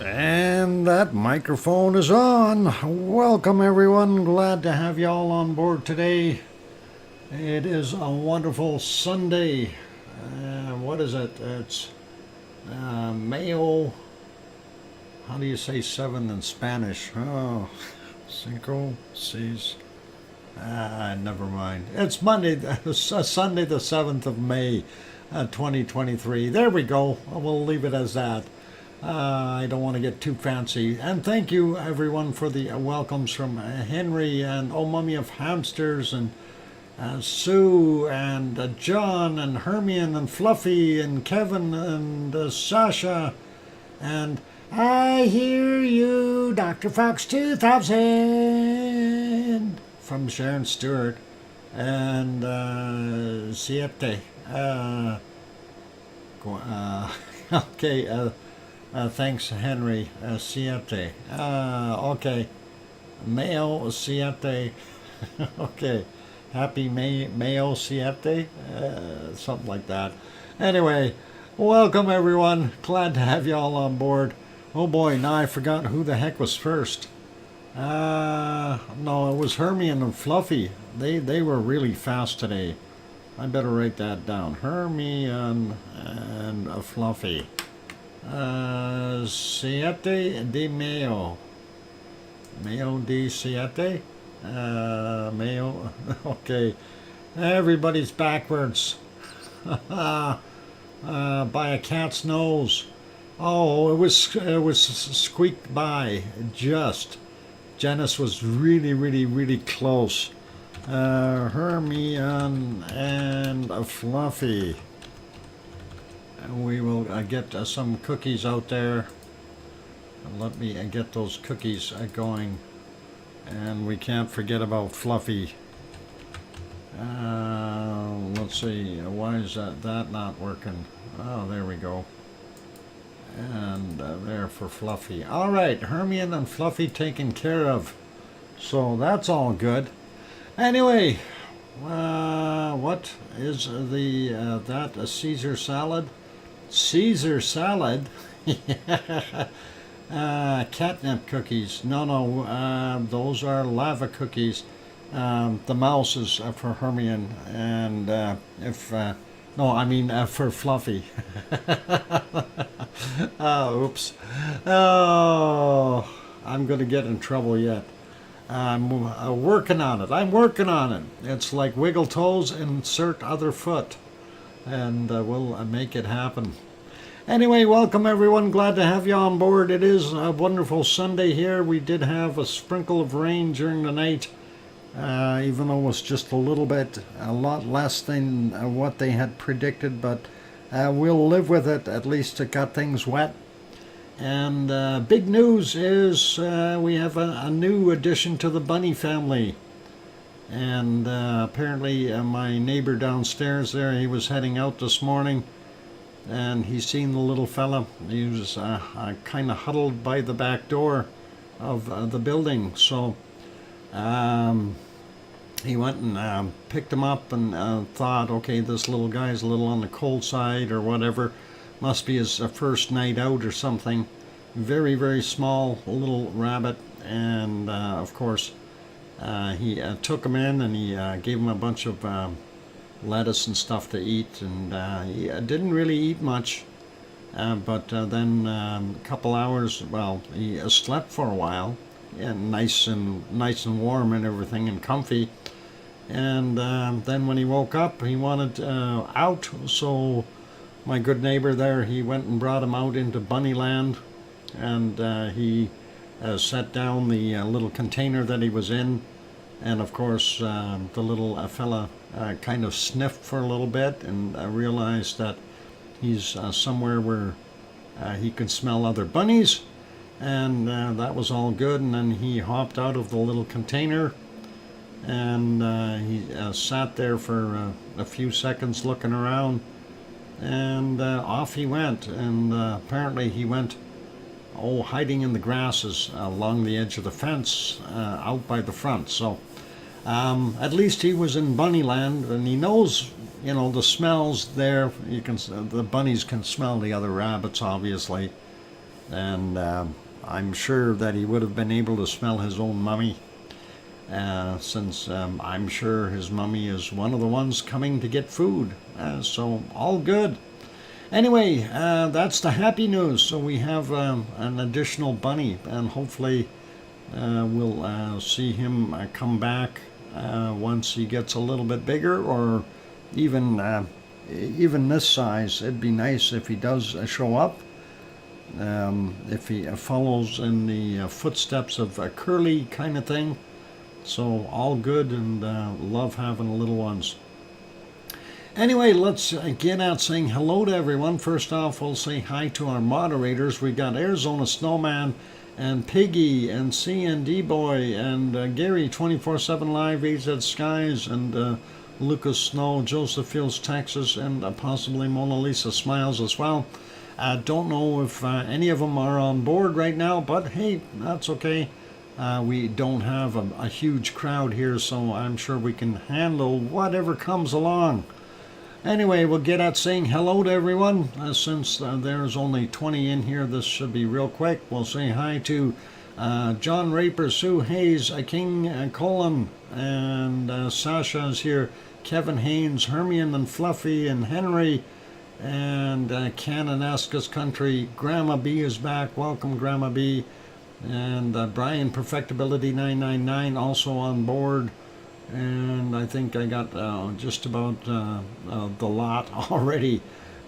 And that microphone is on. Welcome everyone. Glad to have you all on board today. It is a wonderful Sunday. What is it? It's Mayo. How do you say 7 in Spanish? Oh, Cinco, Seis. Never mind. It's Monday, Sunday the 7th of May, 2023. There we go. We'll leave it as that. I don't want to get too fancy. And thank you, everyone, for the welcomes from Henry and Oh Mummy of Hamsters and Sue and John and Hermione and Fluffy and Kevin and Sasha and I hear you, DrFox2000 from Sharon Stewart and Siete. Okay. Thanks, Henry. Siete. Okay. Mayo Siete. Okay. Happy Mayo Siete. Something like that. Anyway, welcome everyone. Glad to have you all on board. Oh boy, now I forgot who the heck was first. No, it was Hermione and Fluffy. They were really fast today. I better write that down. Hermione and Fluffy. Siete de Mayo. Mayo de Siete? Mayo. Okay. Everybody's backwards. By a cat's nose. Oh, it was squeaked by. Just. Janice was really close. Hermione and Fluffy. We will get some cookies out there. Let me get those cookies going. And we can't forget about Fluffy. Let's see. Why is that not working? Oh, there we go. And there for Fluffy. All right, Hermione and Fluffy taken care of. So that's all good. Anyway, what is that a Caesar salad? Caesar salad? Catnip cookies. No, those are lava cookies. The mouse is for Hermione, and for Fluffy. Oops. Oh, I'm going to get in trouble yet. I'm working on it. It's like wiggle toes, insert other foot. And we'll make it happen. Anyway, welcome everyone. Glad to have you on board. It is a wonderful Sunday here. We did have a sprinkle of rain during the night, even though it was just a little bit, a lot less than what they had predicted, but we'll live with it. At least it got things wet. And big news is we have a new addition to the bunny family. And apparently my neighbor downstairs there, he was heading out this morning and he seen the little fella. He was kind of huddled by the back door of the building. So he went and picked him up and thought, okay, this little guy's a little on the cold side or whatever. Must be his first night out or something. Very small little rabbit. And of course, he took him in and he gave him a bunch of lettuce and stuff to eat, and he didn't really eat much, but then a couple hours, well, he slept for a while, and nice and warm and everything and comfy, and then when he woke up he wanted out, so my good neighbor there, he went and brought him out into Bunnyland, and he set down the little container that he was in. And of course, the little fella kind of sniffed for a little bit and realized that he's somewhere where he can smell other bunnies. And that was all good. And then he hopped out of the little container and he sat there for a few seconds looking around. And off he went. And apparently he went hiding in the grasses along the edge of the fence out by the front. So at least he was in Bunnyland, and he knows, the smells there. The bunnies can smell the other rabbits, obviously, And I'm sure that he would have been able to smell his own mummy, since I'm sure his mummy is one of the ones coming to get food. So all good. Anyway, that's the happy news. So we have an additional bunny, and hopefully we'll see him come back once he gets a little bit bigger, or even this size. It'd be nice if he does show up. If he follows in the footsteps of a Curly kind of thing. So all good, and love having little ones. Anyway, let's get at saying hello to everyone. First off, we'll say hi to our moderators. We got Arizona Snowman and Piggy and CND Boy and Gary 24/7 Live, AZ Skies, and Lucas Snow, Joseph Fields, Texas, and possibly Mona Lisa Smiles as well. I don't know if any of them are on board right now, but hey, that's okay. We don't have a huge crowd here, so I'm sure we can handle whatever comes along. Anyway, we'll get at saying hello to everyone. Since there's only 20 in here, this should be real quick. We'll say hi to John Raper, Sue Hayes, King Colin, and Sasha's here, Kevin Haynes, Hermione and Fluffy and Henry, and Kananaskis Country. Grandma B is back. Welcome, Grandma B. And Brian Perfectability 999 also on board. And I think I got just about the lot already.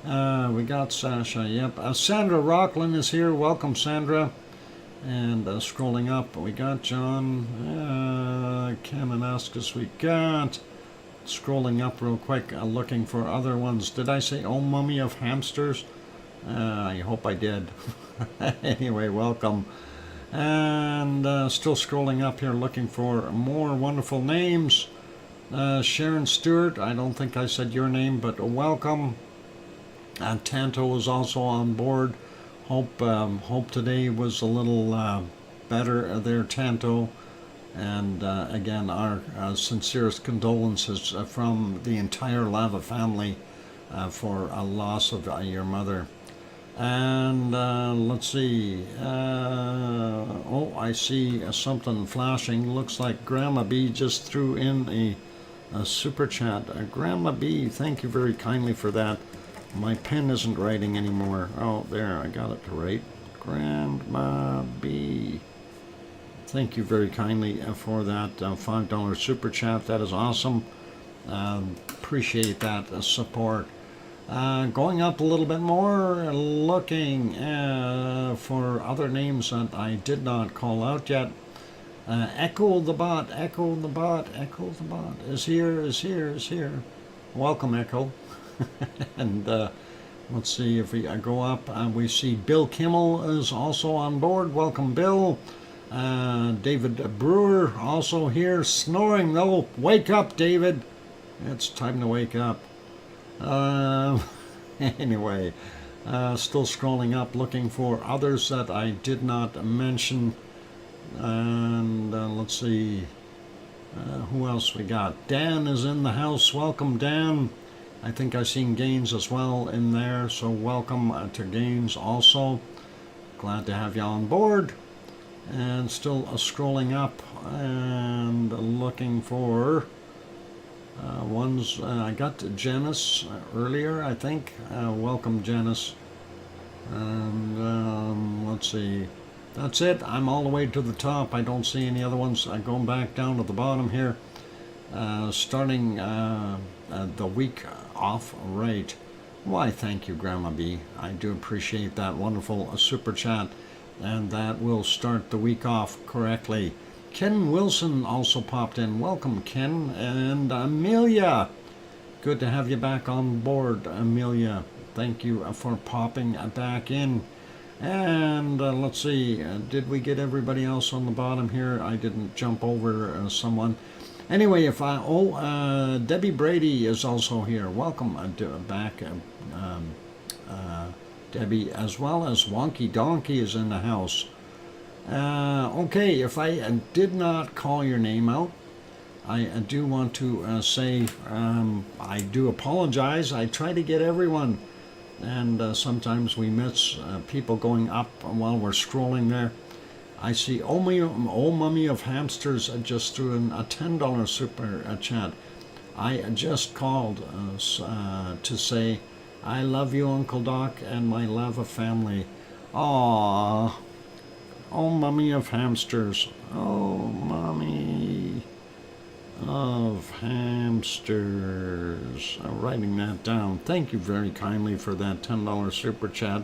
We got Sasha, yep. Sandra Rockland is here. Welcome, Sandra. And scrolling up, we got John Kananaskis. We got, scrolling up real quick, looking for other ones. Did I say, oh, mummy of hamsters? I hope I did. Anyway, welcome. And still scrolling up here, looking for more wonderful names. Sharon Stewart, I don't think I said your name, but welcome. Tanto is also on board. Hope today was a little better there, Tanto. And again, our sincerest condolences from the entire Lava family for a loss of your mother. And let's see. Oh, I see something flashing. Looks like Grandma B just threw in a super chat. Grandma B, thank you very kindly for that. My pen isn't writing anymore. Oh, there, I got it to write. Grandma B. Thank you very kindly for that $5 super chat. That is awesome. Appreciate that support. Going up a little bit more, looking for other names that I did not call out yet. Echo the Bot, Echo the Bot, Echo the Bot is here, is here, is here. Welcome, Echo. And let's see if we go up. We see Bill Kimmel is also on board. Welcome, Bill. David Brewer also here, snoring though. Wake up, David. It's time to wake up. Anyway, still scrolling up, looking for others that I did not mention. And let's see, who else we got? Dan is in the house. Welcome, Dan. I think I've seen Gaines as well in there, so welcome to Gaines also. Glad to have you on board. And still scrolling up and looking for ones. I got Janice earlier, I think. Welcome, Janice. And let's see. That's it. I'm all the way to the top. I don't see any other ones. I'm going back down to the bottom here. Starting the week off right. Why, thank you, Grandma B. I do appreciate that wonderful super chat. And that will start the week off correctly. Ken Wilson also popped in. Welcome, Ken. And Amelia. Good to have you back on board, Amelia. Thank you for popping back in. And let's see. Did we get everybody else on the bottom here? I didn't jump over someone. Anyway, if I... Debbie Brady is also here. Welcome back, Debbie, as well as Wonky Donkey is in the house. Okay, if I did not call your name out, I do want to say I do apologize. I try to get everyone and sometimes we miss people going up while we're scrolling there. I see old mummy of hamsters just threw in a $10 super chat. I just called to say I love you, Uncle Doc, and my lava family. Aww. Oh, mummy of hamsters. Oh, mummy of hamsters. I'm writing that down. Thank you very kindly for that $10 super chat.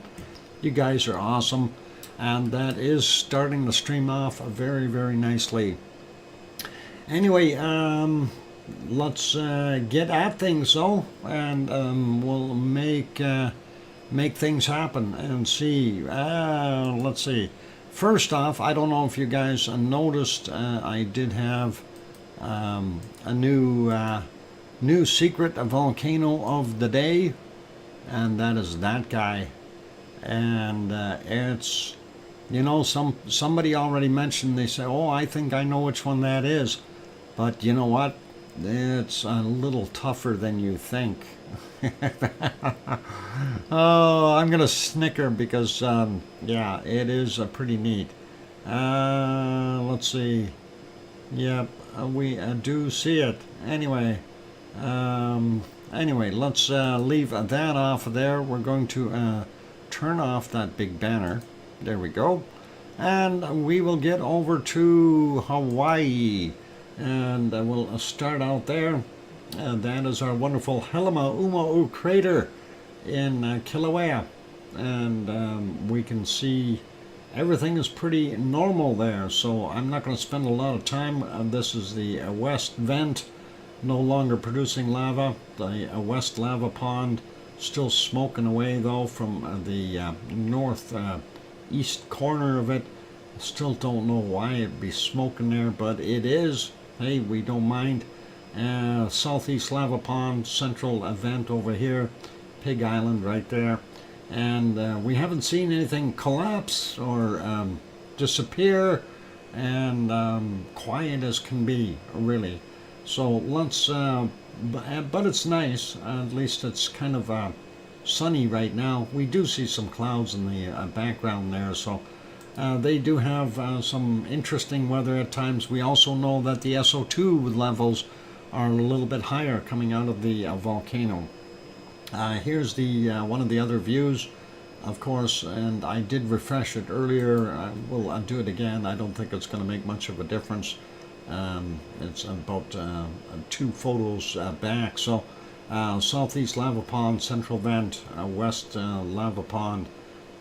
You guys are awesome. And that is starting the stream off very, very nicely. Anyway, let's get at things though, and we'll make things happen and see. Let's see. First off, I don't know if you guys noticed, I did have a new secret volcano of the day, and that is that guy. And it's, you know, somebody already mentioned, they say, oh, I think I know which one that is. But you know what? It's a little tougher than you think. Oh, I'm going to snicker because, yeah, it is pretty neat. Let's see. Yep, we do see it. Anyway, let's leave that off of there. We're going to turn off that big banner. There we go. And we will get over to Hawaii. And we'll start out there. That is our wonderful Helima Uma'u crater in Kilauea. And we can see everything is pretty normal there. So I'm not going to spend a lot of time. This is the west vent, no longer producing lava. The west lava pond still smoking away though from the north east corner of it. Still don't know why it'd be smoking there, but it is. Hey, we don't mind. Southeast lava pond, central vent over here, Pig Island right there. And we haven't seen anything collapse or disappear, and quiet as can be, really. So let's, but it's nice. At least it's kind of sunny right now. We do see some clouds in the background there, so they do have some interesting weather at times. We also know that the SO2 levels are a little bit higher coming out of the volcano. Here's the one of the other views, of course, and I did refresh it earlier. I will do it again. I don't think it's going to make much of a difference. It's about 2 photos back. So southeast lava pond, central vent, west lava pond,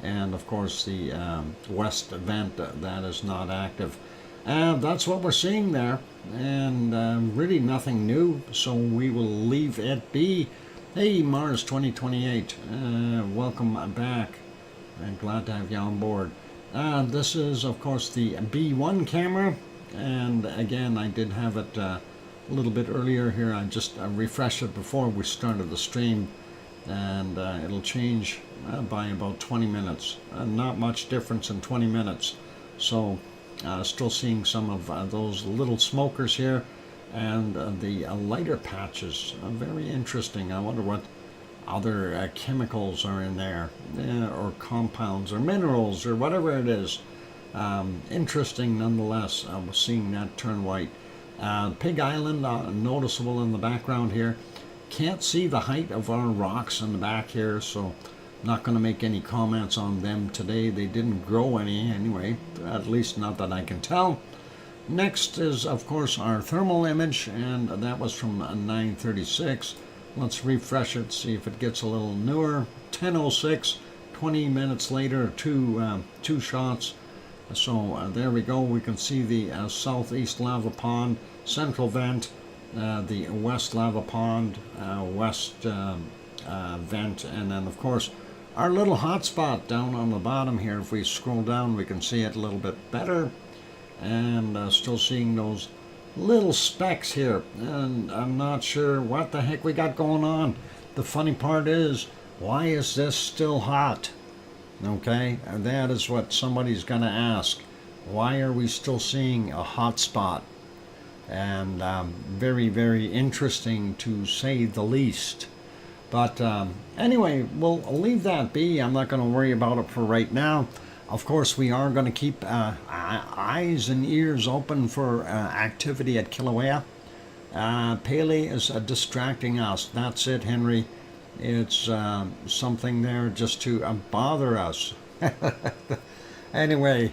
and of course the west vent that is not active. That's what we're seeing there, and really nothing new, so we will leave it be. Hey, Mars 2028, welcome back. I'm glad to have you on board. This is, of course, the B1 camera, and again, I did have it a little bit earlier here. I just refreshed it before we started the stream, and it'll change by about 20 minutes. Not much difference in 20 minutes. So, still seeing some of those little smokers here. And the lighter patches are very interesting. I wonder what other chemicals are in there, or compounds, or minerals, or whatever it is. Interesting nonetheless. We're seeing that turn white. Pig Island, noticeable in the background here. Can't see the height of our rocks in the back here, so not going to make any comments on them today. They didn't grow any anyway, at least not that I can tell. Next is, of course, our thermal image, and that was from 936. Let's refresh it, see if it gets a little newer. 10:06, 20 minutes later, two shots. So there we go. We can see the southeast lava pond, central vent, the west lava pond, west vent, and then, of course, our little hotspot down on the bottom here. If we scroll down, we can see it a little bit better. And still seeing those little specks here, and I'm not sure what the heck we got going on. The funny part is, why is this still hot? Okay, and that is what somebody's going to ask. Why are we still seeing a hot spot? And very, very interesting to say the least. But anyway, we'll leave that be. I'm not going to worry about it for right now. Of course, we are going to keep eyes and ears open for activity at Kilauea. Pele is distracting us. That's it, Henry. It's something there just to bother us. Anyway,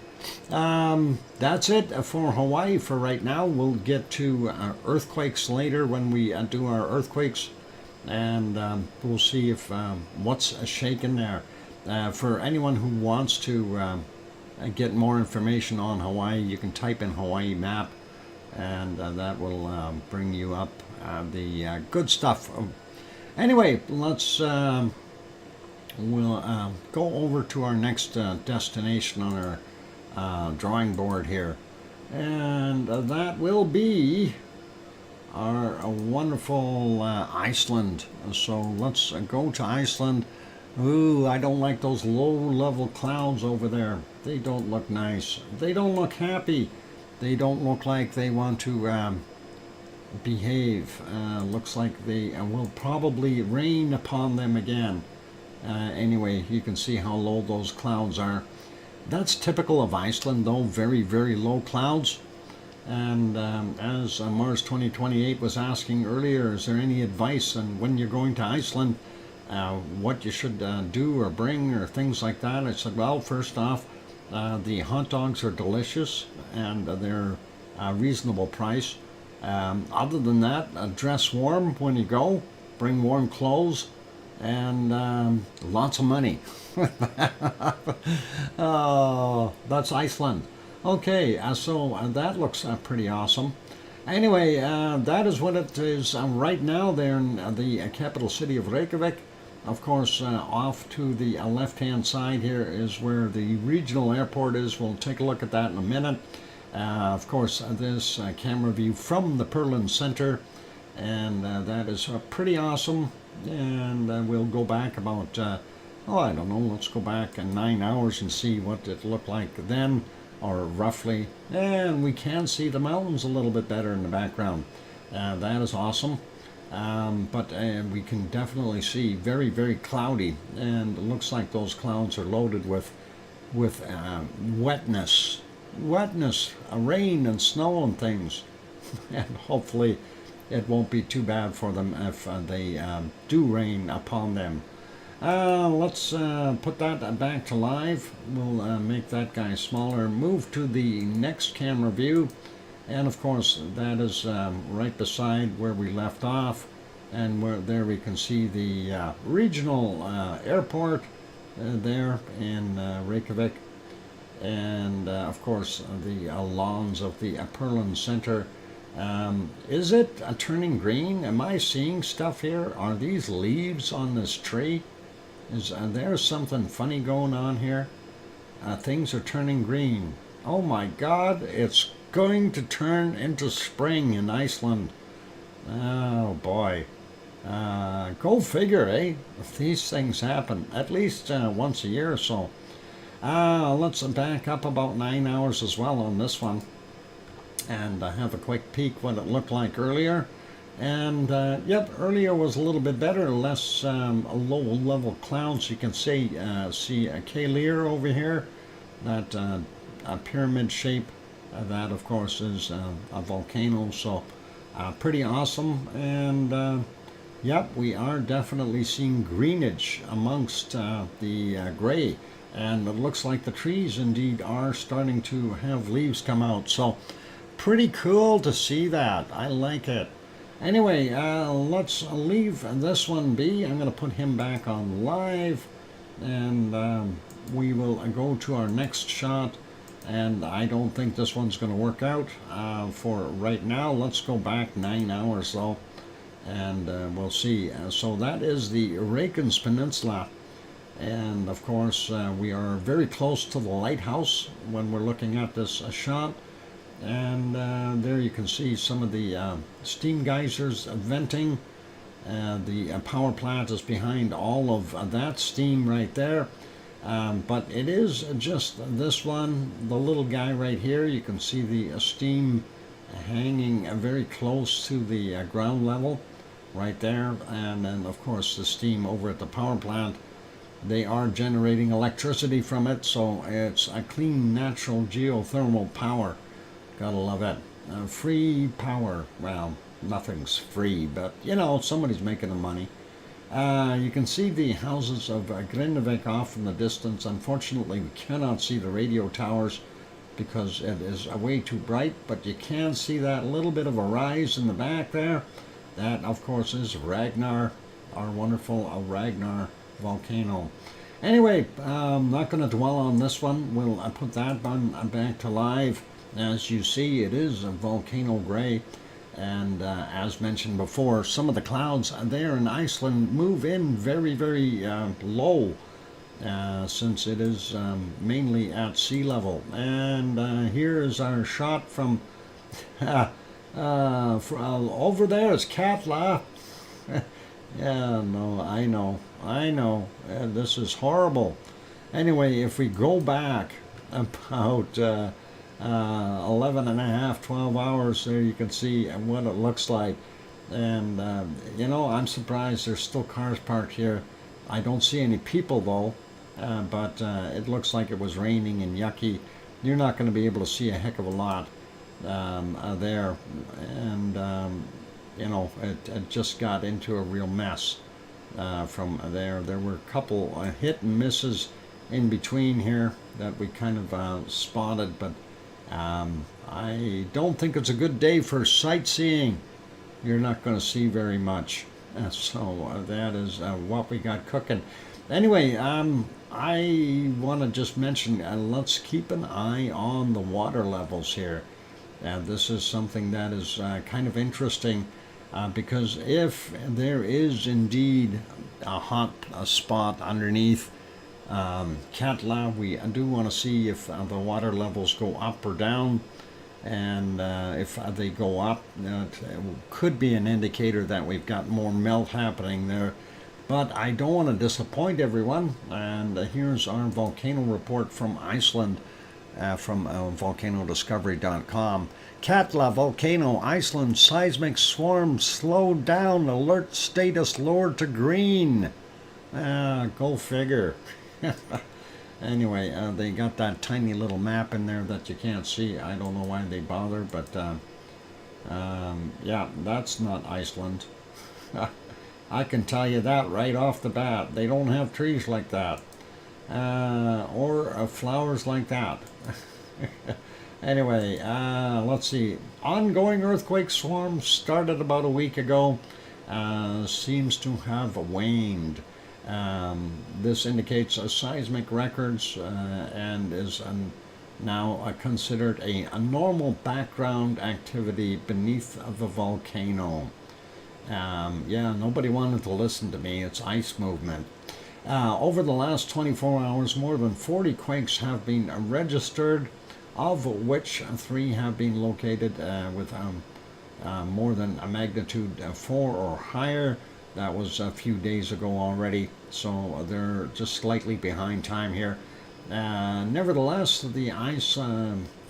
that's it for Hawaii for right now. We'll get to earthquakes later when we do our earthquakes, and we'll see if what's shaking there. For anyone who wants to get more information on Hawaii, you can type in Hawaii map, and that will bring you up the good stuff. Anyway, let's we'll go over to our next destination on our drawing board here, and that will be our wonderful Iceland. So let's go to Iceland. Ooh, I don't like those low-level clouds over there. They don't look nice. They don't look happy. They don't look like they want to behave. Looks like they will probably rain upon them again. Anyway, you can see how low those clouds are. That's typical of Iceland, though. Very, very low clouds. And as Mars 2028 was asking earlier, is there any advice on when you're going to Iceland, what you should do or bring or things like that? I said, well, first off, the hot dogs are delicious and they're a reasonable price. Other than that, dress warm when you go, bring warm clothes, and lots of money. Oh, that's Iceland. Okay, so that looks pretty awesome. Anyway, that is what it is right now there in the capital city of Reykjavik. Of course, off to the left-hand side here is where the regional airport is. We'll take a look at that in a minute. Of course, this camera view from the Perlin Center, and that is pretty awesome. And we'll go back about, I don't know, let's go back 9 hours and see what it looked like then, or roughly. And we can see the mountains a little bit better in the background. That is awesome. But we can definitely see very, very cloudy, and it looks like those clouds are loaded with wetness, rain and snow and things. And hopefully it won't be too bad for them if they do rain upon them. Let's put that back to live. We'll make that guy smaller. Move to the next camera view. And of course, that is right beside where we left off. And there we can see the regional airport there in Reykjavik. And of course, the lawns of the Perlin Center. Is it turning green? Am I seeing stuff here? Are these leaves on this tree? Is there something funny going on here? Things are turning green. Oh my God, it's going to turn into spring in Iceland. Oh boy. Go figure, eh? If these things happen at least once a year or so. Let's back up about 9 hours as well on this one, and have a quick peek what it looked like earlier. And yep, earlier was a little bit better, less low level clouds. You can see Kalir over here, that a pyramid shape. That of course is a volcano, so pretty awesome. And yep, we are definitely seeing greenage amongst the gray, and it looks like the trees indeed are starting to have leaves come out. So pretty cool to see that. I like it. Anyway, let's leave this one be. I'm going to put him back on live, and we will go to our next shot. And I don't think this one's going to work out for right now. Let's go back 9 hours though, and we'll see. So that is the Reykjanes Peninsula, and of course we are very close to the lighthouse when we're looking at this shot. And there you can see some of the steam geysers venting. The power plant is behind all of that steam right there. But it is just this one, the little guy right here. You can see the steam hanging very close to the ground level. right there. And then, of course, the steam over at the power plant. They are generating electricity from it, so it's a clean, natural geothermal power. Gotta love it. Free power. Well, nothing's free, but somebody's making the money. You can see the houses of Grindavik off in the distance. Unfortunately, we cannot see the radio towers because it is way too bright, but you can see that little bit of a rise in the back there. That, of course, is Ragnar, our wonderful Ragnar volcano. Anyway, I'm not going to dwell on this one. We'll put that one back to live. As you see, it is a volcano gray. And as mentioned before, some of the clouds there in Iceland move in very, very low since it is mainly at sea level. And here is our shot from over there is Katla. Yeah, no, I know. This is horrible. Anyway, if we go back about 11 and a half, 12 hours, there you can see what it looks like. And I'm surprised there's still cars parked here. I don't see any people though, but it looks like it was raining and yucky. You're not going to be able to see a heck of a lot there. And it just got into a real mess from there. There were a couple hit and misses in between here that we kind of spotted, but I don't think it's a good day for sightseeing. You're not going to see very much. So that is what we got cooking. Anyway, I want to just mention, let's keep an eye on the water levels here. This is something that is kind of interesting because if there is indeed a hot spot underneath Katla, we do want to see if the water levels go up or down, and if they go up, it could be an indicator that we've got more melt happening there. But I don't want to disappoint everyone, and here's our volcano report from Iceland from volcanodiscovery.com. Katla volcano, Iceland seismic swarm slowed down, alert status lowered to green. Go figure. Anyway, they got that tiny little map in there that you can't see. I don't know why they bother, but yeah, that's not Iceland. I can tell you that right off the bat. They don't have trees like that, or flowers like that. Anyway, let's see. Ongoing earthquake swarm started about a week ago. Seems to have waned. This indicates seismic records and is now considered a normal background activity beneath the volcano. Yeah, nobody wanted to listen to me. It's ice movement. Over the last 24 hours, more than 40 quakes have been registered, of which 3 have been located with more than a magnitude 4 or higher. That was a few days ago already, so they're just slightly behind time here. Nevertheless, the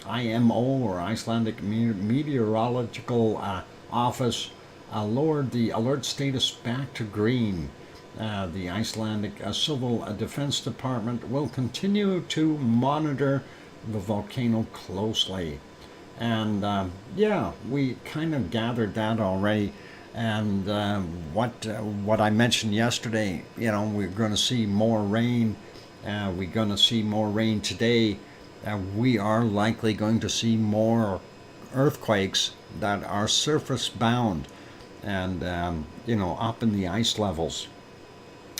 IMO, or Icelandic Meteorological Office, lowered the alert status back to green. The Icelandic Civil Defense Department will continue to monitor the volcano closely. And yeah, we kind of gathered that already. And what I mentioned yesterday, we're going to see more rain. We're going to see more rain today. We are likely going to see more earthquakes that are surface bound and, up in the ice levels.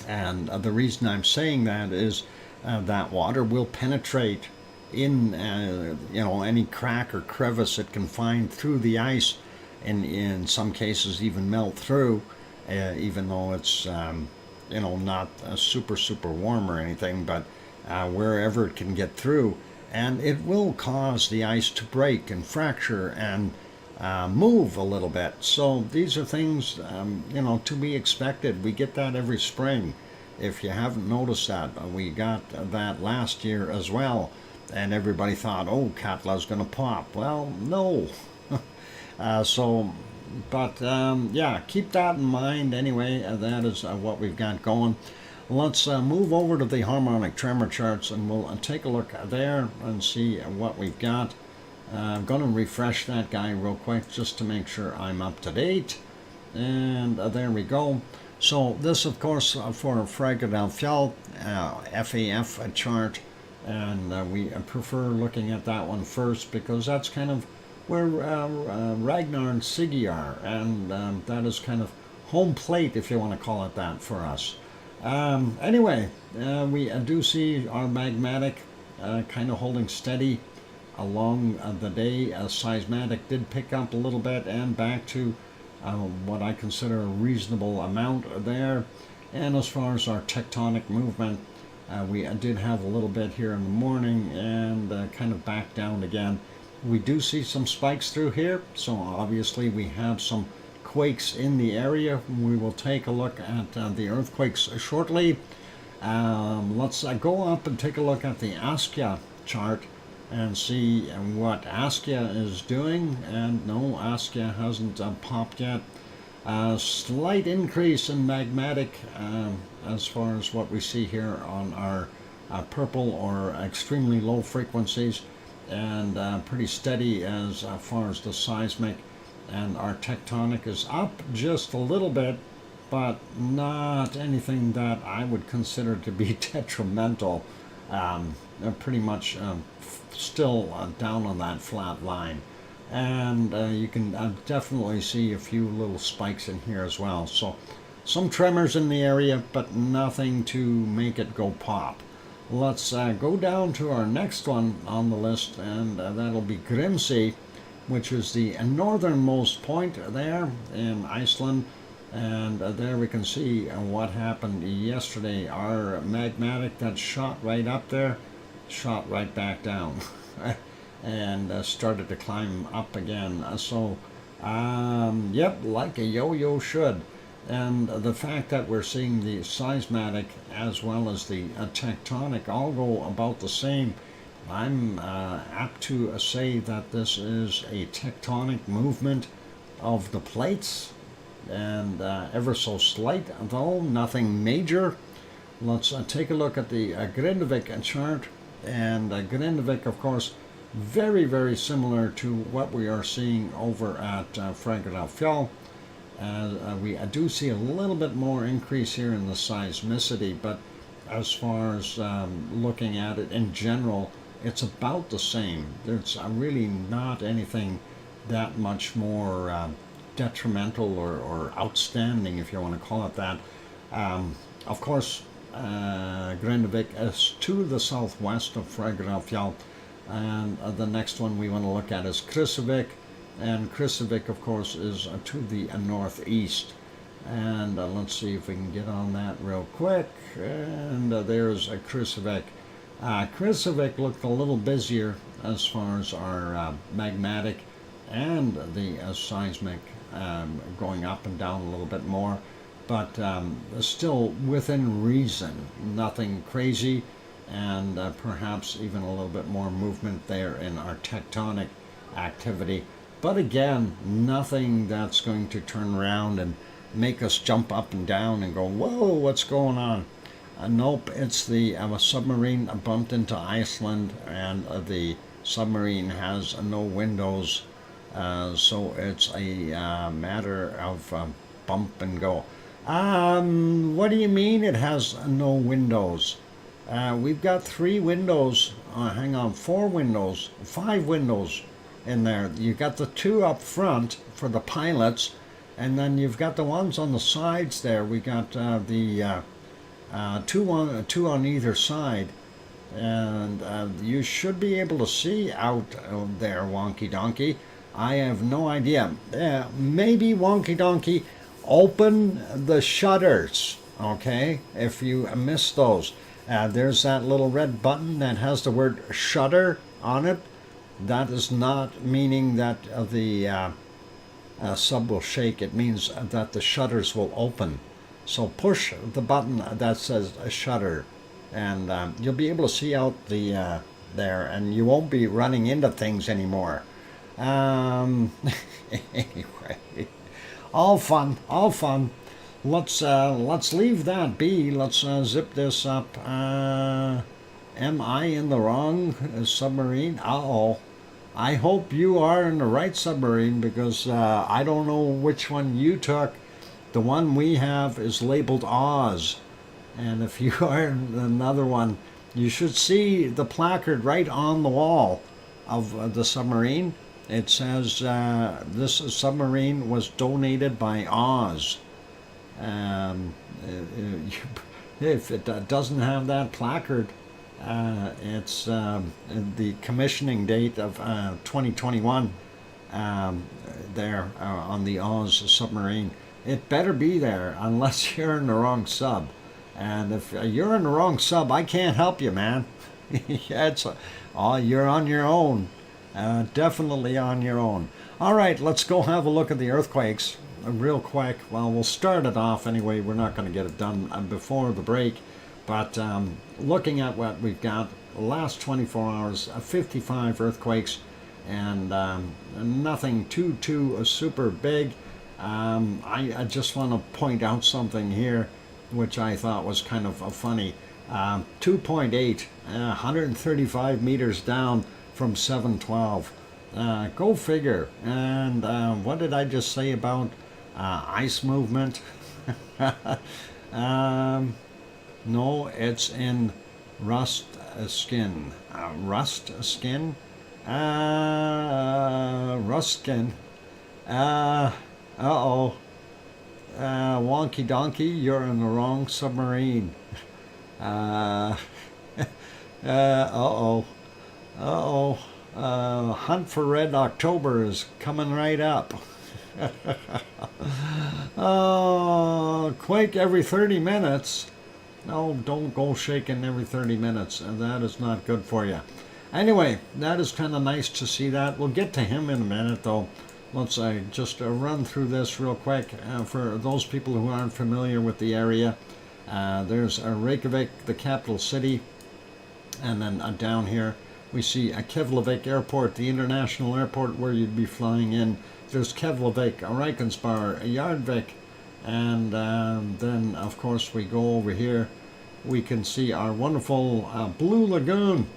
And the reason I'm saying that is that water will penetrate in, any crack or crevice it can find through the ice. And in some cases even melt through, even though it's not super warm or anything, but wherever it can get through, and it will cause the ice to break and fracture and move a little bit. So these are things to be expected. We get that every spring. If you haven't noticed that, we got that last year as well, and everybody thought, oh, Katla's going to pop. Well, no. So But yeah, keep that in mind anyway. That is what we've got going. Let's move over to the harmonic tremor charts and we'll take a look there and see what we've got. I'm going to refresh that guy real quick just to make sure I'm up to date. And there we go. So this, of course, for Philadelphia FAF chart, and we prefer looking at that one first because that's kind of where Ragnar and Siggy are, and that is kind of home plate, if you want to call it that, for us. Anyway, we do see our magmatic kind of holding steady along the day. Seismatic did pick up a little bit and back to what I consider a reasonable amount there. And as far as our tectonic movement, we did have a little bit here in the morning and kind of back down again. We do see some spikes through here, so obviously we have some quakes in the area. We will take a look at the earthquakes shortly. Let's go up and take a look at the Askia chart and see what Askia is doing. And no, Askia hasn't popped yet. Slight increase in magmatic as far as what we see here on our purple or extremely low frequencies, and pretty steady as far as the seismic. And our tectonic is up just a little bit, but not anything that I would consider to be detrimental. Pretty much still down on that flat line. And you can definitely see a few little spikes in here as well. So some tremors in the area, but nothing to make it go pop. Let's go down to our next one on the list, and that'll be Grimsey, which is the northernmost point there in Iceland. And there we can see what happened yesterday. Our magmatic that shot right up there, shot right back down and started to climb up again. Yep, like a yo-yo should. And the fact that we're seeing the seismatic as well as the tectonic all go about the same, I'm apt to say that this is a tectonic movement of the plates, and ever so slight, though nothing major. Let's take a look at the Grindavik chart, and Grindavik, of course, very, very similar to what we are seeing over at Philadelphia. We do see a little bit more increase here in the seismicity, but as far as looking at it in general, it's about the same. There's really not anything that much more detrimental or outstanding, if you want to call it that. Of course, Grindavik is to the southwest of Philadelphia, and the next one we want to look at is Kristevik, and Kristevik, of course, is to the northeast. And let's see if we can get on that real quick. And there's Kristevik. Kristevik looked a little busier as far as our magmatic and the seismic going up and down a little bit more, but still within reason, nothing crazy, and perhaps even a little bit more movement there in our tectonic activity. But again, nothing that's going to turn around and make us jump up and down and go, whoa, what's going on? Nope, it's the submarine bumped into Iceland, and the submarine has no windows, so it's a matter of bump and go. What do you mean it has no windows? We've got 3 windows, hang on, 4 windows, 5 windows in there. You've got the 2 up front for the pilots, and then you've got the ones on the sides there. We got the two on either side, and you should be able to see out there, Wonky Donkey. I have no idea. Maybe Wonky Donkey, open the shutters, okay, if you miss those. There's that little red button that has the word shutter on it. That is not meaning that the sub will shake. It means that the shutters will open. So push the button that says shutter, and you'll be able to see out the there, and you won't be running into things anymore. Anyway, All fun, all fun. Let's leave that be. Let's zip this up. Am I in the wrong submarine? Uh-oh. I hope you are in the right submarine because I don't know which one you took. The one we have is labeled Oz. And if you are in another one, you should see the placard right on the wall of the submarine. It says this submarine was donated by Oz. If it doesn't have that placard, it's the commissioning date of 2021 there on the Oz submarine. It better be there unless you're in the wrong sub. And if you're in the wrong sub, I can't help you, man. You're on your own. Definitely on your own. All right, let's go have a look at the earthquakes real quick. Well, we'll start it off anyway. We're not going to get it done before the break. But looking at what we've got, the last 24 hours, 55 earthquakes, and nothing too super big. I just want to point out something here, which I thought was kind of funny. 2.8, 135 meters down from 712. Go figure. And what did I just say about ice movement? No, it's in rust skin. Rust skin? Rust skin. Uh-oh. Wonky donkey, you're in the wrong submarine. Uh-oh. Uh-oh. Hunt for Red October is coming right up. Quake every 30 minutes. No, don't go shaking every 30 minutes. That is not good for you. Anyway, that is kind of nice to see that. We'll get to him in a minute, though. Let's just run through this real quick. For those people who aren't familiar with the area, there's Reykjavik, the capital city. And then down here, we see Keflavik Airport, the international airport where you'd be flying in. There's Keflavik, Reykjanesbær, Jarðvík. And then, of course, we go over here. We can see our wonderful Blue Lagoon.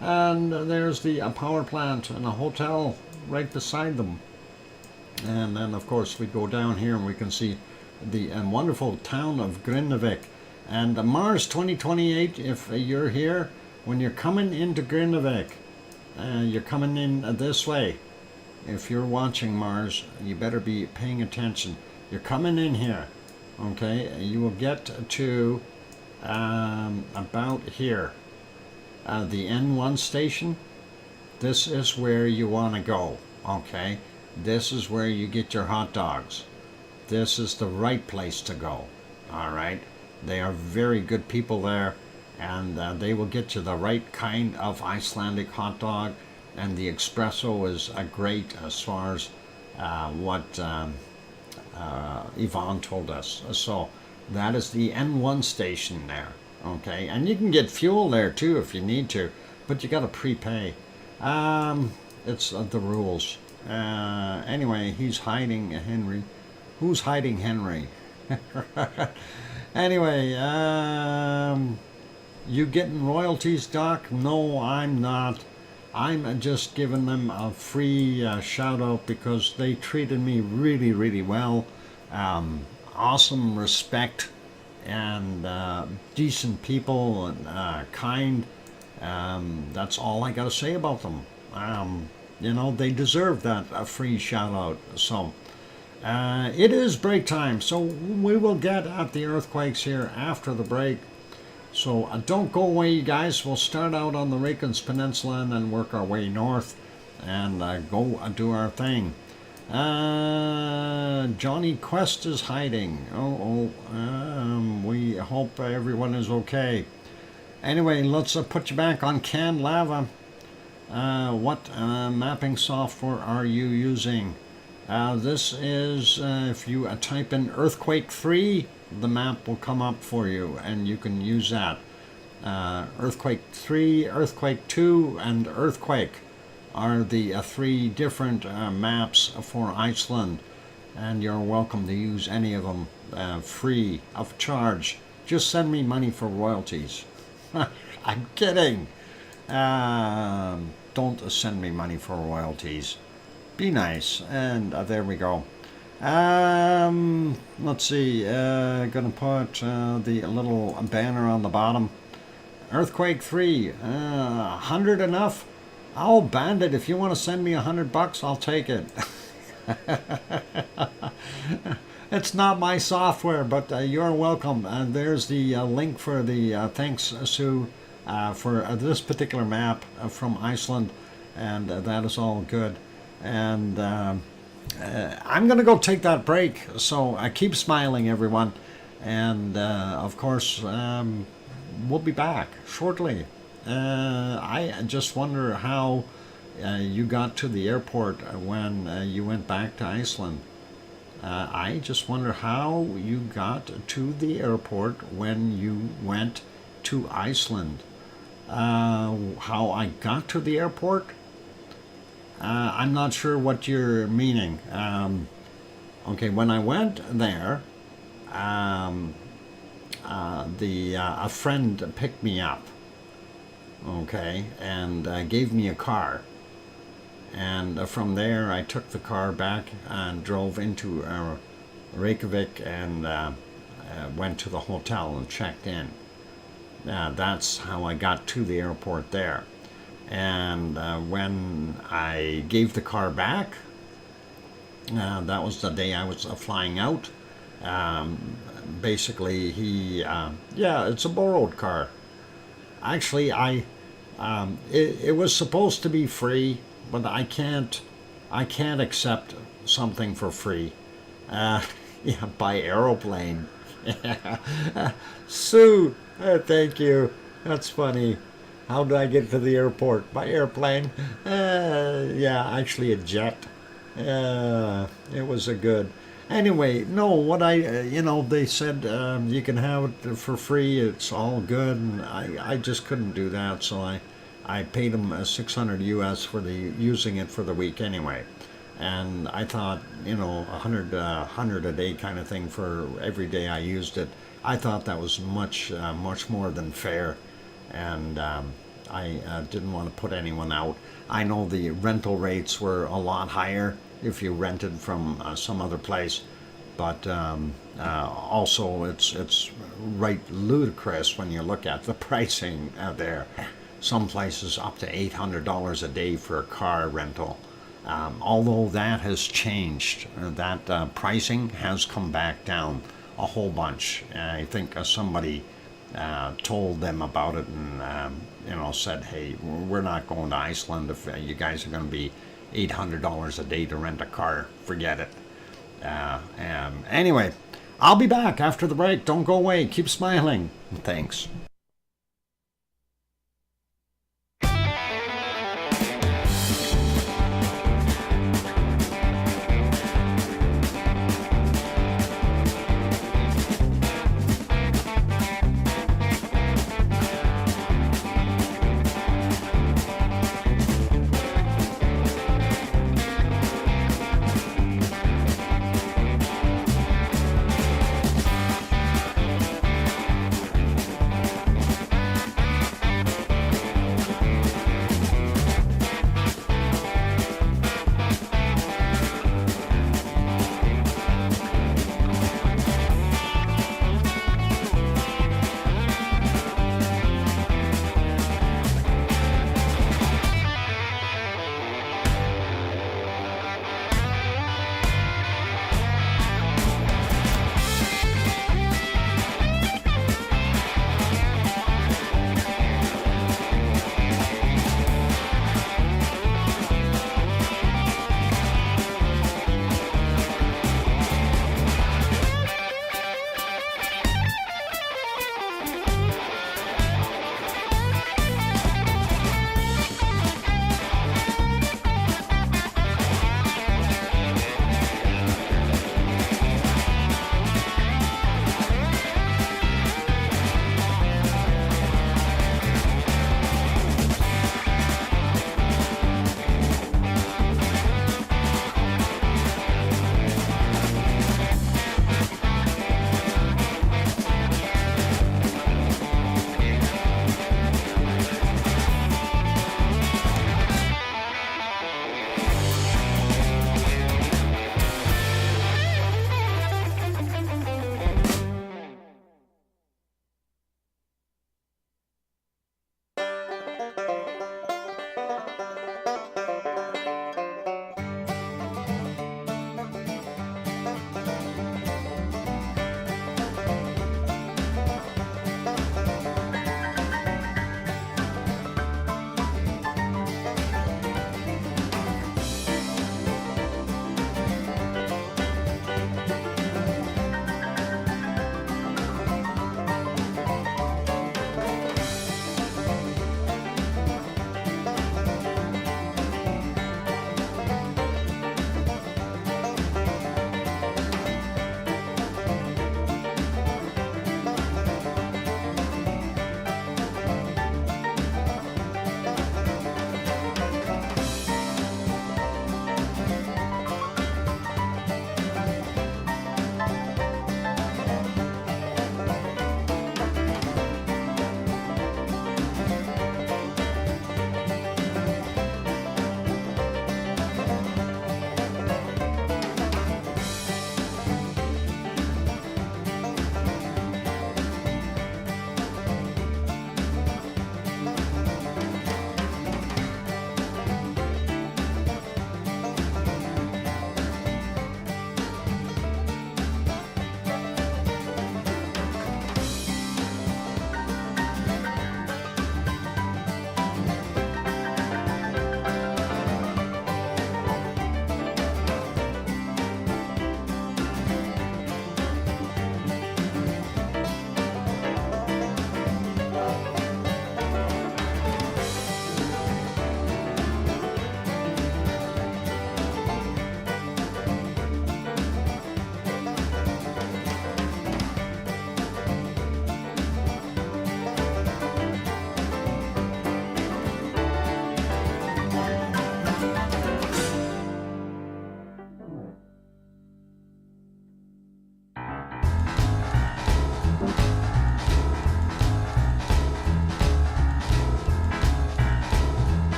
And there's the power plant and a hotel right beside them. And then, of course, we go down here and we can see the wonderful town of Grindavik. And Mars 2028, if you're here, when you're coming into Grindavik, you're coming in this way. If you're watching Mars, you better be paying attention. You're coming in here, okay? You will get to about here. The N1 station, this is where you want to go, okay? This is where you get your hot dogs. This is the right place to go, all right? They are very good people there, and they will get you the right kind of Icelandic hot dog, and the espresso is great as far as what Yvonne told us. So that is the N1 station there, okay? And you can get fuel there too if you need to, but you got to prepay. It's the rules. Anyway, he's hiding Henry. Who's hiding Henry? Anyway, you getting royalties, Doc? No, I'm not. I'm just giving them a free shout out because they treated me really, really well. Awesome respect and decent people and kind. That's all I got to say about them. You know, they deserve that free shout out. So it is break time. So we will get at the earthquakes here after the break. So don't go away, you guys. We'll start out on the Reykjanes Peninsula and then work our way north and go do our thing. Johnny Quest is hiding. We hope everyone is okay. Anyway, let's put you back on canned lava. What mapping software are you using? This is, if you type in Earthquake 3, the map will come up for you, and you can use that. Earthquake 3, Earthquake 2, and Earthquake are the three different maps for Iceland. and you're welcome to use any of them free of charge. Just send me money for royalties. I'm kidding. Don't send me money for royalties. Be nice. And there we go. Let's see. Gonna put the little banner on the bottom. Earthquake 3. 100 enough? I'll band it. If you want to send me $100, I'll take it. It's not my software, but you're welcome. There's the link for the thanks, Sue, for this particular map from Iceland, and that is all good. And I'm going to go take that break, so keep smiling, everyone. And of course, we'll be back shortly. I just wonder how you got to the airport when you went back to Iceland. I just wonder how you got to the airport when you went to Iceland. How I got to the airport? I'm not sure what you're meaning. Okay, when I went there, a friend picked me up, okay, and gave me a car. And from there, I took the car back and drove into Reykjavik and went to the hotel and checked in. That's how I got to the airport there. And when I gave the car back, that was the day I was flying out. Basically, yeah, it's a borrowed car. Actually, it was supposed to be free, but I can't accept something for free. Yeah, by aeroplane. Sue, thank you. That's funny. How do I get to the airport? By airplane? Yeah, actually a jet. It was a good. Anyway, no, what they said you can have it for free. It's all good, and I just couldn't do that, so I paid them $600 US for using it for the week anyway. And I thought, $100 a day kind of thing for every day I used it. I thought that was much more than fair, and I didn't want to put anyone out. I know the rental rates were a lot higher if you rented from some other place, but also it's right ludicrous when you look at the pricing there. Some places up to $800 a day for a car rental. Although that has changed, that pricing has come back down a whole bunch. I think somebody told them about it and said, hey, we're not going to Iceland if you guys are going to be $800 a day to rent a car. Forget it. Anyway, I'll be back after the break. Don't go away. Keep smiling. Thanks.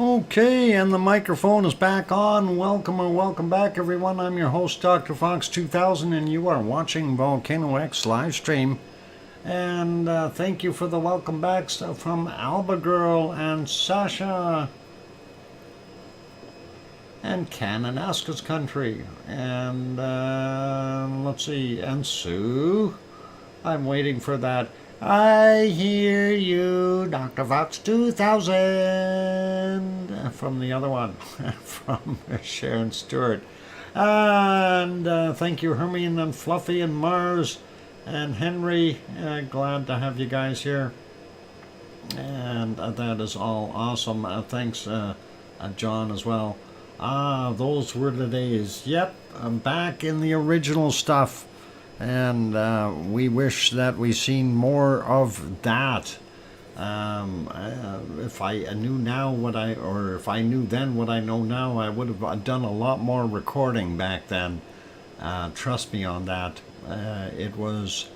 Okay, and the microphone is back on. Welcome or welcome back, everyone. I'm your host, DrFox2000, and you are watching VolcanoX live stream. And thank you for the welcome backs from Alba Girl and Sasha and Kananaska's Country. And let's see, and Sue. I'm waiting for that. I hear you, Dr. Fox 2000, from the other one, from Sharon Stewart. And thank you, Hermione and Fluffy and Mars and Henry. Glad to have you guys here. And that is all awesome. Thanks, John, as well. Those were the days. Yep, I'm back in the original stuff. And we wish that we seen more of that. If I knew now if I knew then what I know now, I would have done a lot more recording back then. Trust me on that. It was,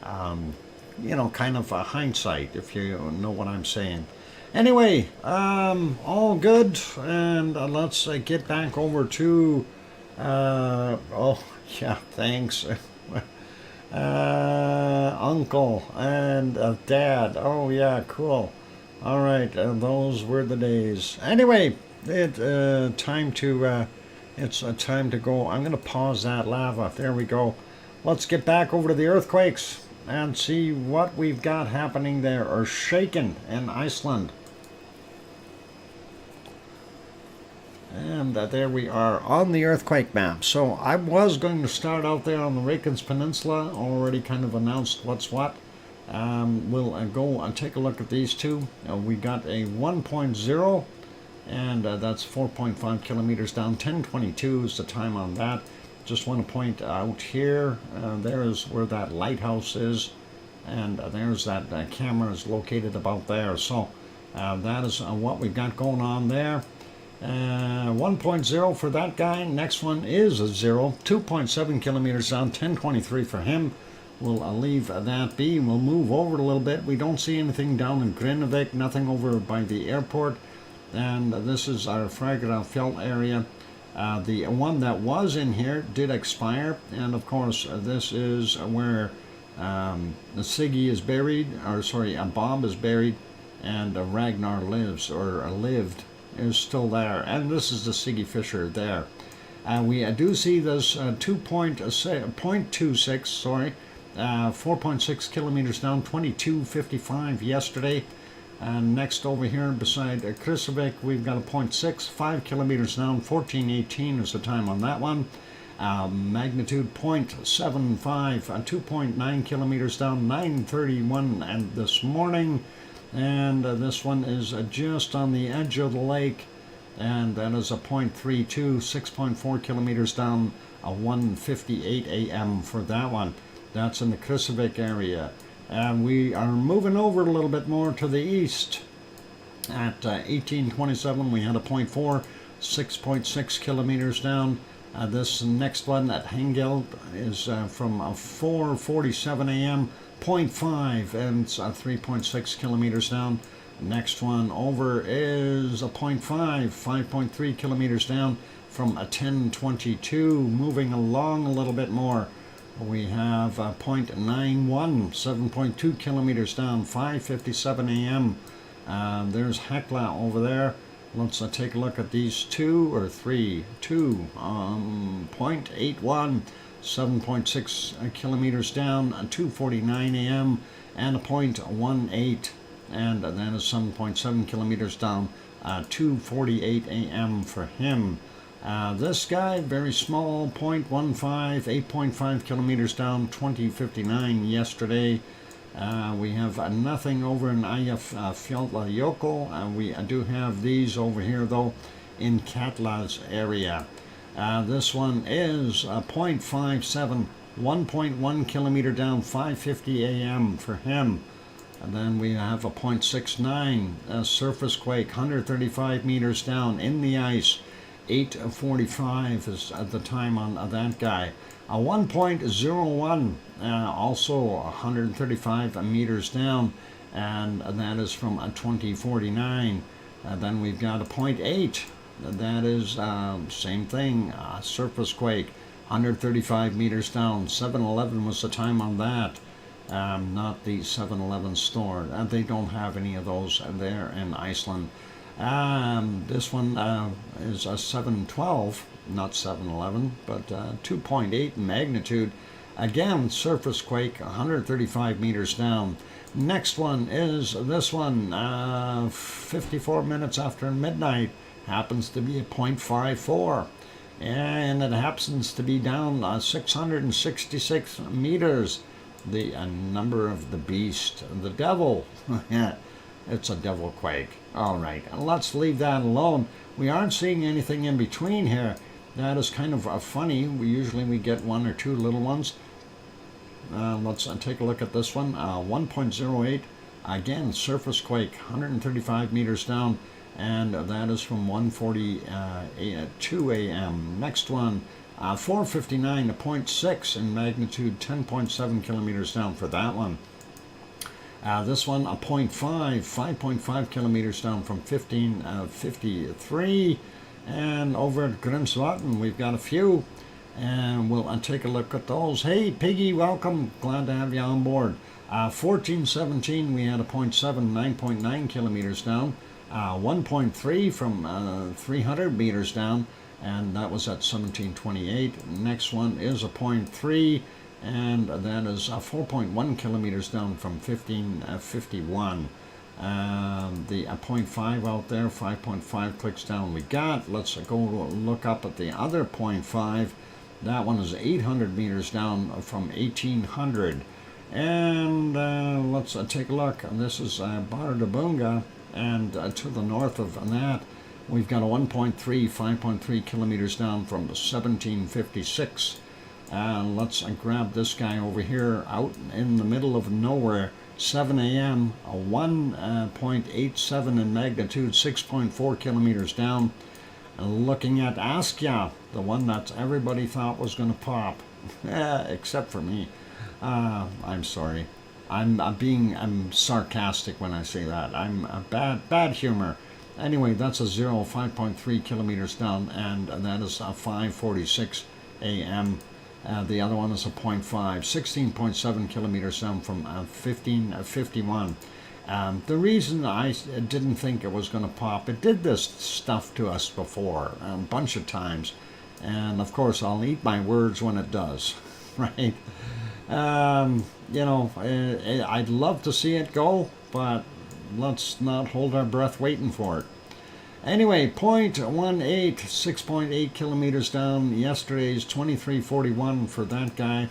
kind of a hindsight, if you know what I'm saying. Anyway, all good, and let's get back over to. Oh yeah, thanks. Uncle and Dad. Oh yeah, cool. All right, those were the days. Anyway, it's time to go. I'm gonna pause that lava. There we go. Let's get back over to the earthquakes and see what we've got happening there, or shaking in Iceland. And there we are on the earthquake map. So I was going to start out there on the Reykjanes Peninsula, already kind of announced what's what. We'll go and take a look at these two. We got a 1.0, and that's 4.5 kilometers down. 10:22 is the time on that. Just want to point out here, there's where that lighthouse is, and there's that camera is located about there. So that is what we've got going on there. 1.0 for that guy. Next one is a 0. 2.7 kilometers down. 10:23 for him. We'll leave that be. We'll move over a little bit. We don't see anything down in Grindavik. Nothing over by the airport. And this is our Fragranfjell area. The one that was in here did expire. And of course, this is where the Siggy is buried. Or sorry, a Bob is buried. And Ragnar lives, or lived. Is still there, and this is the Siggy Fisher there. We do see this 0.26, sorry, 4.6 kilometers down, 22:55 yesterday. And next over here beside Kristavik, we've got a 0.6, 5 kilometers down, 14:18 is the time on that one. Magnitude 0.75, 2.9 kilometers down, 9:31 and this morning. And this one is just on the edge of the lake, and that is a 0.32, 6.4 kilometers down, a 1:58 a.m. for that one. That's in the Kristavik area. And we are moving over a little bit more to the east. At 18:27, we had a 0.4, 6.6 kilometers down. This next one at Hengeld is from 4:47 a.m. 0.5, and it's 3.6 kilometers down. Next one over is a 0.5, 5.3 kilometers down from a 10:22. Moving along a little bit more, we have a 0.91, 7.2 kilometers down, 5:57 a.m. There's Hekla over there. Let's take a look at these two, 0.81. 7.6 kilometers down, 2:49 a.m. and a 0.18, and then a 7.7 kilometers down, 2:48 a.m. for him. This guy, very small, 0.15, 8.5 kilometers down, 20:59 yesterday. We have nothing over in Eyjafjallajökull, and we do have these over here though in Katla's area. This one is 0.57, 1.1 kilometer down, 5:50 a.m. for him. And then we have a 0.69, surface quake, 135 meters down in the ice, 8:45 is the time on that guy. A 1.01, also 135 meters down, and that is from 2049. Then we've got a 0.8. That is same thing, surface quake, 135 meters down. 7-11 was the time on that. Not the 7-11 store. They don't have any of those there in Iceland. This one is a 7-12, not 7-11, but 2.8 in magnitude. Again, surface quake, 135 meters down. Next one is this one, 54 minutes after midnight. Happens to be a 0.54. And it happens to be down 666 meters. The number of the beast, the devil. It's a devil quake. All right, let's leave that alone. We aren't seeing anything in between here. That is kind of funny. We get one or two little ones. Let's take a look at this one. 1.08. Again, surface quake, 135 meters down. And that is from 1:42 a.m. Next one, 4:59, a 0.6 in magnitude, 10.7 kilometers down for that one. This one, a 5.5 kilometers down from 15:53. And over at Grimsvatn, we've got a few. And we'll take a look at those. Hey, Piggy, welcome. Glad to have you on board. 14:17, we had a 0.7, 9.9 kilometers down. 1.3 from 300 meters down, and that was at 17:28. Next one is a 0.3, and that is 4.1 kilometers down from 15:51. The 0.5 out there, 5.5 clicks down we got. Let's go look up at the other 0.5. That one is 800 meters down from 1800. And let's take a look. This is Bardabunga. And to the north of that, we've got a 1.3, 5.3 kilometers down from 1756. Let's grab this guy over here out in the middle of nowhere. 7 a.m., a 1.87 in magnitude, 6.4 kilometers down. Looking at Askja, the one that everybody thought was going to pop, except for me. I'm sorry. I'm sarcastic when I say that. I'm a bad humor. Anyway, that's a 5.3 kilometers down, and that is 5:46 a.m. The other one is a 0.5, 16.7 kilometers down from 15:51. The reason I didn't think it was going to pop, it did this stuff to us before a bunch of times, and of course I'll eat my words when it does, right? I'd love to see it go, but let's not hold our breath waiting for it. Anyway, 0.18, 6.8 kilometers down. Yesterday's 23:41 for that guy.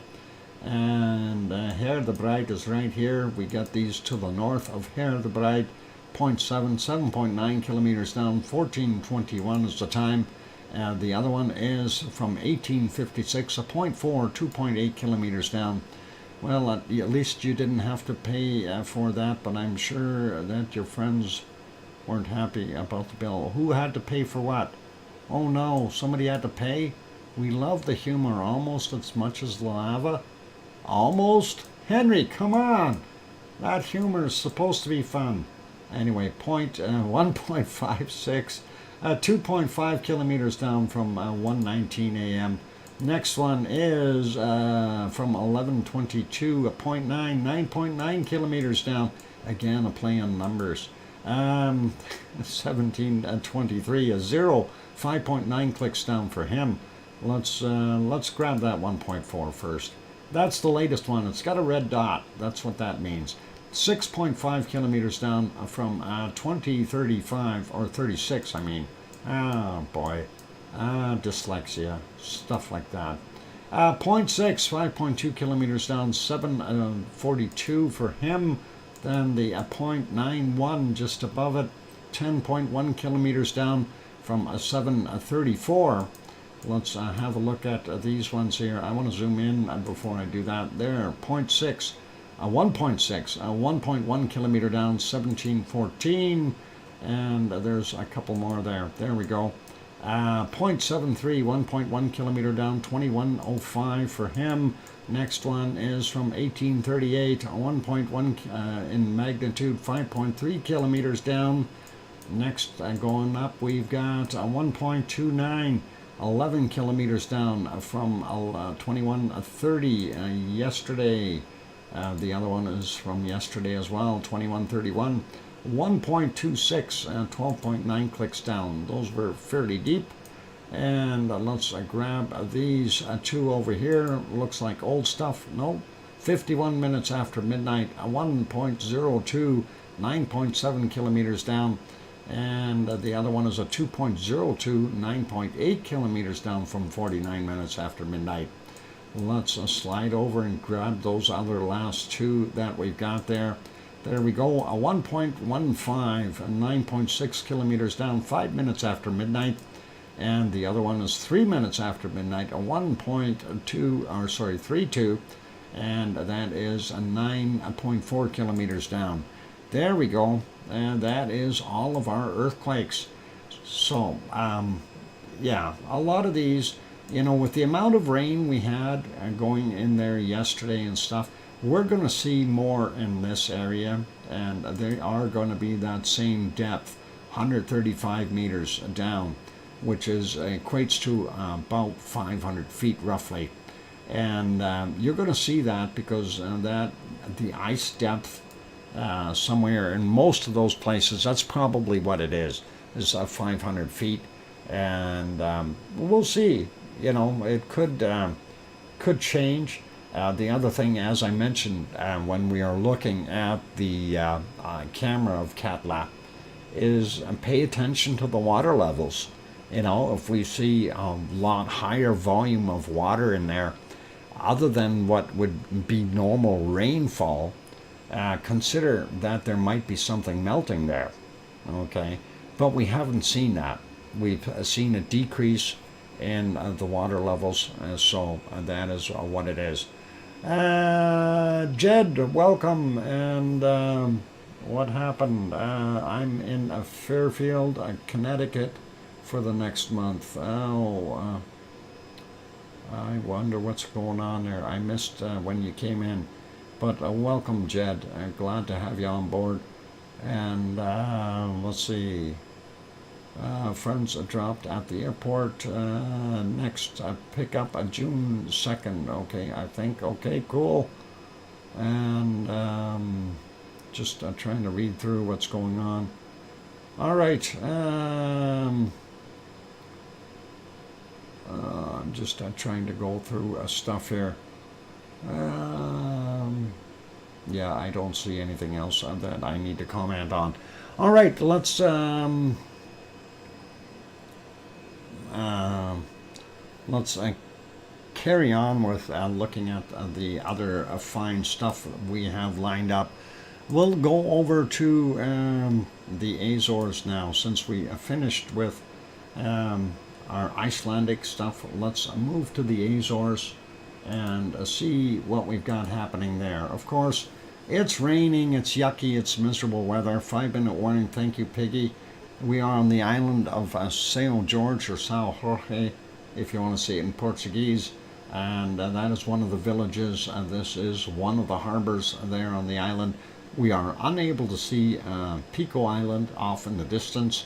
And Herdebreit is right here. We got these to the north of Herdebreit. 0.7, 7.9 kilometers down. 14:21 is the time. The other one is from 1856, a 0.4, 2.8 kilometers down. Well, at least you didn't have to pay for that, but I'm sure that your friends weren't happy about the bill. Who had to pay for what? Oh no, somebody had to pay? We love the humor almost as much as the lava. Almost? Henry, come on! That humor is supposed to be fun. Anyway, 1.56, 2.5 kilometers down from 1:19 a.m. Next one is from 11:22, a 0.9, 9.9 kilometers down. Again, a play on numbers. 17:23, a 0, 5.9 clicks down for him. Let's grab that 1.4 first. That's the latest one. It's got a red dot. That's what that means. 6.5 kilometers down from 2035, or 36, I mean. Oh, boy. Dyslexia. Stuff like that. 0.6, 5.2 kilometers down, 7:42 for him. Then the 0.91 just above it, 10.1 kilometers down from 7:34. Let's have a look at these ones here. I want to zoom in before I do that. There, 0.6, 1.6, 1.1 kilometer down, 17:14, and there's a couple more there. There we go. 0.73, 1.1 kilometer down, 21:05 for him. Next one is from 1838, 1.1 in magnitude, 5.3 kilometers down. Next, going up, we've got 1.29, 11 kilometers down from 2130 yesterday. The other one is from yesterday as well, 2131. 1.26, 12.9 clicks down. Those were fairly deep. And let's grab these two over here. Looks like old stuff. Nope. 51 minutes after midnight, 1.02, 9.7 kilometers down. And the other one is a 2.02, 9.8 kilometers down from 49 minutes after midnight. Let's slide over and grab those other last two that we've got there. There we go, a 1.15, 9.6 kilometers down, 5 minutes after midnight. And the other one is 3 minutes after midnight, a 32, and that is a 9.4 kilometers down. There we go, and that is all of our earthquakes. So, yeah, a lot of these, you know, with the amount of rain we had going in there yesterday and stuff, we're going to see more in this area, and they are going to be that same depth, 135 meters down, which is equates to about 500 feet roughly. And you're going to see that because that the ice depth somewhere in most of those places, that's probably what it is 500 feet. And we'll see. You know, it could change. The other thing, as I mentioned, when we are looking at the camera of Katla, is pay attention to the water levels. You know, if we see a lot higher volume of water in there, other than what would be normal rainfall, consider that there might be something melting there. Okay, but we haven't seen that. We've seen a decrease in the water levels, so that is what it is. Jed, welcome. And what happened? I'm in Fairfield, Connecticut for the next month. Oh, I wonder what's going on there. I missed when you came in. But welcome, Jed. Glad to have you on board. And let's see. Friends dropped at the airport. Next pick up June 2nd. Okay, I think. Okay, cool. And just trying to read through what's going on. All right. I'm just trying to go through stuff here. Yeah, I don't see anything else that I need to comment on. All right, let's carry on with looking at the other fine stuff we have lined up. We'll go over to the Azores now, since we finished with our Icelandic stuff. Let's move to the Azores and see what we've got happening there. Of course, it's raining, it's yucky, it's miserable weather. 5-minute warning. Thank you, Piggy. We are on the island of São Jorge, or São Jorge, if you want to say it in Portuguese, and that is one of the villages. This is one of the harbors there on the island. We are unable to see Pico Island off in the distance,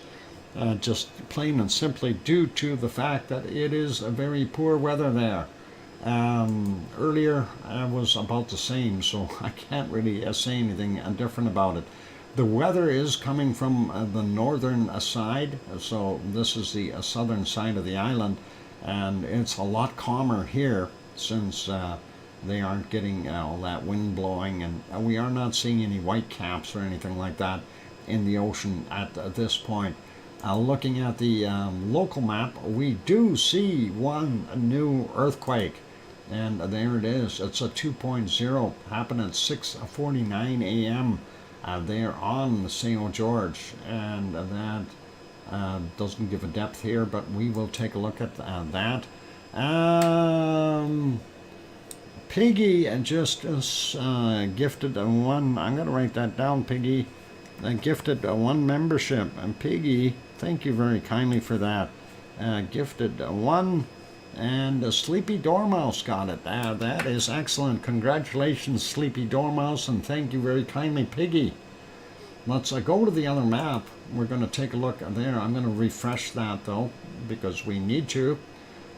just plain and simply due to the fact that it is a very poor weather there. Earlier I was about the same, so I can't really say anything different about it. The weather is coming from the northern side, so this is the southern side of the island, and it's a lot calmer here since they aren't getting all that wind blowing, and we are not seeing any white caps or anything like that in the ocean at this point. Looking at the local map, we do see one new earthquake, and there it is. It's a 2.0, happened at 6:49 a.m. There on São Jorge, and that doesn't give a depth here, but we will take a look at that. Piggy just gifted one. I'm going to write that down, Piggy. Gifted one membership, and Piggy, thank you very kindly for that. Gifted one, and Sleepy Dormouse got it. That is excellent. Congratulations, Sleepy Dormouse, and thank you very kindly, Piggy. let's go to the other map. We're going to take a look there. I'm going to refresh that though, because we need to.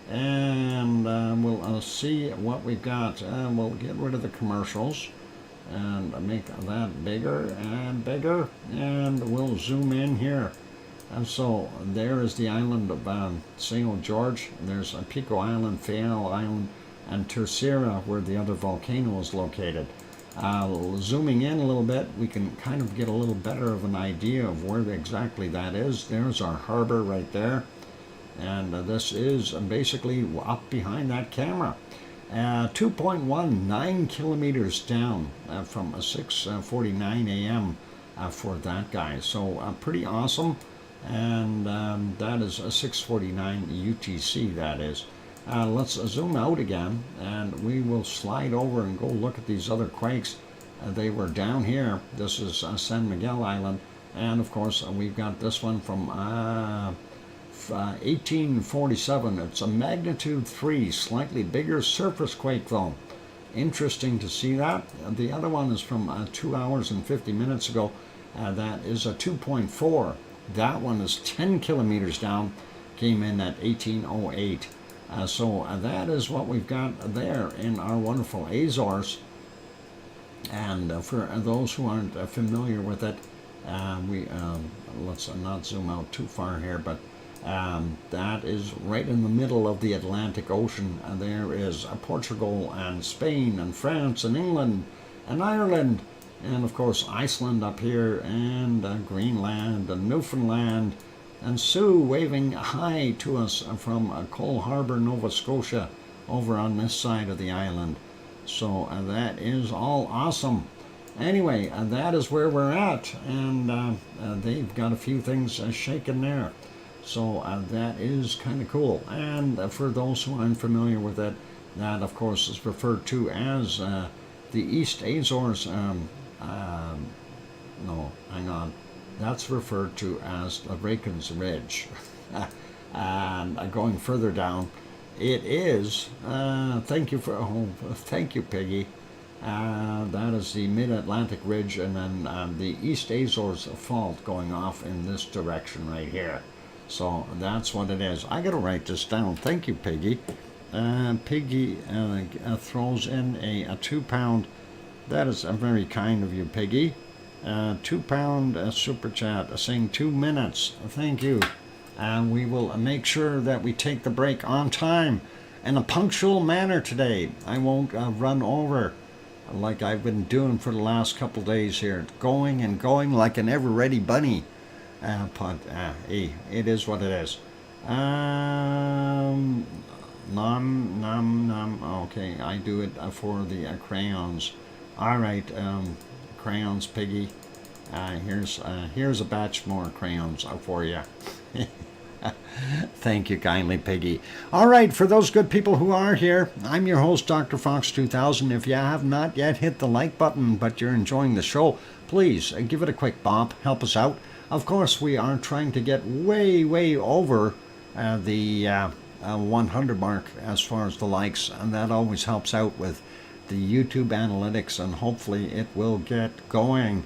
And we'll see what we've got. We'll get rid of the commercials and make that bigger and bigger. And we'll zoom in here. And so there is the island of St. George. There's Pico Island, Fayal Island, and Terceira, where the other volcano is located. Zooming in a little bit, we can kind of get a little better of an idea of where exactly that is. There's our harbor right there. And this is basically up behind that camera. 2.19 kilometers down from 6:49 a.m. For that guy. So pretty awesome. And that is 6:49 UTC, that is. Let's zoom out again, and we will slide over and go look at these other quakes. They were down here. This is San Miguel Island, and of course we've got this one from 1847. It's a magnitude 3, slightly bigger surface quake though. Interesting to see that. The other one is from 2 hours and 50 minutes ago. That is a 2.4. That one is 10 kilometers down, came in at 1808. So that is what we've got there in our wonderful Azores. And for those who aren't familiar with it, let's not zoom out too far here, but that is right in the middle of the Atlantic Ocean. There is Portugal and Spain and France and England and Ireland, and of course Iceland up here, and Greenland and Newfoundland, and Sue waving hi to us from Cole Harbour, Nova Scotia, over on this side of the island. So that is all awesome. Anyway, that is where we're at, and they've got a few things shaking there. So that is kind of cool. And for those who aren't familiar with it, that of course is referred to as the East Azores. No, hang on. That's referred to as the Raken's Ridge. And going further down, it is, thank you, Peggy. That is the Mid-Atlantic Ridge, and then the East Azores Fault going off in this direction right here. So that's what it is. I got to write this down. Thank you, Peggy. Peggy throws in a 2-pound. That is very kind of you, Peggy. 2-pound super chat saying 2 minutes. Thank you. And we will make sure that we take the break on time in a punctual manner today. I won't run over like I've been doing for the last couple days here. Going and going like an ever-ready bunny. Hey, it is what it is. Nom. Okay, I do it for the crayons. All right, crayons, Piggy. Here's a batch more crayons for you. Thank you kindly, Piggy. All right, for those good people who are here, I'm your host, DrFox2000. If you have not yet hit the like button, but you're enjoying the show, please give it a quick bump. Help us out. Of course, we are trying to get way over the 100 mark as far as the likes, and that always helps out with the YouTube analytics, and hopefully it will get going.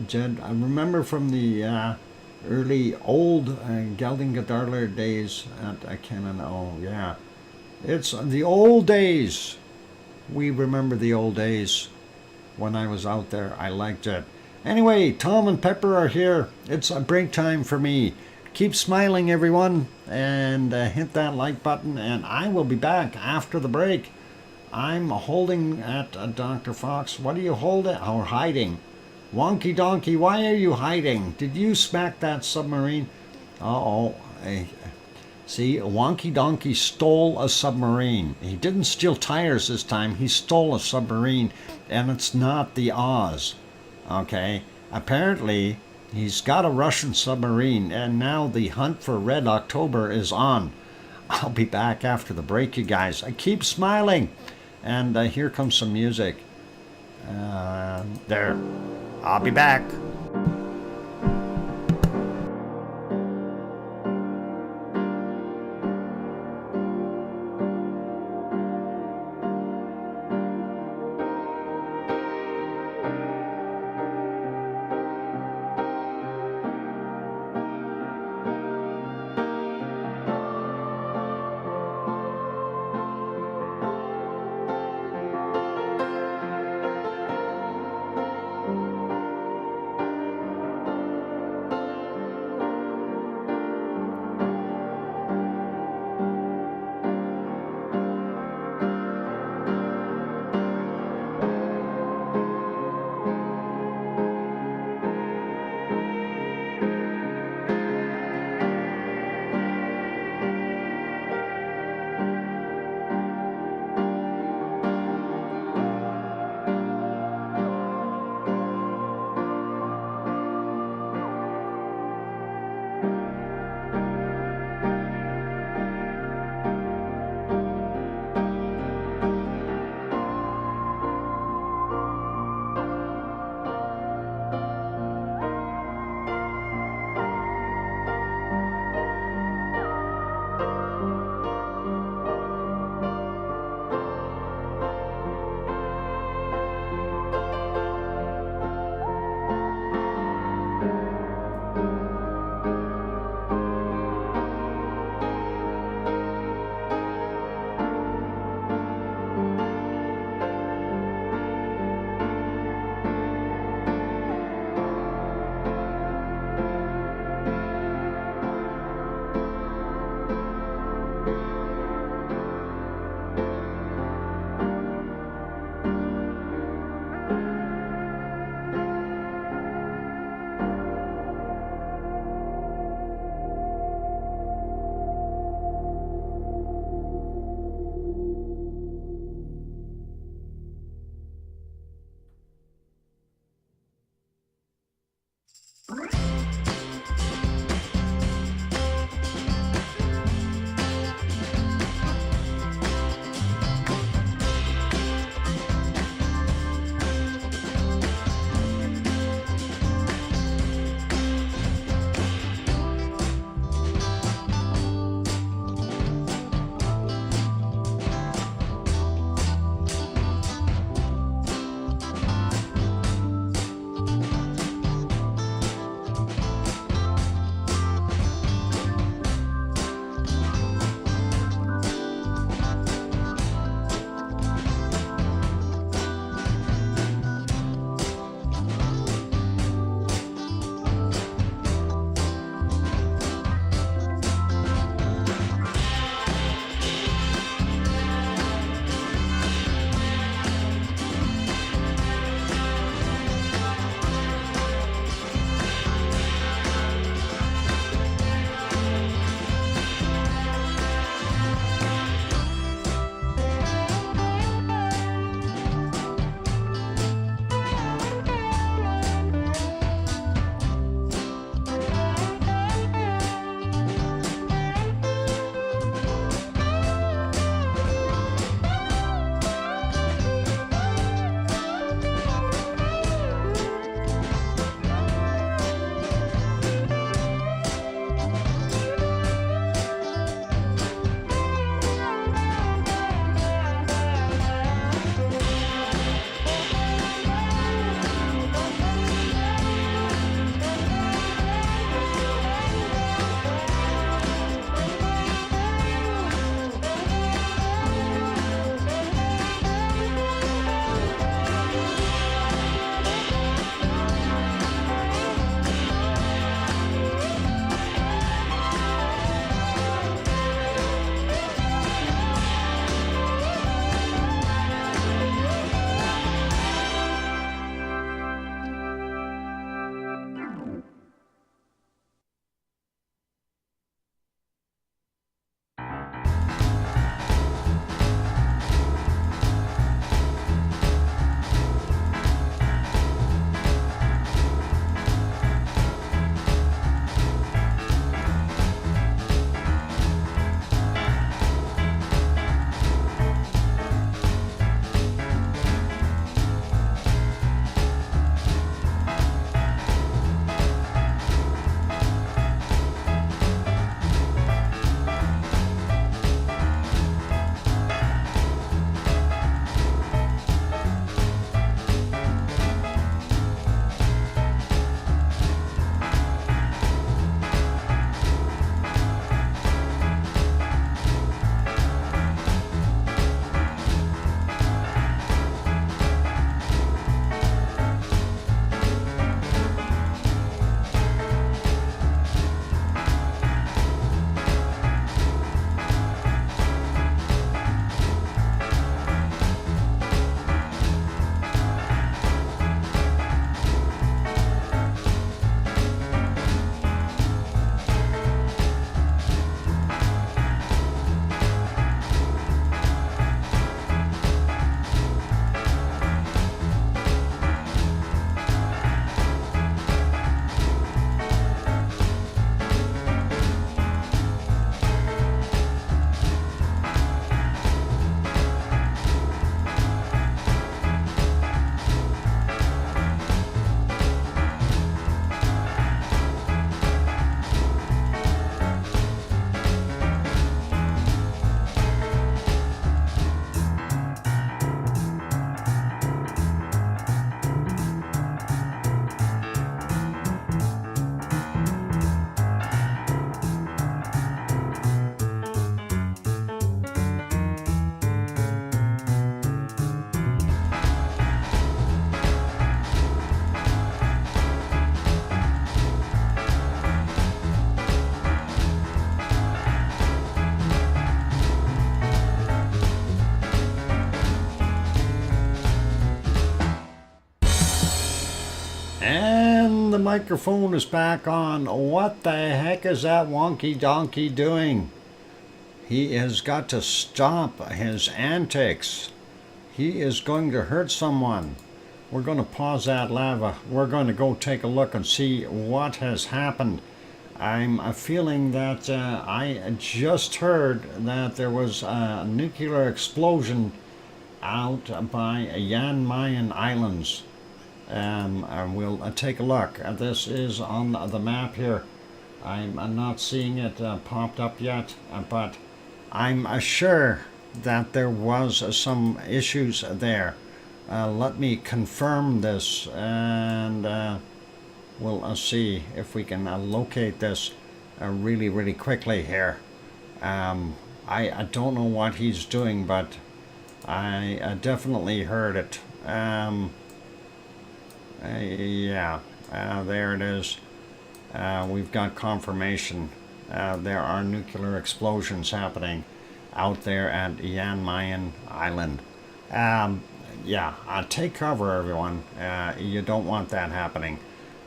Jed, I remember from the early old Geldingadarler days at Canon. Oh yeah, it's the old days. We remember the old days when I was out there. I liked it. Anyway, Tom and Pepper are here. It's a break time for me. Keep smiling, everyone, and hit that like button, and I will be back after the break. I'm holding at Dr. Fox. What are you holding or hiding? Wonky Donkey, why are you hiding? Did you smack that submarine? Uh-oh. See, Wonky Donkey stole a submarine. He didn't steal tires this time. He stole a submarine, and it's not the Oz. Okay? Apparently, he's got a Russian submarine, and now the hunt for Red October is on. I'll be back after the break, you guys. I keep smiling. And here comes some music. There. I'll be back. And the microphone is back on. What the heck is that wonky donkey doing? He has got to stop his antics. He is going to hurt someone. We're going to pause that lava. We're going to go take a look and see what has happened. I'm feeling that I just heard that there was a nuclear explosion out by Jan Mayen Islands. We'll take a look. This is on the map here. I'm not seeing it popped up yet, but I'm sure that there was some issues there. Let me confirm this, and we'll see if we can locate this really quickly here. I don't know what he's doing, but I definitely heard it. Yeah, there it is. We've got confirmation. There are nuclear explosions happening out there at Jan Mayen Island. Yeah, take cover, everyone. You don't want that happening.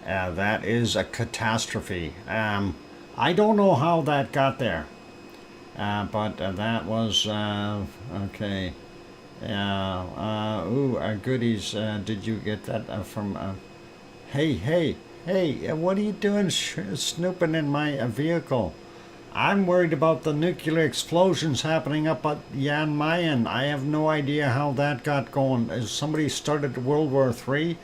That is a catastrophe. I don't know how that got there, but that was okay. Goodies. Did you get that from? Hey! What are you doing snooping in my vehicle? I'm worried about the nuclear explosions happening up at Jan Mayen. I have no idea how that got going. Has somebody started World War III?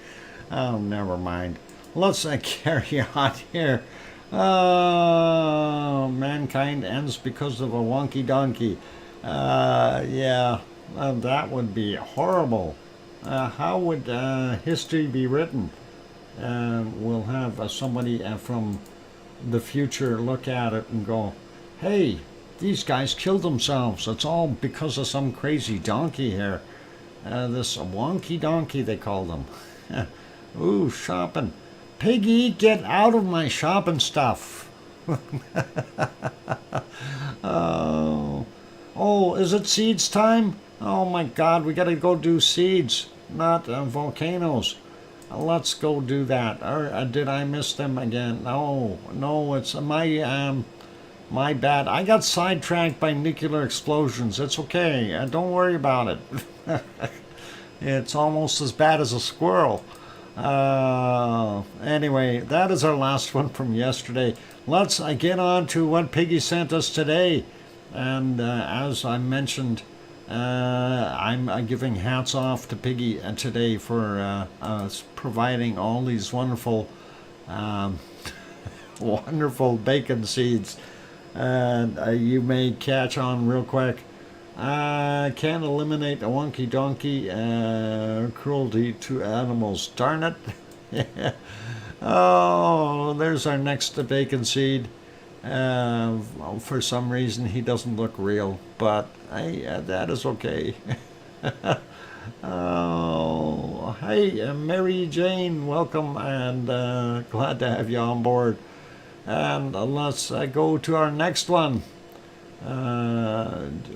Oh, never mind. Let's carry on here. Oh, mankind ends because of a wonky donkey. Yeah, that would be horrible. How would history be written? We'll have somebody from the future look at it and go, hey, these guys killed themselves. It's all because of some crazy donkey here. This wonky donkey, they call them. Ooh, shopping. Piggy, get out of my shopping stuff. Oh, is it seeds time? Oh my God, we gotta go do seeds, not volcanoes. Let's go do that. Or did I miss them again? No, it's my bad. I got sidetracked by nuclear explosions. It's okay. Don't worry about it. It's almost as bad as a squirrel. Anyway, that is our last one from yesterday. Let's get on to what Piggy sent us today. And as I mentioned, I'm giving hats off to Piggy today for providing all these wonderful, wonderful bacon seeds. And you may catch on real quick. Can't eliminate a wonky donkey cruelty to animals. Darn it. Oh, there's our next bacon seed. For some reason he doesn't look real, but that is okay. Oh, hey, Mary Jane, welcome, and glad to have you on board. And let's go to our next one.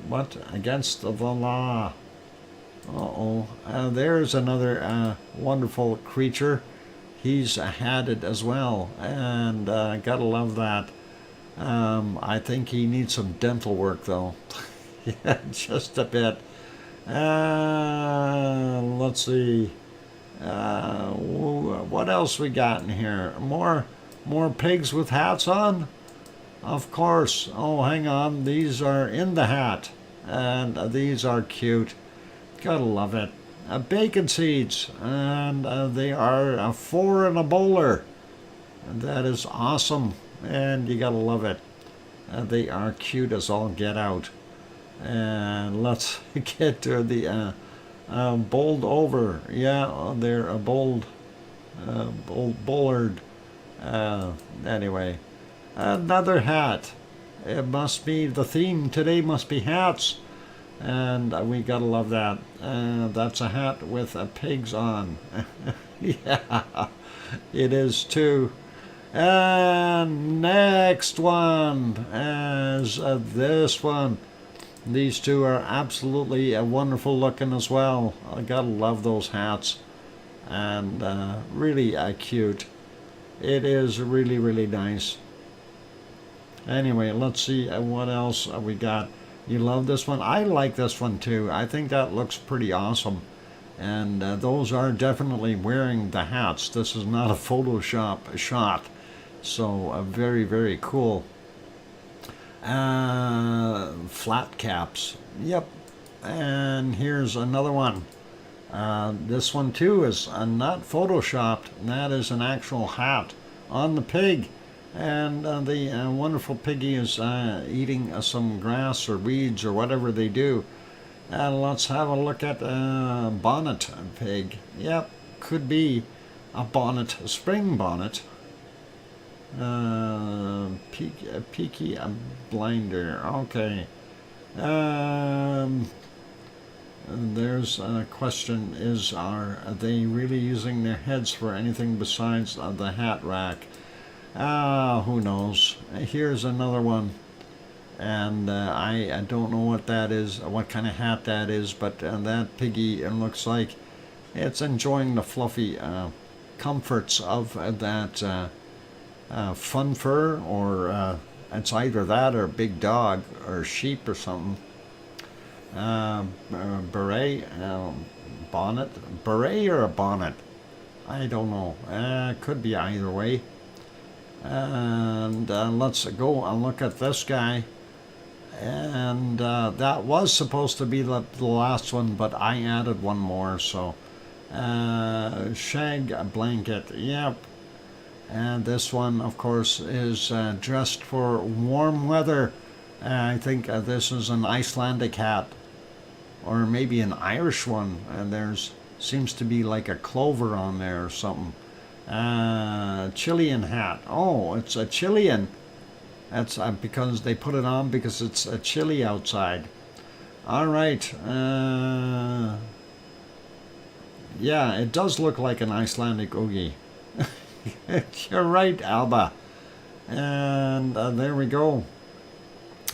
What? Against the law. There's another wonderful creature. He's had it as well, and gotta love that. I think he needs some dental work, though. Yeah, just a bit. Let's see. What else we got in here? More pigs with hats on? Of course. Oh, hang on. These are in the hat. And these are cute. Gotta love it. Bacon seeds. And they are 4 in a bowler. That is awesome. And you gotta love it. They are cute as all get out. And let's get to the bowled over. Yeah, they're a bollard. Anyway, another hat. It must be the theme today. Must be hats, and we gotta love that. That's a hat with pigs on. Yeah, it is too. And next one is this one. These two are absolutely wonderful looking as well. I gotta love those hats. and really cute. It is really, really nice. Anyway, let's see what else we got. You love this one? I like this one too. I think that looks pretty awesome. And those are definitely wearing the hats. This is not a Photoshop shot. So very, very cool. Flat caps. Yep. And here's another one. This one too is not photoshopped. That is an actual hat on the pig. And the wonderful piggy is eating some grass or weeds or whatever they do. Let's have a look at bonnet pig. Yep, could be a bonnet, a spring bonnet. Peaky blinder. Okay. There's a question: are they really using their heads for anything besides the hat rack? Who knows? Here's another one, and I don't know what that is, what kind of hat that is, but that piggy, it looks like it's enjoying the fluffy comforts of that fun fur, or it's either that or a big dog or sheep or something. Beret, bonnet, beret or a bonnet? I don't know. Could be either way. And let's go and look at this guy. And that was supposed to be the last one, but I added one more. So shag blanket. Yep. And this one, of course, is dressed for warm weather. I think this is an Icelandic hat, or maybe an Irish one. And there's seems to be like a clover on there or something. Chilean hat. Oh, it's a Chilean. That's because they put it on because it's chilly outside. All right. Yeah, it does look like an Icelandic oogie. You're right, Alba. And there we go.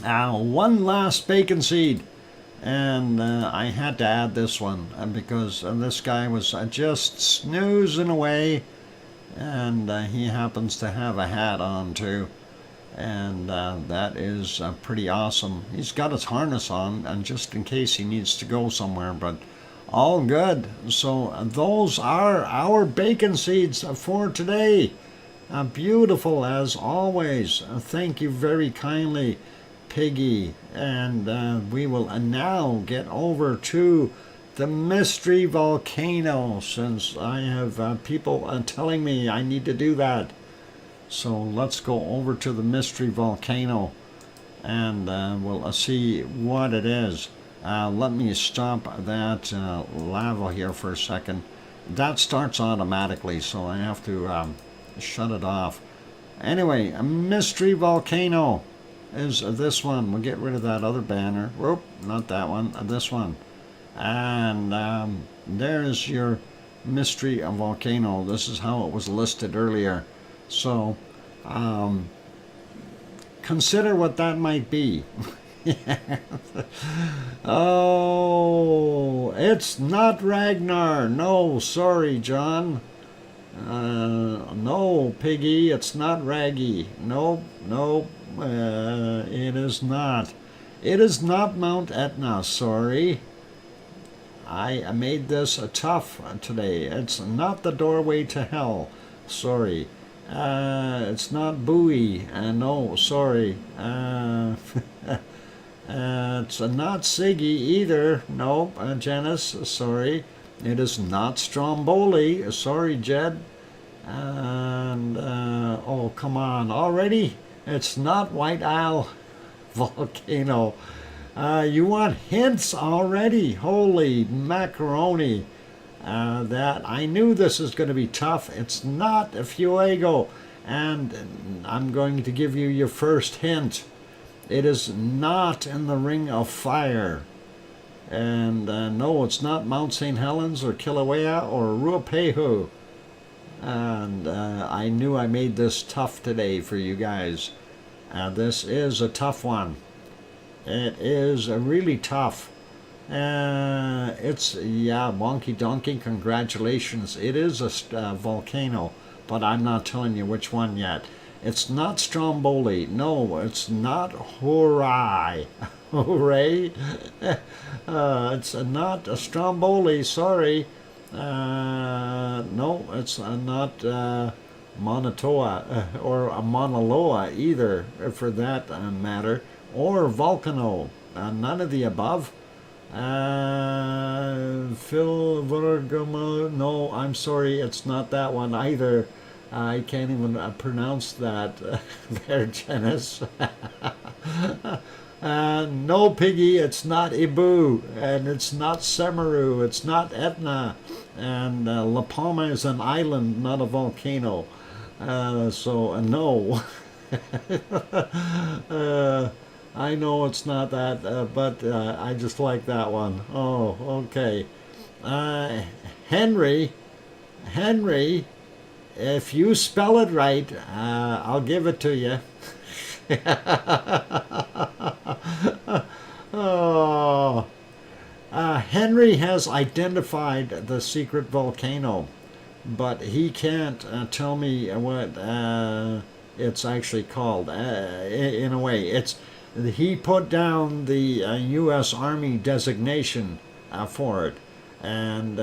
One last bacon seed. And I had to add this one because this guy was just snoozing away. And he happens to have a hat on too, and that is pretty awesome. He's got his harness on, and just in case he needs to go somewhere, but all good. So those are our bacon seeds for today. Beautiful as always. Thank you very kindly, Piggy. And we will now get over to the mystery volcano, since I have people telling me I need to do that. So let's go over to the mystery volcano and we'll see what it is. Let me stop that lava here for a second. That starts automatically, so I have to shut it off. Anyway, a mystery volcano is this one. We'll get rid of that other banner. Whoop, not that one, this one. And there's your mystery volcano. This is how it was listed earlier. So consider what that might be. Oh, it's not Ragnar. No, sorry, John. No, Piggy, it's not Raggy. Nope, nope, it is not. It is not Mount Etna, sorry. I made this tough today. It's not the doorway to hell. Sorry. It's not Bowie. No, sorry. It's not Siggy either. Nope. Janice, sorry. It is not Stromboli. Sorry, Jed. And, oh, come on. Already? It's not White Isle Volcano. You want hints already? Holy macaroni. That I knew this is going to be tough. It's not a Fuego. And I'm going to give you your first hint. It is not in the Ring of Fire. And no, it's not Mount St. Helens or Kilauea or Ruapehu. And I knew I made this tough today for you guys. This is a tough one. It is really tough. It's, yeah, wonky donkey, congratulations. It is a volcano, but I'm not telling you which one yet. It's not Stromboli. No, it's not Hooray. Hooray? It's not a Stromboli, sorry. No, it's not Monatoa or a Mauna Loa either, for that matter, or Volcano. None of the above. Phil Vergamo, no, I'm sorry, it's not that one either. I can't even pronounce that there, Janice. No, Piggy, it's not Ibu, and it's not Semeru, it's not Etna, and La Palma is an island, not a volcano. So, no. I know it's not that, but I just like that one. Oh, okay. Henry, if you spell it right, I'll give it to you. Oh, Henry has identified the secret volcano, but he can't tell me what it's actually called. In a way, he put down the U.S. Army designation for it, and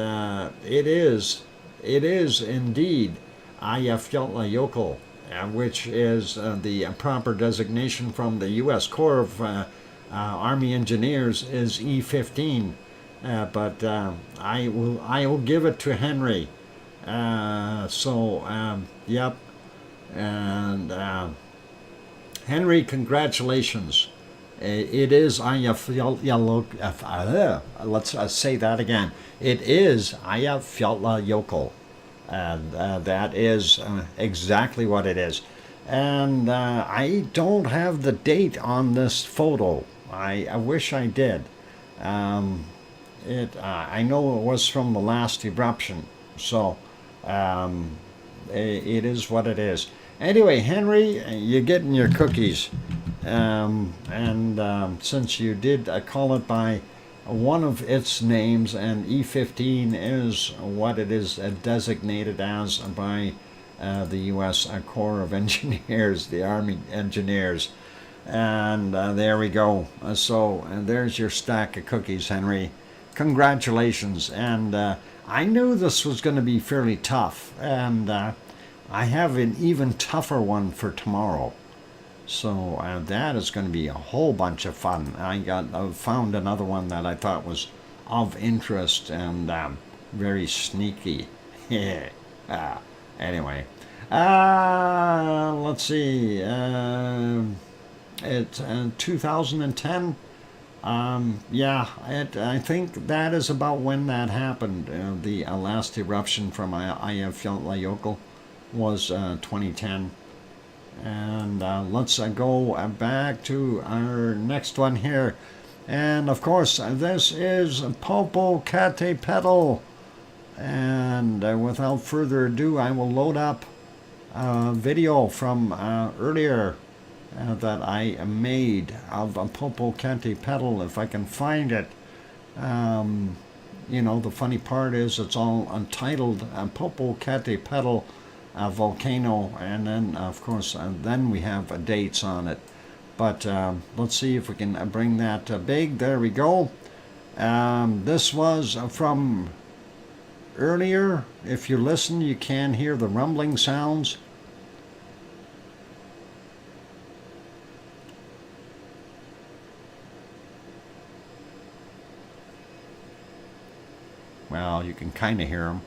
it is indeed Eyjafjallajökull, which is the proper designation from the U.S. Corps of Army Engineers is E15, but I will give it to Henry. Yep, and Henry, congratulations. It is Eyjafjallajökull. Let's say that again. It is Eyjafjallajökull. And that is exactly what it is. And I don't have the date on this photo. I wish I did. I know it was from the last eruption, so it is what it is. Anyway, Henry, you're getting your cookies. Since you did call it by one of its names, and E15 is what it is designated as by the U.S. Corps of Engineers, the Army Engineers. And there we go. So there's your stack of cookies, Henry. Congratulations. And I knew this was going to be fairly tough, and I have an even tougher one for tomorrow. So that is going to be a whole bunch of fun. I found another one that I thought was of interest and very sneaky. Anyway, let's see. It's 2010. Yeah, I think that is about when that happened. The last eruption from Eyjafjallajökull was 2010. And let's go back to our next one here. And of course, this is Popocatepetl. And without further ado, I will load up a video from earlier that I made of Popocatepetl, if I can find it. You know, the funny part is it's all untitled Popocatepetl volcano, and then of course then we have dates on it, but let's see if we can bring that big. There we go. This was from earlier. If you listen, you can hear the rumbling sounds. Well, you can kind of hear them.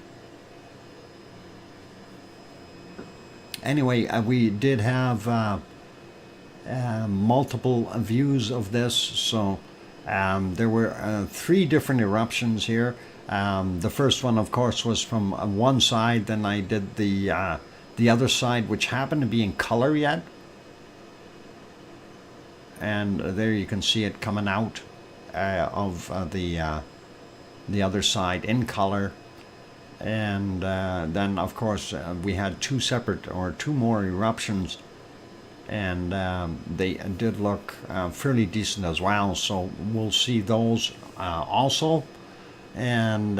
Anyway, we did have multiple views of this, so there were 3 different eruptions here. The first one, of course, was from one side. Then I did the other side, which happened to be in color yet. And there you can see it coming out of the other side in color. And then, of course, we had 2 more eruptions and they did look fairly decent as well. So we'll see those also, and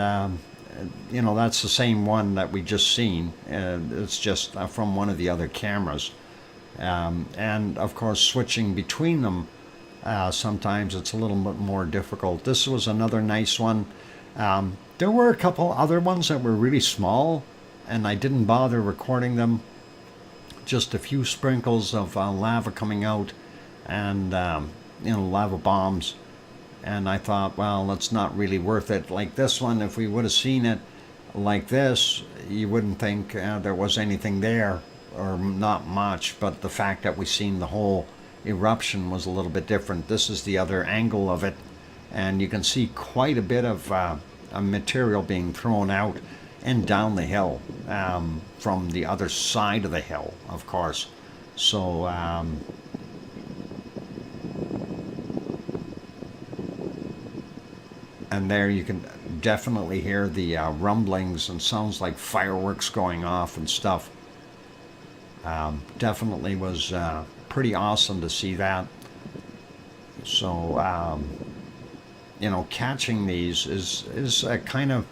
you know, that's the same one that we just seen. It's just from one of the other cameras, and of course switching between them sometimes it's a little bit more difficult. This was another nice one. There were a couple other ones that were really small, and I didn't bother recording them. Just a few sprinkles of lava coming out, and you know, lava bombs. And I thought, well, it's not really worth it. Like this one, if we would have seen it like this, you wouldn't think there was anything there, or not much. But the fact that we seen the whole eruption was a little bit different. This is the other angle of it, and you can see quite a bit of material being thrown out and down the hill from the other side of the hill, of course. So and there you can definitely hear the rumblings and sounds like fireworks going off and stuff. Definitely was pretty awesome to see that. So you know, catching these is kind of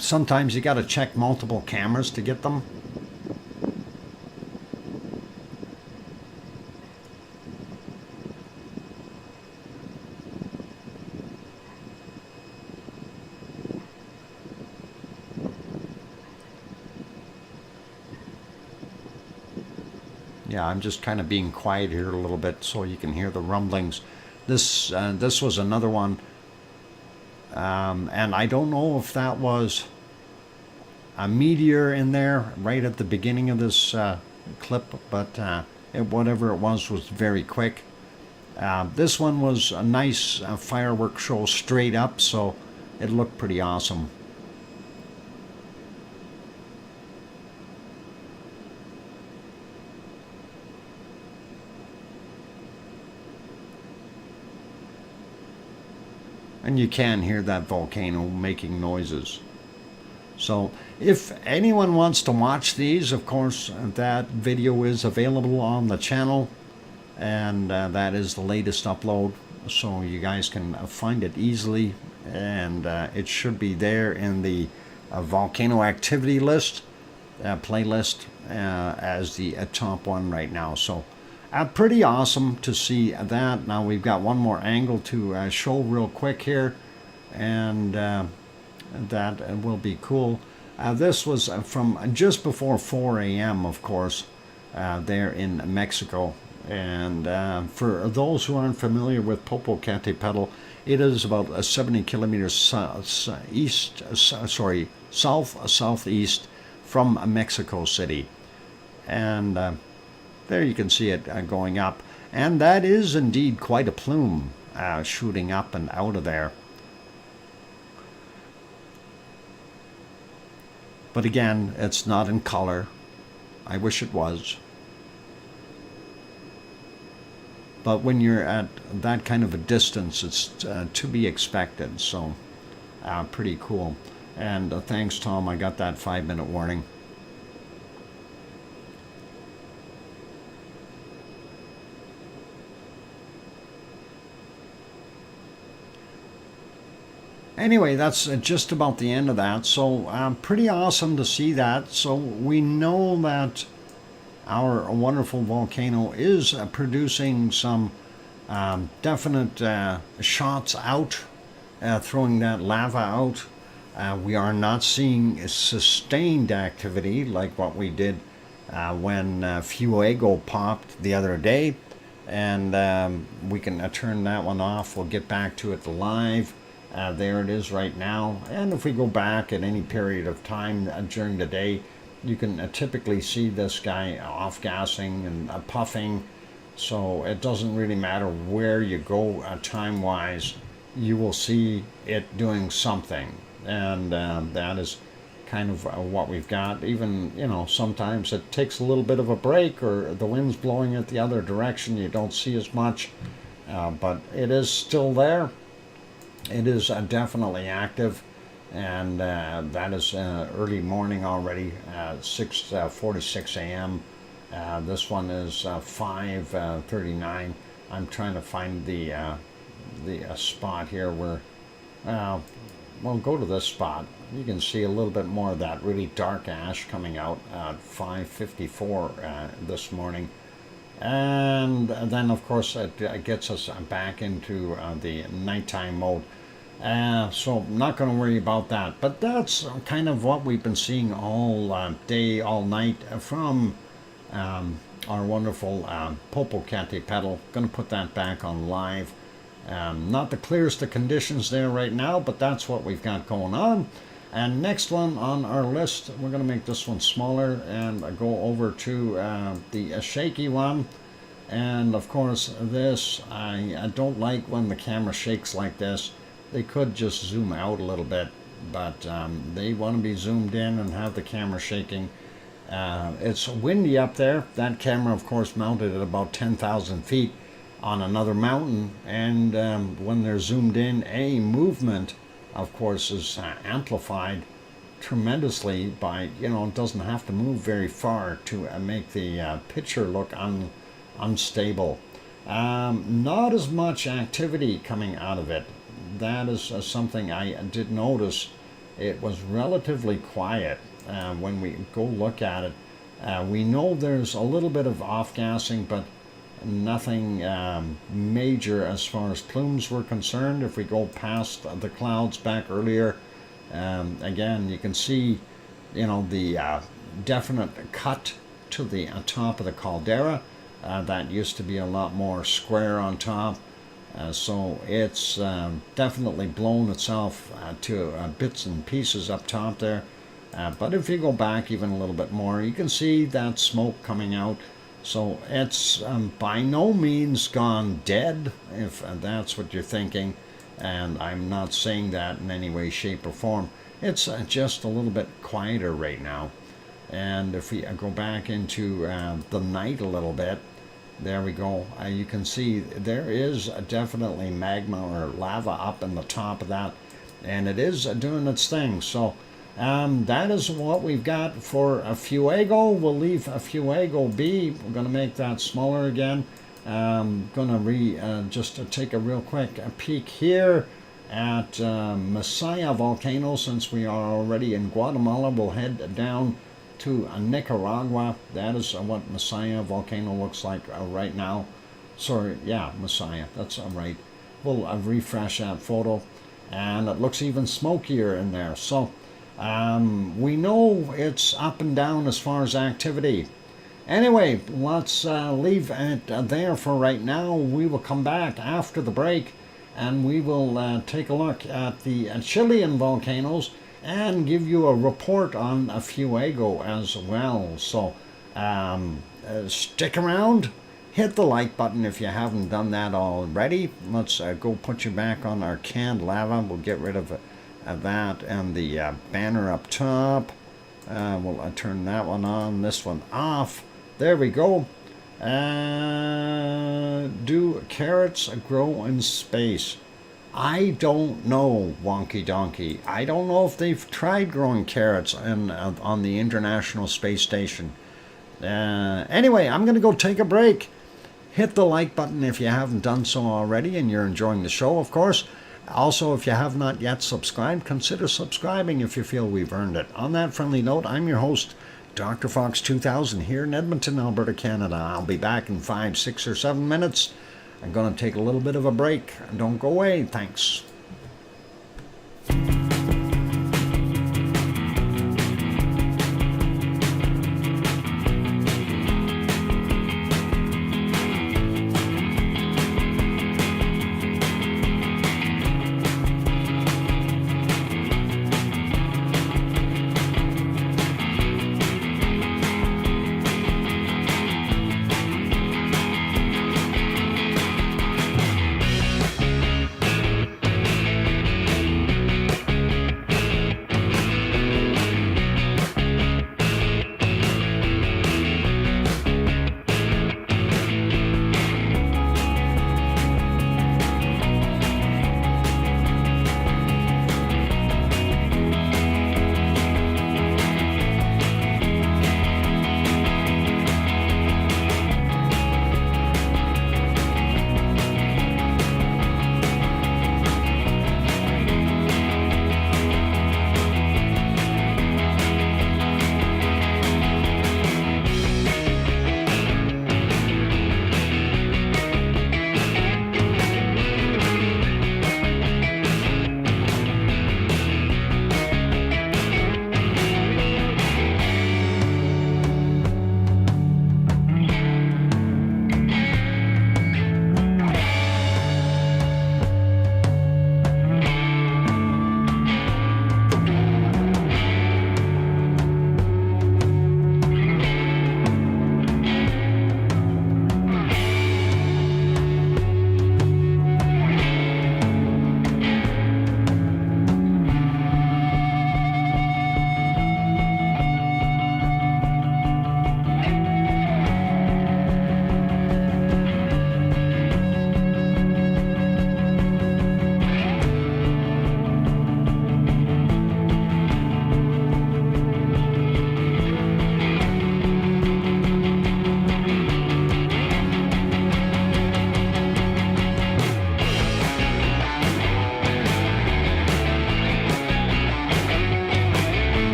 sometimes you got to check multiple cameras to get them. Yeah, I'm just kind of being quiet here a little bit so you can hear the rumblings. This was another one, and I don't know if that was a meteor in there right at the beginning of this clip, but whatever it was very quick. This one was a nice fireworks show straight up, so it looked pretty awesome. And you can hear that volcano making noises. So if anyone wants to watch these, of course, that video is available on the channel, and that is the latest upload, so you guys can find it easily, and it should be there in the volcano activity list playlist as the top one right now. So pretty awesome to see that. Now we've got one more angle to show real quick here, and that will be cool. This was from just before 4 a.m. of course, there in Mexico. And for those who aren't familiar with Popocatepetl, it is about 70 kilometers southeast from Mexico City. And there you can see it going up, and that is indeed quite a plume shooting up and out of there. But again, it's not in color. I wish it was. But when you're at that kind of a distance, it's to be expected. So pretty cool. And thanks, Tom, I got that 5-minute warning. Anyway, that's just about the end of that. So pretty awesome to see that. So we know that our wonderful volcano is producing some definite shots out, throwing that lava out. We are not seeing sustained activity like what we did when Fuego popped the other day. And we can turn that one off. We'll get back to it live. There it is right now. And if we go back at any period of time during the day, you can typically see this guy off-gassing and puffing. So it doesn't really matter where you go time-wise, you will see it doing something. And that is kind of what we've got. Even, you know, sometimes it takes a little bit of a break, or the wind's blowing it the other direction, you don't see as much. But it is still there. It is definitely active, and that is early morning already, 6:46 a.m. This one is 5:39. I'm trying to find the spot here where, we'll go to this spot. You can see a little bit more of that really dark ash coming out at 5:54 this morning. And then, of course, it gets us back into the nighttime mode. So I'm not going to worry about that. But that's kind of what we've been seeing all day, all night from our wonderful Popocatepetl. Going to put that back on live. Not the clearest of conditions there right now, but that's what we've got going on. And next one on our list, we're going to make this one smaller and go over to the shaky one. And of course, this, I don't like when the camera shakes like this. They could just zoom out a little bit, but they want to be zoomed in and have the camera shaking. It's windy up there. That camera, of course, mounted at about 10,000 feet on another mountain. And when they're zoomed in, any movement, of course, is amplified tremendously by, it doesn't have to move very far to make the picture look unstable. Not as much activity coming out of it. That is something I did notice. It was relatively quiet when we go look at it. We know there's a little bit of off-gassing, but nothing major as far as plumes were concerned. If we go past the clouds back earlier, again, you can see, the definite cut to the top of the caldera. That used to be a lot more square on top. So it's definitely blown itself to bits and pieces up top there. But if you go back even a little bit more, you can see that smoke coming out. So it's by no means gone dead, if that's what you're thinking. And I'm not saying that in any way, shape, or form. It's just a little bit quieter right now. And if we go back into the night a little bit, there we go. You can see there is definitely magma or lava up in the top of that. And it is doing its thing. So that is what we've got for a Fuego. We'll leave a Fuego be. We're going to make that smaller again. Going to just take a real quick peek here at Messiah volcano. Since we are already in Guatemala, we'll head down to Nicaragua. That is what Messiah volcano looks like right now. Sorry, yeah, Messiah, that's right. We'll refresh that photo, and it looks even smokier in there. So we know it's up and down as far as activity. Anyway, let's leave it there for right now. We will come back after the break, and we will take a look at the Chilean volcanoes and give you a report on a Fuego as well. So stick around, hit the like button if you haven't done that already. Let's go put you back on our canned lava. We'll get rid of that and the banner up top. We'll turn that one on, this one off. There we go. Do carrots grow in space? I don't know, wonky donkey. I don't know if they've tried growing carrots on the International Space Station. Anyway, I'm going to go take a break. Hit the like button if you haven't done so already and you're enjoying the show, of course. Also, if you have not yet subscribed, consider subscribing if you feel we've earned it. On that friendly note, I'm your host, DrFox2000, here in Edmonton, Alberta, Canada. I'll be back in 5, 6, or 7 minutes. I'm going to take a little bit of a break. Don't go away. Thanks.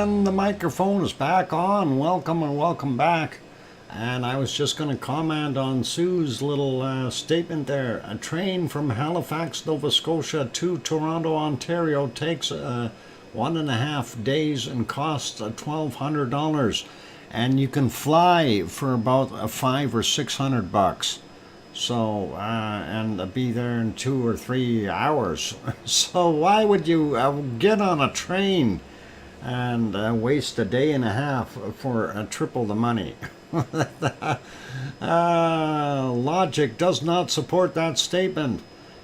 And the microphone is back on. Welcome and welcome back. And I was just going to comment on Sue's little statement there. A train from Halifax, Nova Scotia to Toronto, Ontario takes 1.5 days and costs $1,200. And you can fly for about $500 or $600. So, and be there in 2 or 3 hours. So why would you get on a train and waste a day and a half for triple the money? Logic does not support that statement.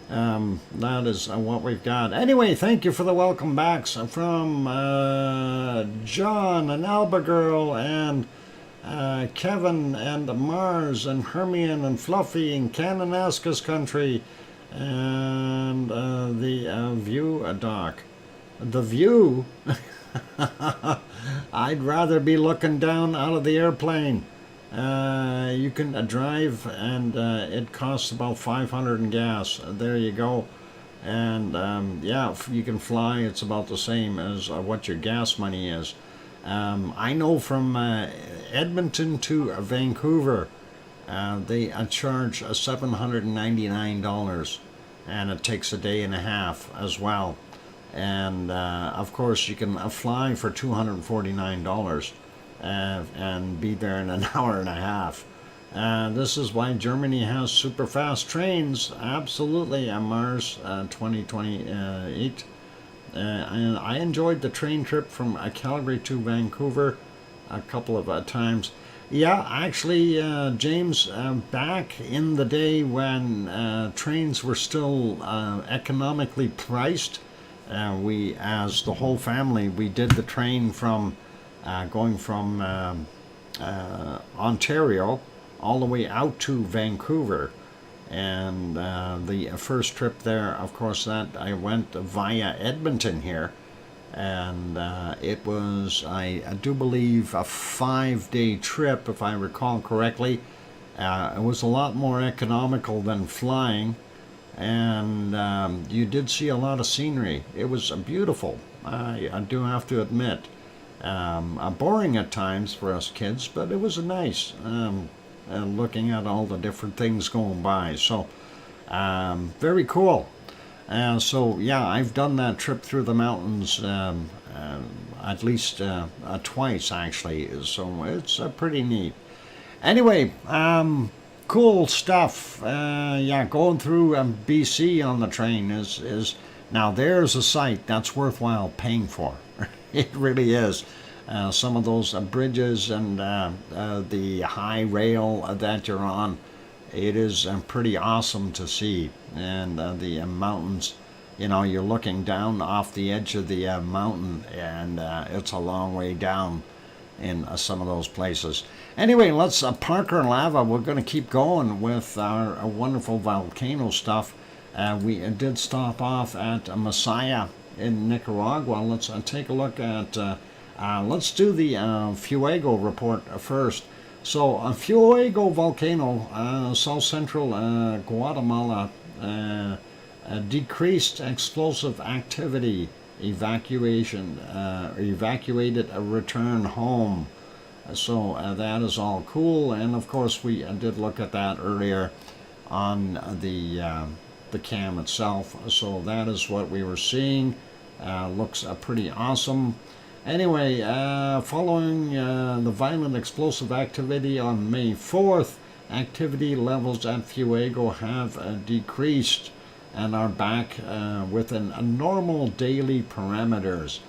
That is what we've got. Anyway, thank you for the welcome backs from John and Alba Girl and Kevin and Mars and Hermione and Fluffy in Kananaskis country and the View Doc. The View? I'd rather be looking down out of the airplane. You can drive and it costs about $500 in gas. There you go. And yeah, you can fly. It's about the same as what your gas money is. I know from Edmonton to Vancouver, they charge $799, and it takes a day and a half as well. And of course, you can fly for $249 and be there in an hour and a half. This is why Germany has super fast trains. Absolutely, Mars 2028. And I enjoyed the train trip from Calgary to Vancouver a couple of times. Yeah, actually, James, back in the day when trains were still economically priced, we, as the whole family, we did the train from going from Ontario all the way out to Vancouver. And the first trip there, of course, that I went via Edmonton here, and it was, I do believe, a 5-day trip, if I recall correctly. It was a lot more economical than flying, and you did see a lot of scenery. It was beautiful, I do have to admit. Boring at times for us kids, but it was nice. Looking at all the different things going by. So, very cool. So, yeah, I've done that trip through the mountains at least twice, actually. So, it's pretty neat. Anyway, cool stuff. Yeah, going through BC on the train is now there's a site that's worthwhile paying for. It really is. Some of those bridges and the high rail that you're on, it is pretty awesome to see. And the mountains, you know, you're looking down off the edge of the mountain, and it's a long way down in some of those places. Anyway, let's park our lava. We're going to keep going with our wonderful volcano stuff. We did stop off at Masaya in Nicaragua. Let's take a look at let's do the Fuego report first. So, Fuego volcano, south central Guatemala, decreased explosive activity, evacuated a return home. So that is all cool, and of course we did look at that earlier on the cam itself. So that is what we were seeing. Looks pretty awesome. Anyway, following the violent explosive activity on May 4th, activity levels at Fuego have decreased and are back within normal daily parameters.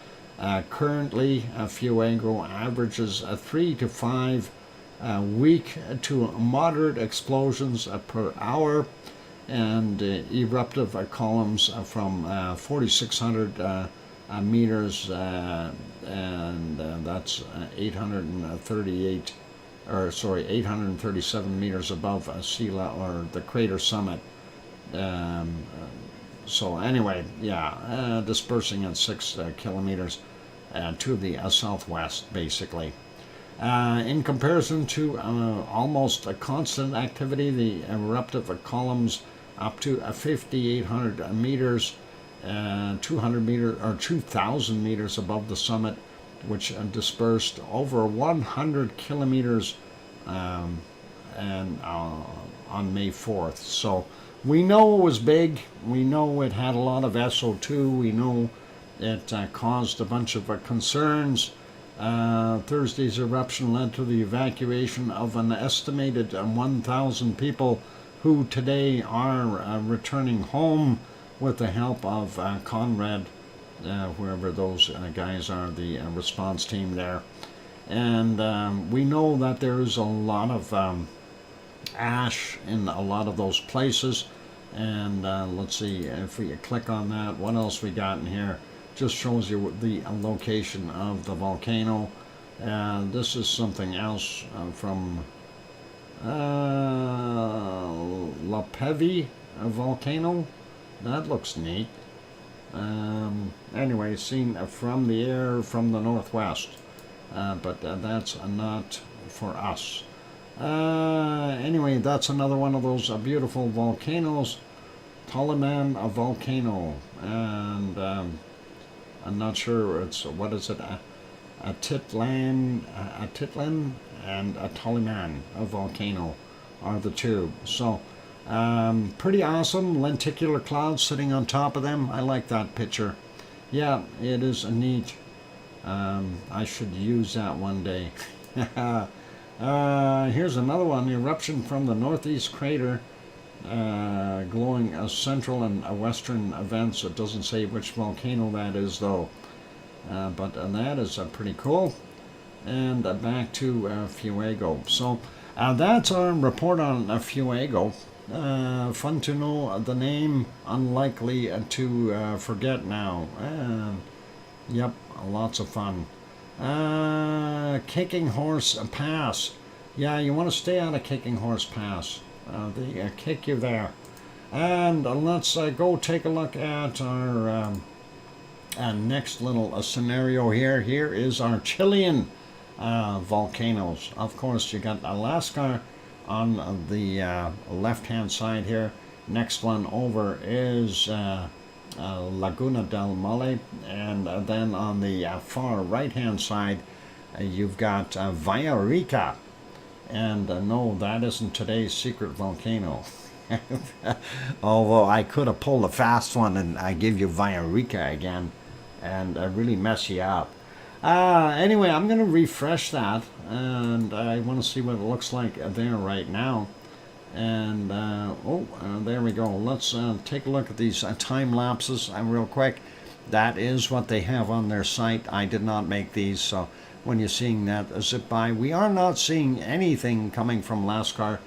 Currently, Fuego averages 3 to 5 weak to moderate explosions per hour, and eruptive columns from 4,600 meters, and that's 837 meters above sea level, or the crater summit. So anyway, yeah, dispersing at 6 kilometers to the southwest, basically. In comparison to almost a constant activity, the eruptive columns up to 5,800 meters, 200 meters or 2,000 meters above the summit, which dispersed over 100 kilometers and on May 4th. So we know it was big. We know it had a lot of SO2. We know it caused a bunch of concerns. Thursday's eruption led to the evacuation of an estimated 1,000 people who today are returning home with the help of Conrad, whoever those guys are, the response team there. And we know that there's a lot of ash in a lot of those places. And let's see, if we click on that, what else we got in here? Just shows you the location of the volcano. This is something else from La Pevi volcano. That looks neat. Anyway, seen from the air from the northwest, but that's not for us. Anyway, that's another one of those beautiful volcanoes, Toliman volcano, and I'm not sure, it's, what is it, Atitlan and a Toliman volcano are the two. So pretty awesome, lenticular clouds sitting on top of them. I like that picture. Yeah, it is neat. I should use that one day. Here's another one, eruption from the northeast crater, glowing central and western vents. It doesn't say which volcano that is though, but that is pretty cool. And back to Fuego. So that's our report on Fuego. Fun to know the name, unlikely to forget now. Yep, lots of fun. Kicking Horse Pass. Yeah, you want to stay out of Kicking Horse Pass. They kick you there. And let's go take a look at our next little scenario here. Here is our Chilean volcanoes. Of course, you got Alaska on the left-hand side here. Next one over is Laguna del Mole, and then on the far right-hand side, you've got Villarrica. And no, that isn't today's secret volcano. Although I could have pulled a fast one and I give you Villarrica again and really mess you up. Anyway, I'm going to refresh that, and I want to see what it looks like there right now. And there we go. Let's take a look at these time lapses real quick. That is what they have on their site. I did not make these, so when you're seeing that zip by, we are not seeing anything coming from Lascar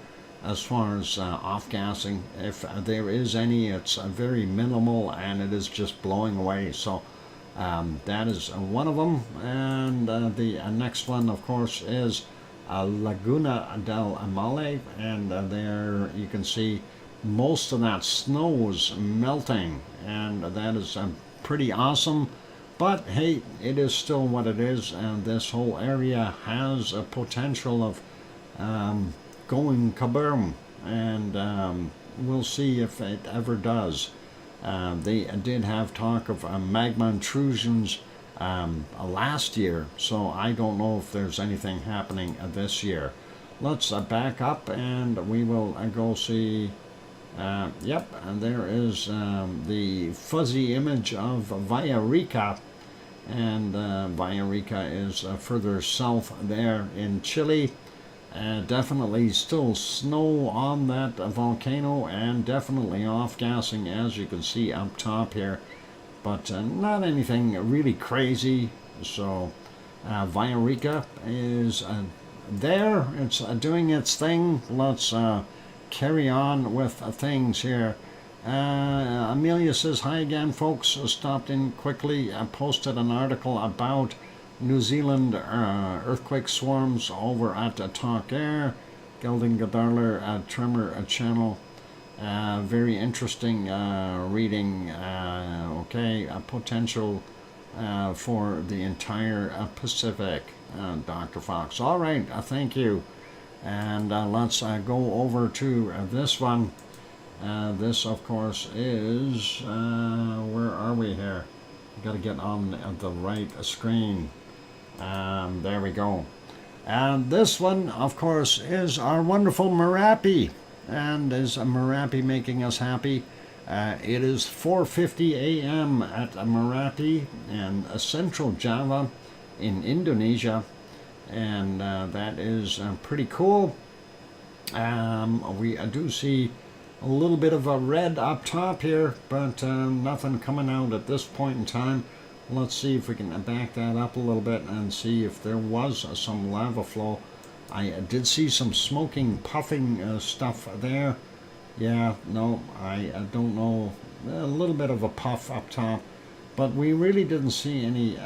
as far as off-gassing. If there is any, it's very minimal, and it is just blowing away. So that is one of them. And the next one, of course, is Laguna del Mole, and there you can see most of that snow is melting, and that is pretty awesome. But hey, it is still what it is, and this whole area has a potential of going kaboom, and we'll see if it ever does. They did have talk of magma intrusions last year, so I don't know if there's anything happening this year. Let's back up, and we will go see. Yep, and there is the fuzzy image of Villarrica, and Villarrica is further south there in Chile. Definitely still snow on that volcano, and definitely off-gassing, as you can see up top here, but not anything really crazy. So Villarrica is there. It's doing its thing. Let's carry on with things here. Amelia says, hi again, folks. Stopped in quickly. I posted an article about New Zealand earthquake swarms over at Talk Air, Gelding Gadarler Tremor Channel. Very interesting reading. Okay, a potential for the entire Pacific, Dr. Fox. All right, thank you. And let's go over to this one. This, of course, is, where are we here? Got to get on the right screen. There we go. And this one, of course, is our wonderful Merapi. And is Merapi making us happy? It is 4:50 a.m. at Merapi in Central Java in Indonesia. And that is pretty cool. We do see a little bit of a red up top here, but nothing coming out at this point in time. Let's see if we can back that up a little bit and see if there was some lava flow. I did see some smoking, puffing stuff there. Yeah, no, I don't know. A little bit of a puff up top, but we really didn't see any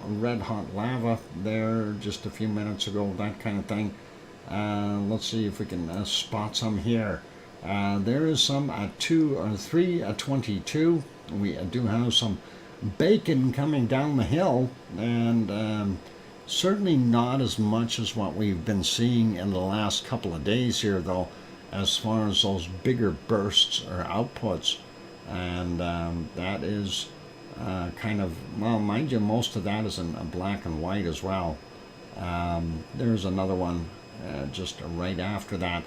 red hot lava there just a few minutes ago, that kind of thing. Let's see if we can spot some here. There is some at 3:22. We do have some bacon coming down the hill, and certainly not as much as what we've been seeing in the last couple of days here, though, as far as those bigger bursts or outputs. And that is kind of, well, mind you, most of that is in black and white as well. There's another one just right after that.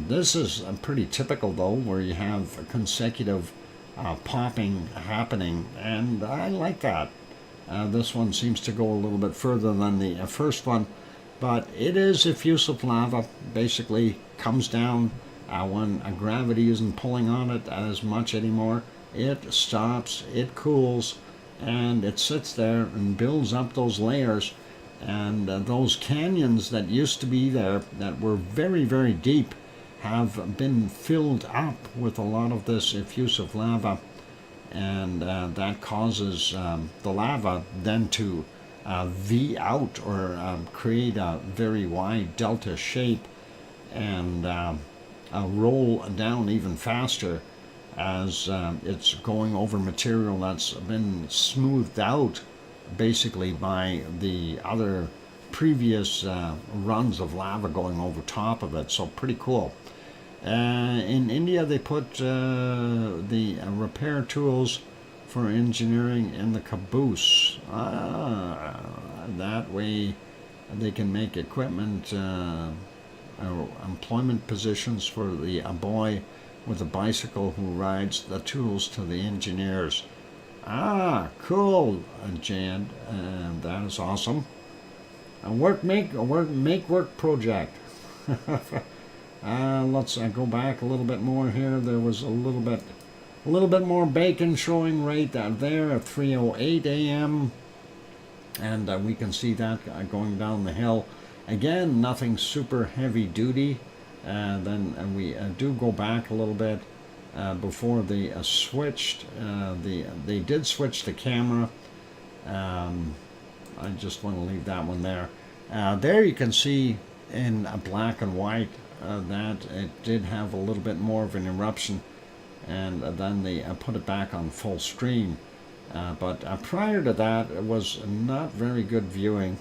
This is pretty typical, though, where you have consecutive popping happening, and I like that. This one seems to go a little bit further than the first one, but it is effusive lava. Basically comes down when gravity isn't pulling on it as much anymore. It stops, it cools, and it sits there and builds up those layers. And those canyons that used to be there that were very, very deep have been filled up with a lot of this effusive lava, and that causes the lava then to V out, or create a very wide delta shape, and roll down even faster as it's going over material that's been smoothed out basically by the other previous runs of lava going over top of it. So pretty cool. In India, they put the repair tools for engineering in the caboose. That way they can make equipment employment positions for the boy with a bicycle who rides the tools to the engineers. Cool, Jan. That is awesome. A work project. Let's go back a little bit more here. There was a little bit more bacon showing right there at 3:08 a.m. and we can see that going down the hill. Again, nothing super heavy duty. Then we do go back a little bit before they switched. They did switch the camera. I just want to leave that one there. There you can see in black and white that it did have a little bit more of an eruption, and then they put it back on full screen. But prior to that, it was not very good viewing.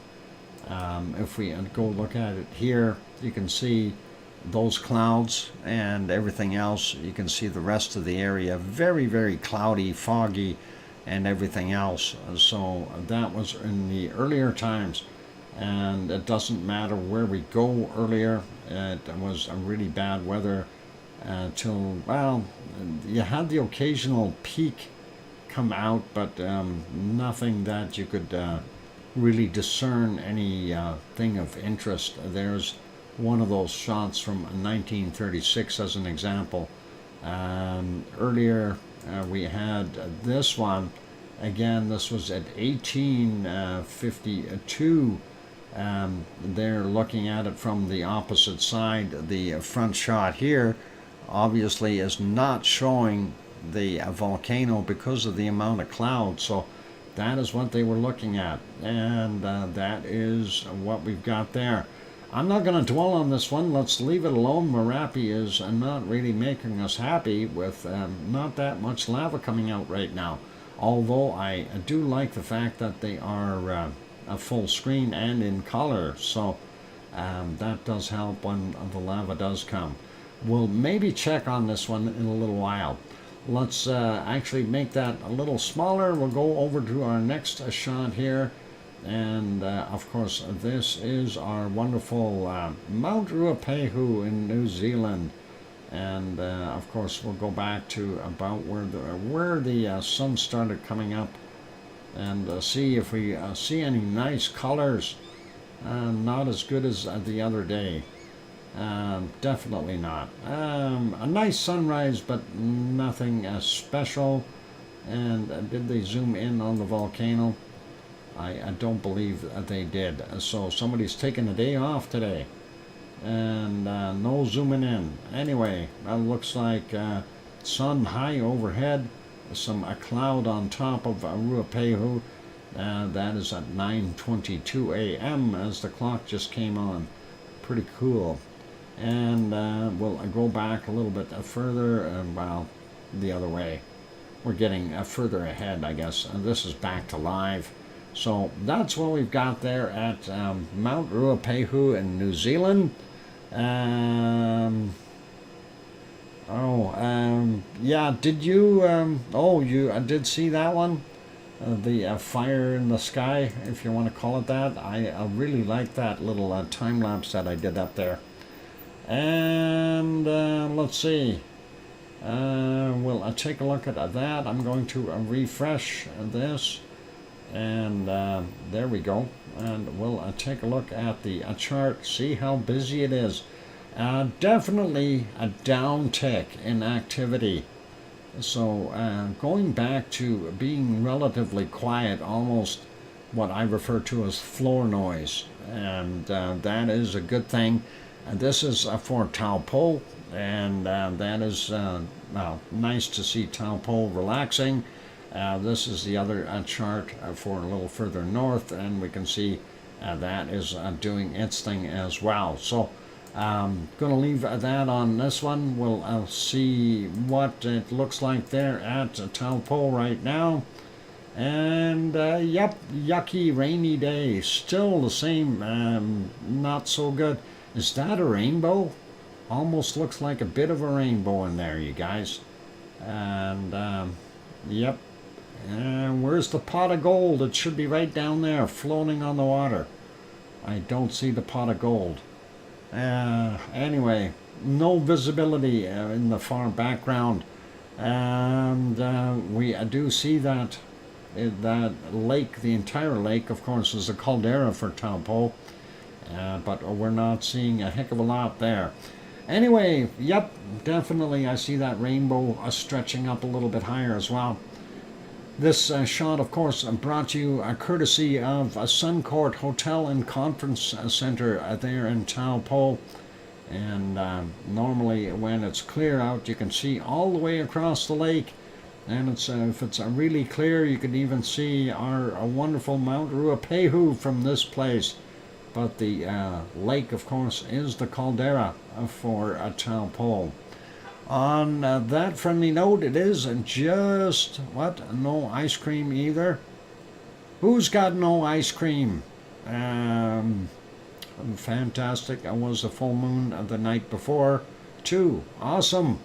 If we go look at it here, you can see those clouds and everything else. You can see the rest of the area very, very cloudy, foggy, and everything else. So that was in the earlier times, and it doesn't matter where we go earlier. It was a really bad weather till, well, you had the occasional peak come out, but nothing that you could really discern any thing of interest. There's one of those shots from 1936 as an example. Earlier we had this one. Again, this was at 1852. They're looking at it from the opposite side. The front shot here obviously is not showing the volcano because of the amount of cloud. So that is what they were looking at, and that is what we've got there. I'm not going to dwell on this one. Let's leave it alone. Merapi is not really making us happy with not that much lava coming out right now. Although I do like the fact that they are a full screen and in color. So that does help when the lava does come. We'll maybe check on this one in a little while. Let's actually make that a little smaller. We'll go over to our next shot here. And of course, this is our wonderful Mount Ruapehu in New Zealand. And of course, we'll go back to about where the sun started coming up, and see if we see any nice colors. Not as good as the other day. Definitely not. A nice sunrise, but nothing special. And did they zoom in on the volcano? I don't believe they did. So somebody's taking a day off today. And no zooming in. Anyway, it looks like sun high overhead. A cloud on top of Ruapehu. That is at 9:22 a.m. as the clock just came on. Pretty cool. And we'll go back a little bit further, well, the other way. We're getting further ahead, I guess. And this is back to live. So that's what we've got there at Mount Ruapehu in New Zealand. Yeah, did you, you did see that one? The fire in the sky, if you want to call it that. I really like that little time-lapse that I did up there. And let's see. We'll take a look at that. I'm going to refresh this. And there we go. And we'll take a look at the chart, see how busy it is. Definitely a downtick in activity. So going back to being relatively quiet, almost what I refer to as floor noise. And that is a good thing. And this is for Taupo. And that is nice to see Taupo relaxing. This is the other chart for a little further north, and we can see that is doing its thing as well. So I'm going to leave that on this one. We'll see what it looks like there at Taupo right now. And yep, yucky rainy day. Still the same, not so good. Is that a rainbow? Almost looks like a bit of a rainbow in there, you guys. And yep. And where's the pot of gold? It should be right down there, floating on the water. I don't see the pot of gold. Anyway, no visibility in the far background. And we do see that that lake, the entire lake, of course, is a caldera for Taupo. But we're not seeing a heck of a lot there. Anyway, yep, definitely I see that rainbow stretching up a little bit higher as well. This shot, of course, brought to you courtesy of a Suncourt Hotel and Conference Center there in Taupo. And normally when it's clear out, you can see all the way across the lake. And it's if it's really clear, you can even see our wonderful Mount Ruapehu from this place. But the lake, of course, is the caldera for Taupo. On that friendly note, it is just, what, no ice cream either? Who's got no ice cream? Fantastic. It was the full moon the night before, too. Awesome.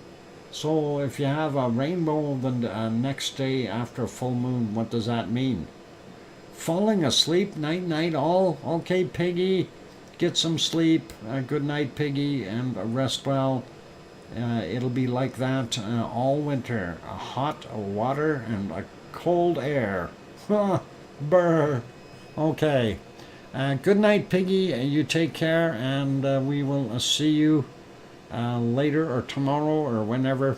So if you have a rainbow the next day after full moon, what does that mean? Falling asleep, night-night all. Okay, Piggy, get some sleep. Good night, Piggy, and rest well. It'll be like that all winter. Hot water and a cold air. Brr. Okay. Good night, Piggy. You take care, and we will see you later or tomorrow or whenever.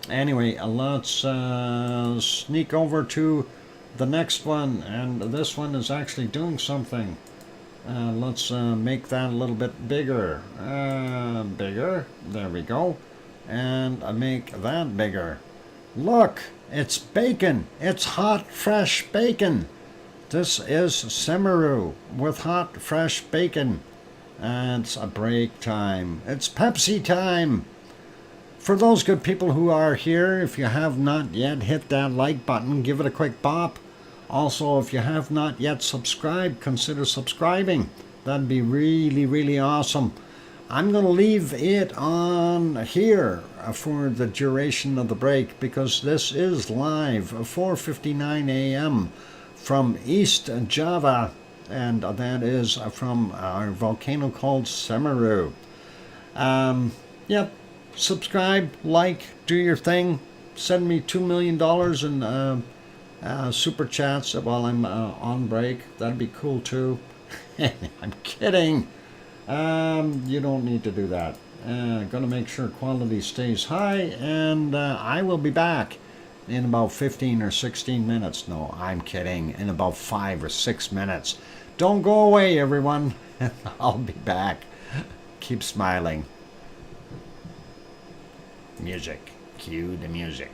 Anyway, let's sneak over to the next one, and this one is actually doing something. Let's make that a little bit bigger. Bigger. There we go. And make that bigger. Look, it's bacon. It's hot, fresh bacon. This is Semeru with hot, fresh bacon. And it's a break time. It's Pepsi time. For those good people who are here, if you have not yet hit that like button, give it a quick bop. Also, if you have not yet subscribed, consider subscribing. That'd be really, really awesome. I'm going to leave it on here for the duration of the break because this is live, 4:59 a.m. from East Java, and that is from our volcano called Semeru. Yep, subscribe, like, do your thing. Send me $2 million in super chats while I'm on break. That'd be cool too. I'm kidding. You don't need to do that. Gonna make sure quality stays high, and I will be back in about 15 or 16 minutes. No, I'm kidding. In about 5 or 6 minutes. Don't go away, everyone. I'll be back. Keep smiling. Music. Cue the music.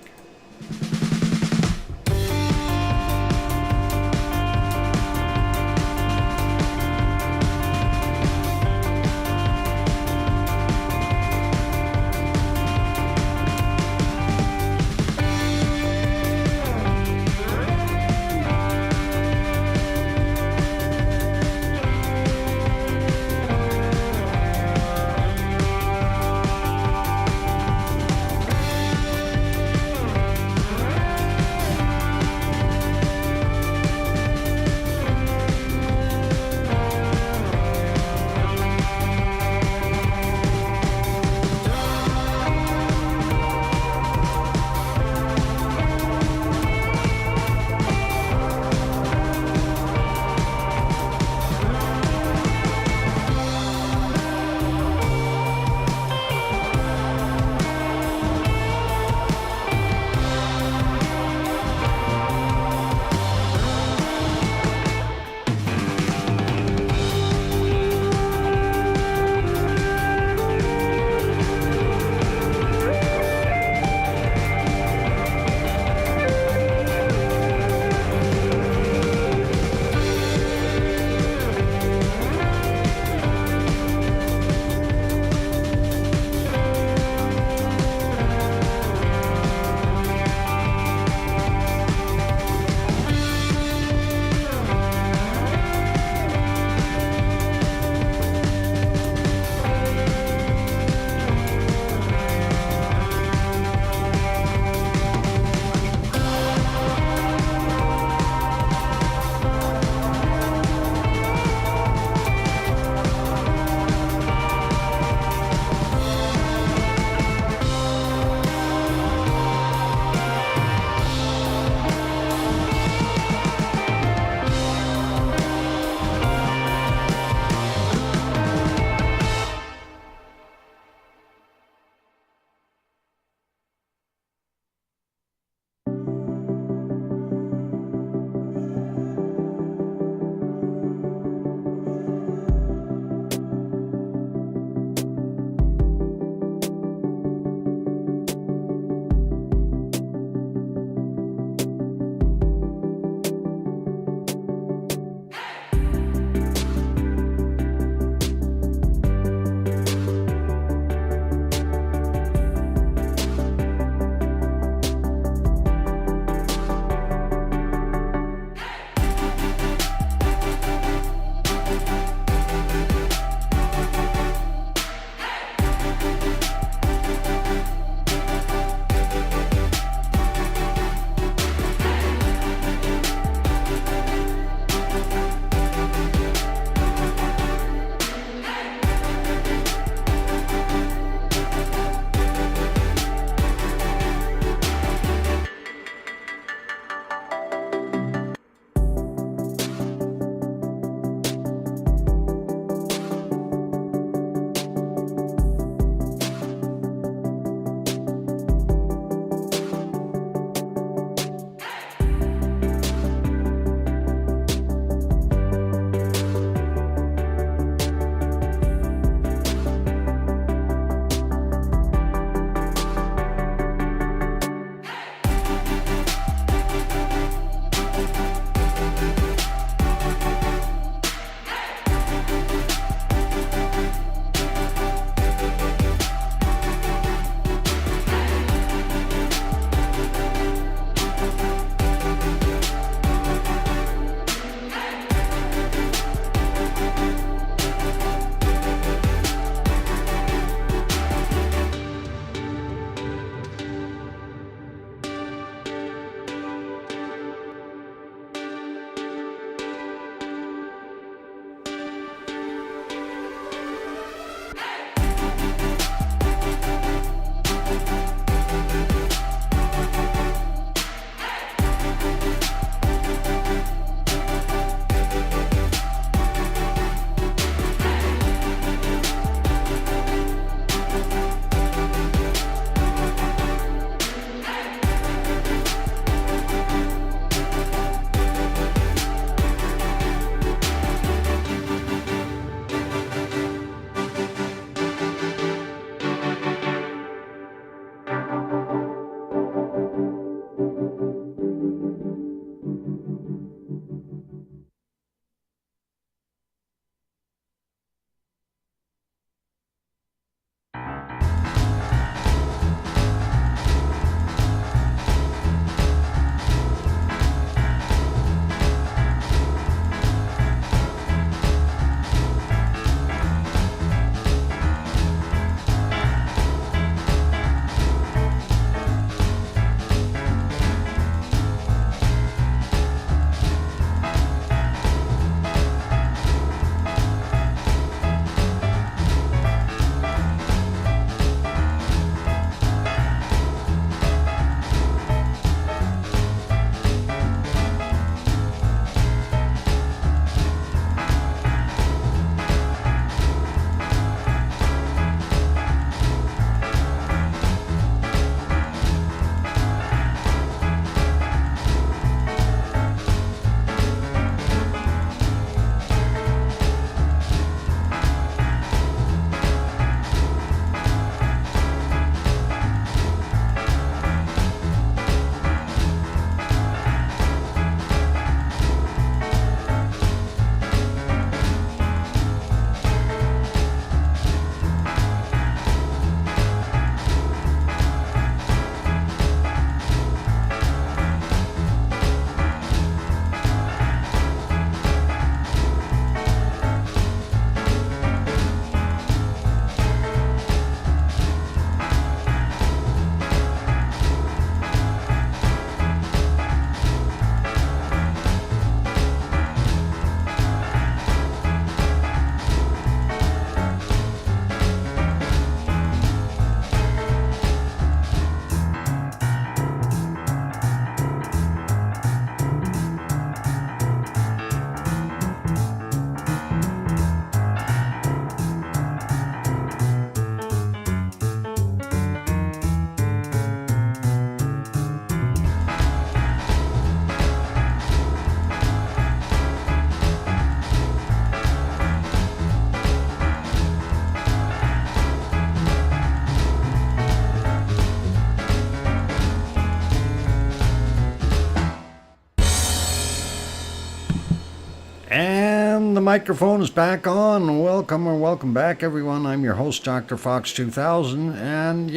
And the microphone is back on. Welcome back, everyone. I'm your host, DrFox2000. And,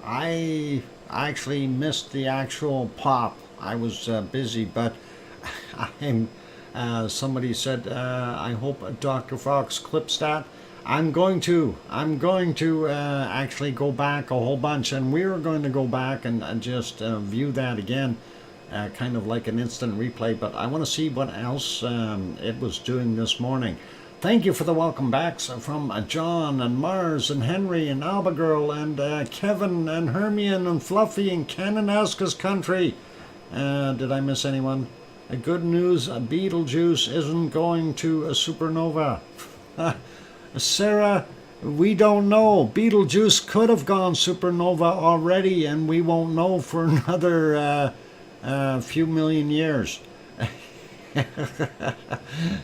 I actually missed the actual pop. I was busy, but somebody said, I hope Dr. Fox clips that. I'm going to actually go back a whole bunch, and we're going to go back and just view that again. Kind of like an instant replay, but I want to see what else it was doing this morning. Thank you for the welcome backs from John and Mars and Henry and Albagirl and Kevin and Hermione and Fluffy and Kananaska's Country. Did I miss anyone? Good news, Beetlejuice isn't going to a supernova. Sarah, we don't know. Beetlejuice could have gone supernova already, and we won't know for another few million years.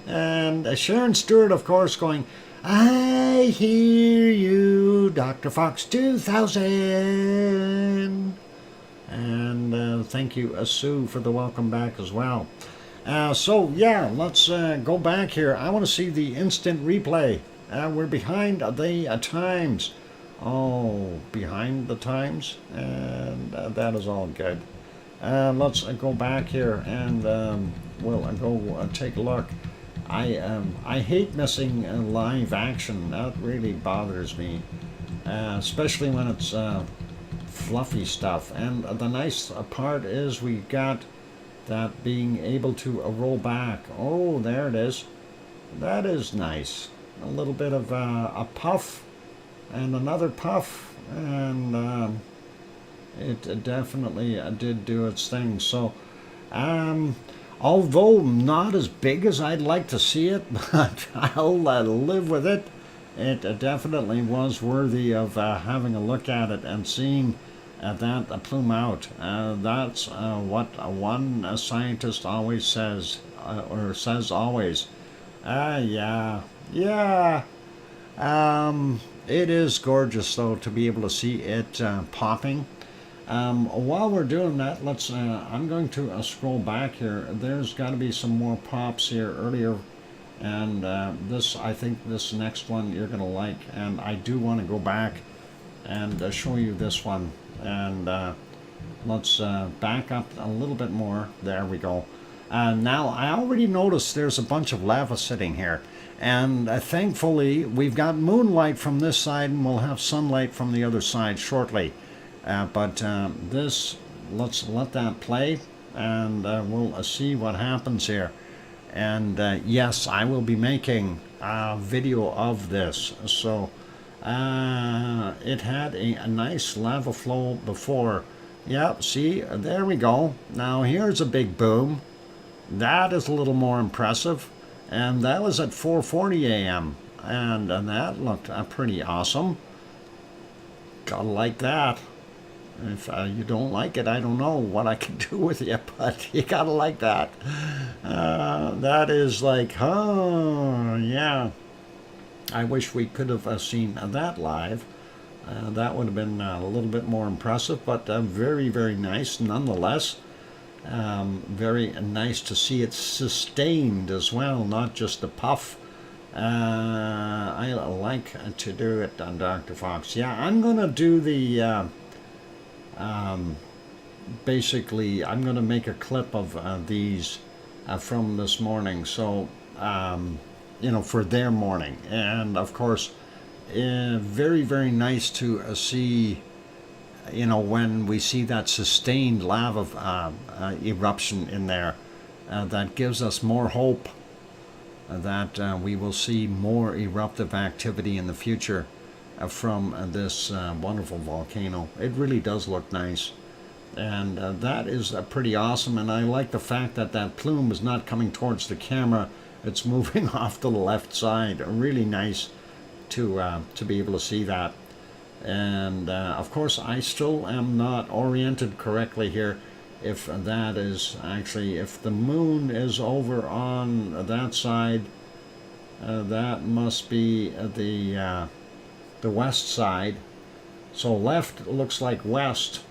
And Sharon Stewart, of course, going, I hear you, Dr. Fox 2000. And thank you, Sue, for the welcome back as well. So, yeah, let's go back here. I want to see the instant replay. We're behind the times. Oh, behind the times? And that is all good. Let's go back here and we'll go take a look. I hate missing live action. That really bothers me, especially when it's fluffy stuff. And the nice part is we got that being able to roll back. Oh, there it is. That is nice. A little bit of a puff and another puff, and it definitely did do its thing. So, although not as big as I'd like to see it, but I'll live with it. It definitely was worthy of having a look at it and seeing that plume out. That's what one scientist always says, or says always. Yeah. It is gorgeous, though, to be able to see it popping. While we're doing that, let's. I'm going to scroll back here. There's got to be some more pops here earlier, and I think this next one you're gonna like. And I do want to go back and show you this one. And let's back up a little bit more. There we go. Now I already noticed there's a bunch of lava sitting here, and thankfully we've got moonlight from this side, and we'll have sunlight from the other side shortly. But this, let's let that play, and we'll see what happens here. And yes, I will be making a video of this. So it had a nice lava flow before. Yep, see, there we go. Now here's a big boom. That is a little more impressive. And that was at 4:40 a.m. And that looked pretty awesome. Gotta like that. If you don't like it, I don't know what I can do with you, but you gotta like that. That is like, oh, yeah. I wish we could have seen that live. That would have been a little bit more impressive, but very, very nice nonetheless. Very nice to see it sustained as well, not just a puff. I like to do it on Dr. Fox. Yeah, I'm going to do the... basically, I'm going to make a clip of these from this morning, so for their morning. And of course, very, very nice to see, when we see that sustained lava eruption in there. That gives us more hope that we will see more eruptive activity in the future from this wonderful volcano. It really does look nice, and that is pretty awesome. And I like the fact that that plume is not coming towards the camera, it's moving off to the left side. Really nice to be able to see that. And of course I still am not oriented correctly here. If that is actually, if the moon is over on that side, that must be the west side. So left looks like west,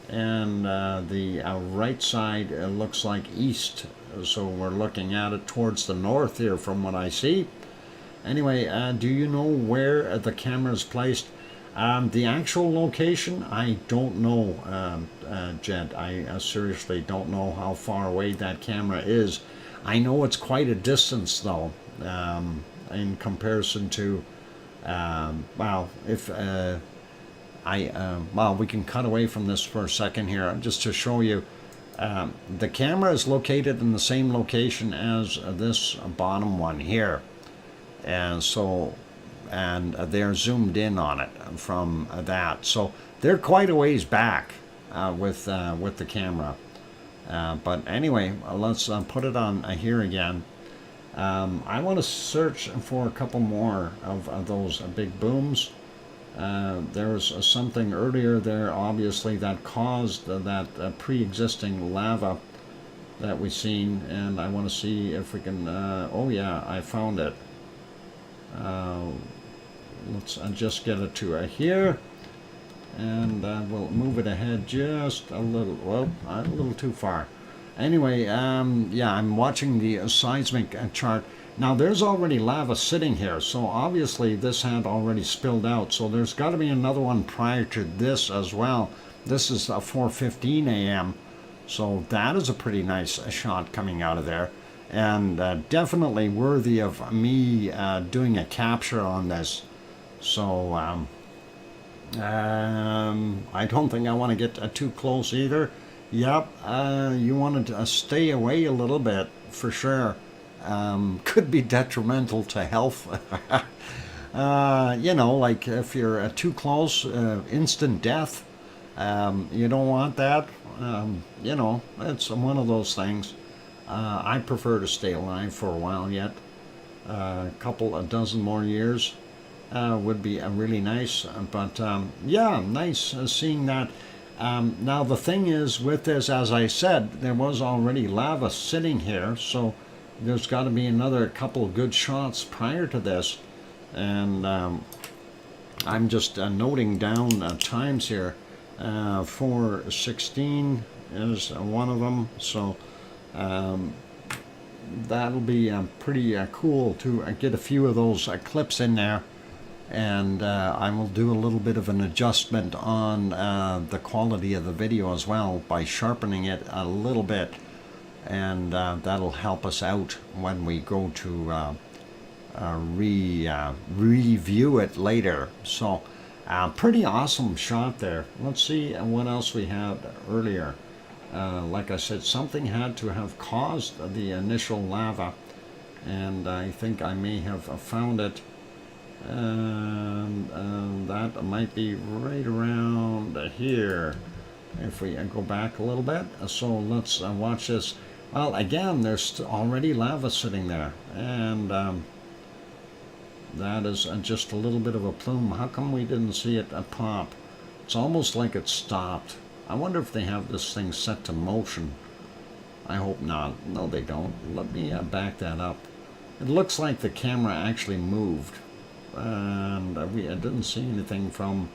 and the right side looks like east. so we're looking at it towards the north here from what I see. Anyway, do you know where the camera is placed? The actual location, I don't know, Jed. I seriously don't know how far away that camera is. I know it's quite a distance, though, in comparison to, well, if well, we can cut away from this for a second here, just to show you. The camera is located in the same location as this bottom one here. And so, and they're zoomed in on it from that. So they're quite a ways back with the camera. But anyway, let's put it on here again. I want to search for a couple more of those big booms. There's something earlier there, obviously, that caused that pre-existing lava that we've seen, and I want to see if we can, oh yeah, I found it. Let's just get it to here, and we'll move it ahead just a little, well, a little too far. Anyway, yeah, I'm watching the seismic chart. Now there's already lava sitting here, so obviously this had already spilled out, so there's got to be another one prior to this as well. This is 4:15 a.m., so that is a pretty nice shot coming out of there, and definitely worthy of me doing a capture on this. So I don't think I want to get too close either. Yep, you want to stay away a little bit for sure. Could be detrimental to health. You know, like if you're too close, instant death. You don't want that. You know, it's one of those things. I prefer to stay alive for a while yet. A dozen more years would be really nice. But yeah, nice seeing that. Now the thing is with this, as I said, there was already lava sitting here, so there's got to be another couple of good shots prior to this. And I'm just noting down times here. 4:16 is one of them, so that'll be pretty cool to get a few of those clips in there. And I will do a little bit of an adjustment on the quality of the video as well by sharpening it a little bit, and that'll help us out when we go to review it later. So pretty awesome shot there. Let's see what else we had earlier. Like I said, something had to have caused the initial lava, and I think I may have found it. That might be right around here if we go back a little bit. So let's watch this. Well, again, there's already lava sitting there, and that is just a little bit of a plume. How come we didn't see it pop? It's almost like it stopped. I wonder if they have this thing set to motion. I hope not. No, they don't. Let me back that up. It looks like the camera actually moved. And I didn't see anything from,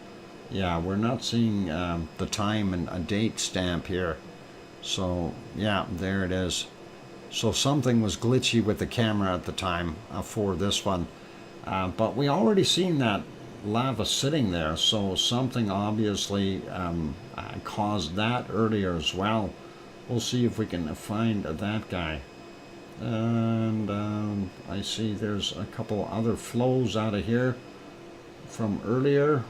yeah, we're not seeing the time and a date stamp here. So yeah, there it is. So something was glitchy with the camera at the time for this one, but we already seen that lava sitting there, so something obviously caused that earlier as well. We'll see if we can find that guy. And I see there's a couple other flows out of here from earlier.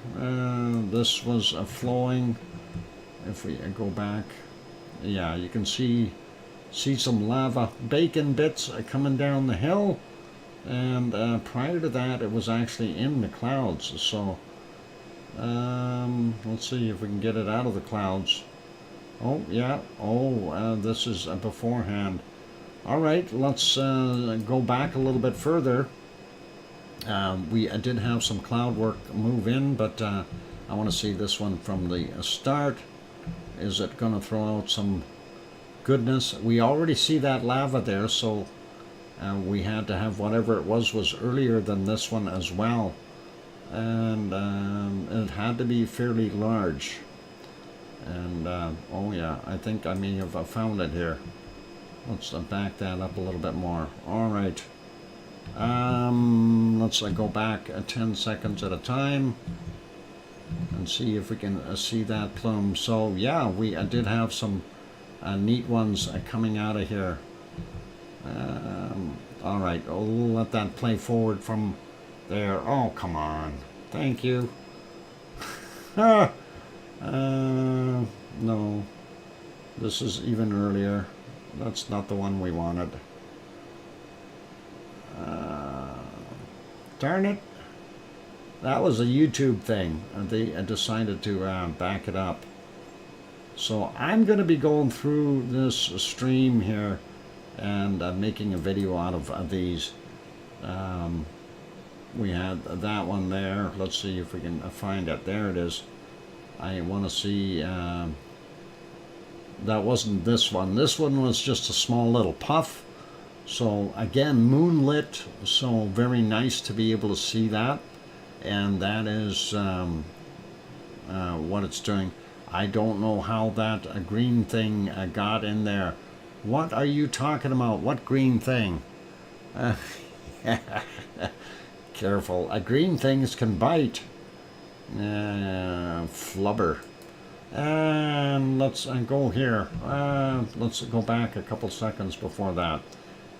This was flowing. If we go back, yeah, you can see some lava bacon bits coming down the hill, and prior to that it was actually in the clouds. So let's see if we can get it out of the clouds. Oh yeah, oh this is beforehand. All right, let's go back a little bit further. We did have some cloud work move in, but I want to see this one from the start. Is it going to throw out some goodness? We already see that lava there, so we had to have whatever it was earlier than this one as well. And it had to be fairly large. And oh yeah, I think I may have found it here. Let's back that up a little bit more. All right. Let's go back 10 seconds at a time and see if we can see that plume. So yeah, we did have some neat ones coming out of here. All right, we'll let that play forward from there. Oh, come on. Thank you. No, this is even earlier. That's not the one we wanted. Darn it. That was a YouTube thing. They decided to back it up. So I'm going to be going through this stream here and making a video out of these. We had that one there. Let's see if we can find it. There it is. I want to see. That wasn't this one. This one was just a small little puff. So again, moonlit. So very nice to be able to see that. And that is what it's doing. I don't know how that green thing got in there. What are you talking about? What green thing? Careful. Green things can bite. Flubber. And let's go here. Let's go back a couple seconds before that.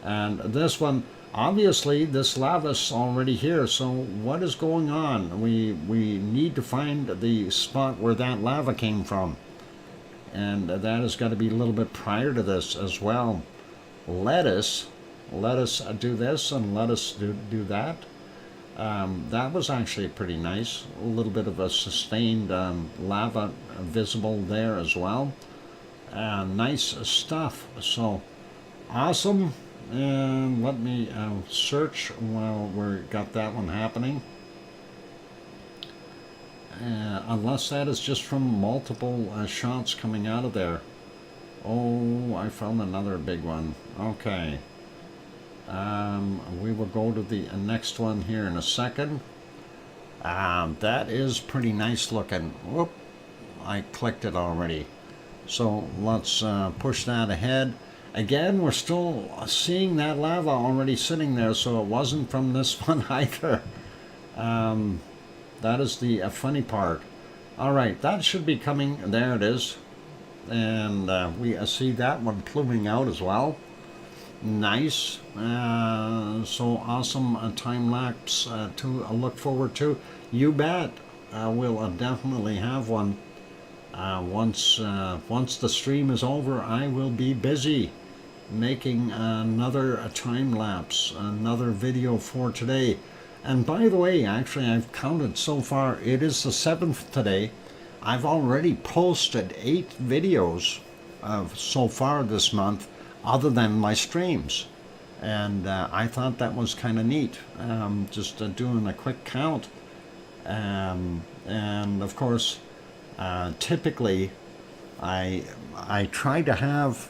And this one, obviously, this lava's already here. So what is going on? We need to find the spot where that lava came from. And that has got to be a little bit prior to this as well. Let us do this and let us do that. That was actually pretty nice. A little bit of a sustained lava visible there as well. Nice stuff. So awesome. And let me search while we got that one happening. Unless that is just from multiple shots coming out of there. Oh, I found another big one. Okay. We will go to the next one here in a second. That is pretty nice looking. Whoop, I clicked it already. So let's push that ahead. Again, we're still seeing that lava already sitting there, so it wasn't from this one either. That is the funny part. All right, that should be coming. There it is. And we see that one pluming out as well. Nice. So awesome time lapse to look forward to. You bet. We'll definitely have one. Once the stream is over, I will be busy making another time lapse, another video for today. And by the way, actually, I've counted so far. It is the 7th today. I've already posted 8 videos so far this month, other than my streams. And I thought that was kind of neat. Just doing a quick count. And of course, typically, I try to have,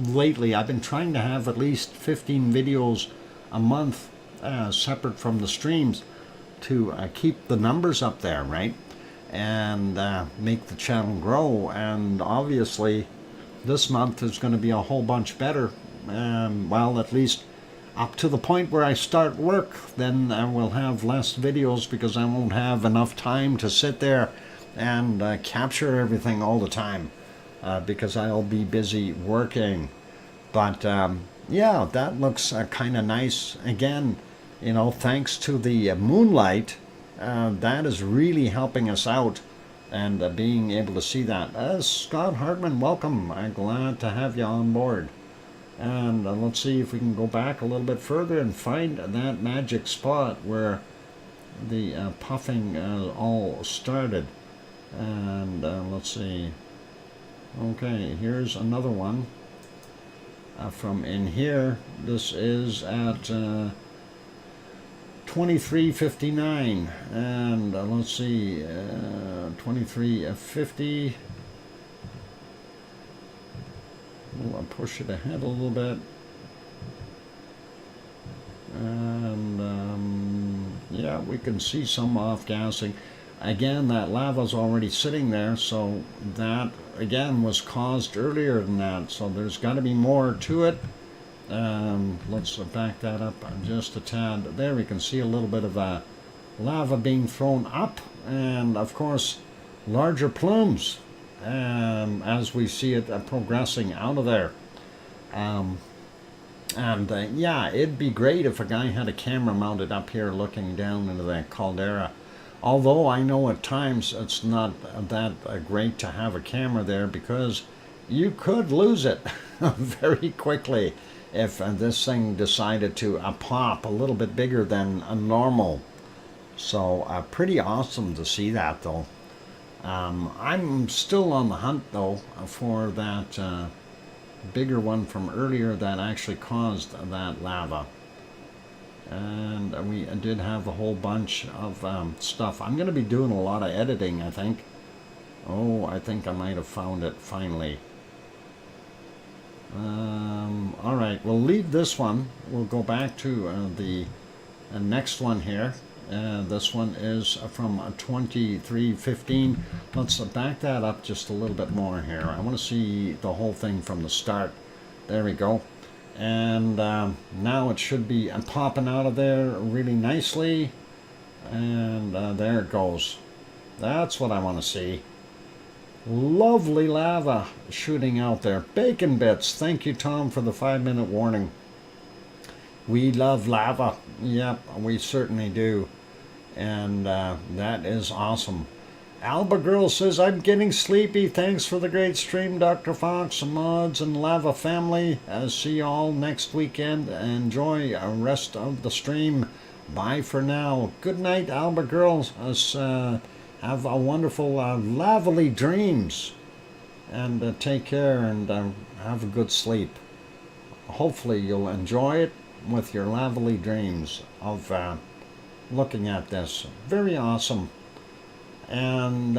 lately I've been trying to have at least 15 videos a month separate from the streams to keep the numbers up there, right? And make the channel grow. And obviously, this month is going to be a whole bunch better. Well, at least up to the point where I start work, then I will have less videos because I won't have enough time to sit there and capture everything all the time because I'll be busy working. But yeah, that looks kind of nice. Again, thanks to the moonlight, that is really helping us out and being able to see that. Scott Hartman, welcome. I'm glad to have you on board. And let's see if we can go back a little bit further and find that magic spot where the puffing all started. And let's see. Okay, here's another one from in here. This is at 23:59, and let's see, 23:50. We'll push it ahead a little bit. And yeah, we can see some off-gassing. Again, that lava's already sitting there, so that again was caused earlier than that, so there's got to be more to it. Let's back that up just a tad. There we can see a little bit of lava being thrown up, and of course larger plumes as we see it progressing out of there. Yeah, it'd be great if a guy had a camera mounted up here looking down into that caldera. Although I know at times it's not that great to have a camera there, because you could lose it very quickly if this thing decided to pop a little bit bigger than a normal. So pretty awesome to see that, though. I'm still on the hunt, though, for that bigger one from earlier that actually caused that lava. And we did have a whole bunch of stuff. I'm going to be doing a lot of editing, I think. Oh, I think I might have found it finally. All right, we'll leave this one. We'll go back to the next one here. This one is from 2315. Let's back that up just a little bit more here. I want to see the whole thing from the start. There we go. And now it should be popping out of there really nicely. And there it goes. That's what I want to see. Lovely lava shooting out there. Bacon bits. Thank you, Tom, for the 5-minute warning. We love lava. Yep, we certainly do. And that is awesome. Alba Girl says, I'm getting sleepy. Thanks for the great stream, Dr. Fox, mods, and Lava family. See you all next weekend. Enjoy the rest of the stream. Bye for now. Good night, Alba Girl. Have a wonderful, lovely dreams. And take care and have a good sleep. Hopefully you'll enjoy it with your lovely dreams of looking at this. Very awesome. And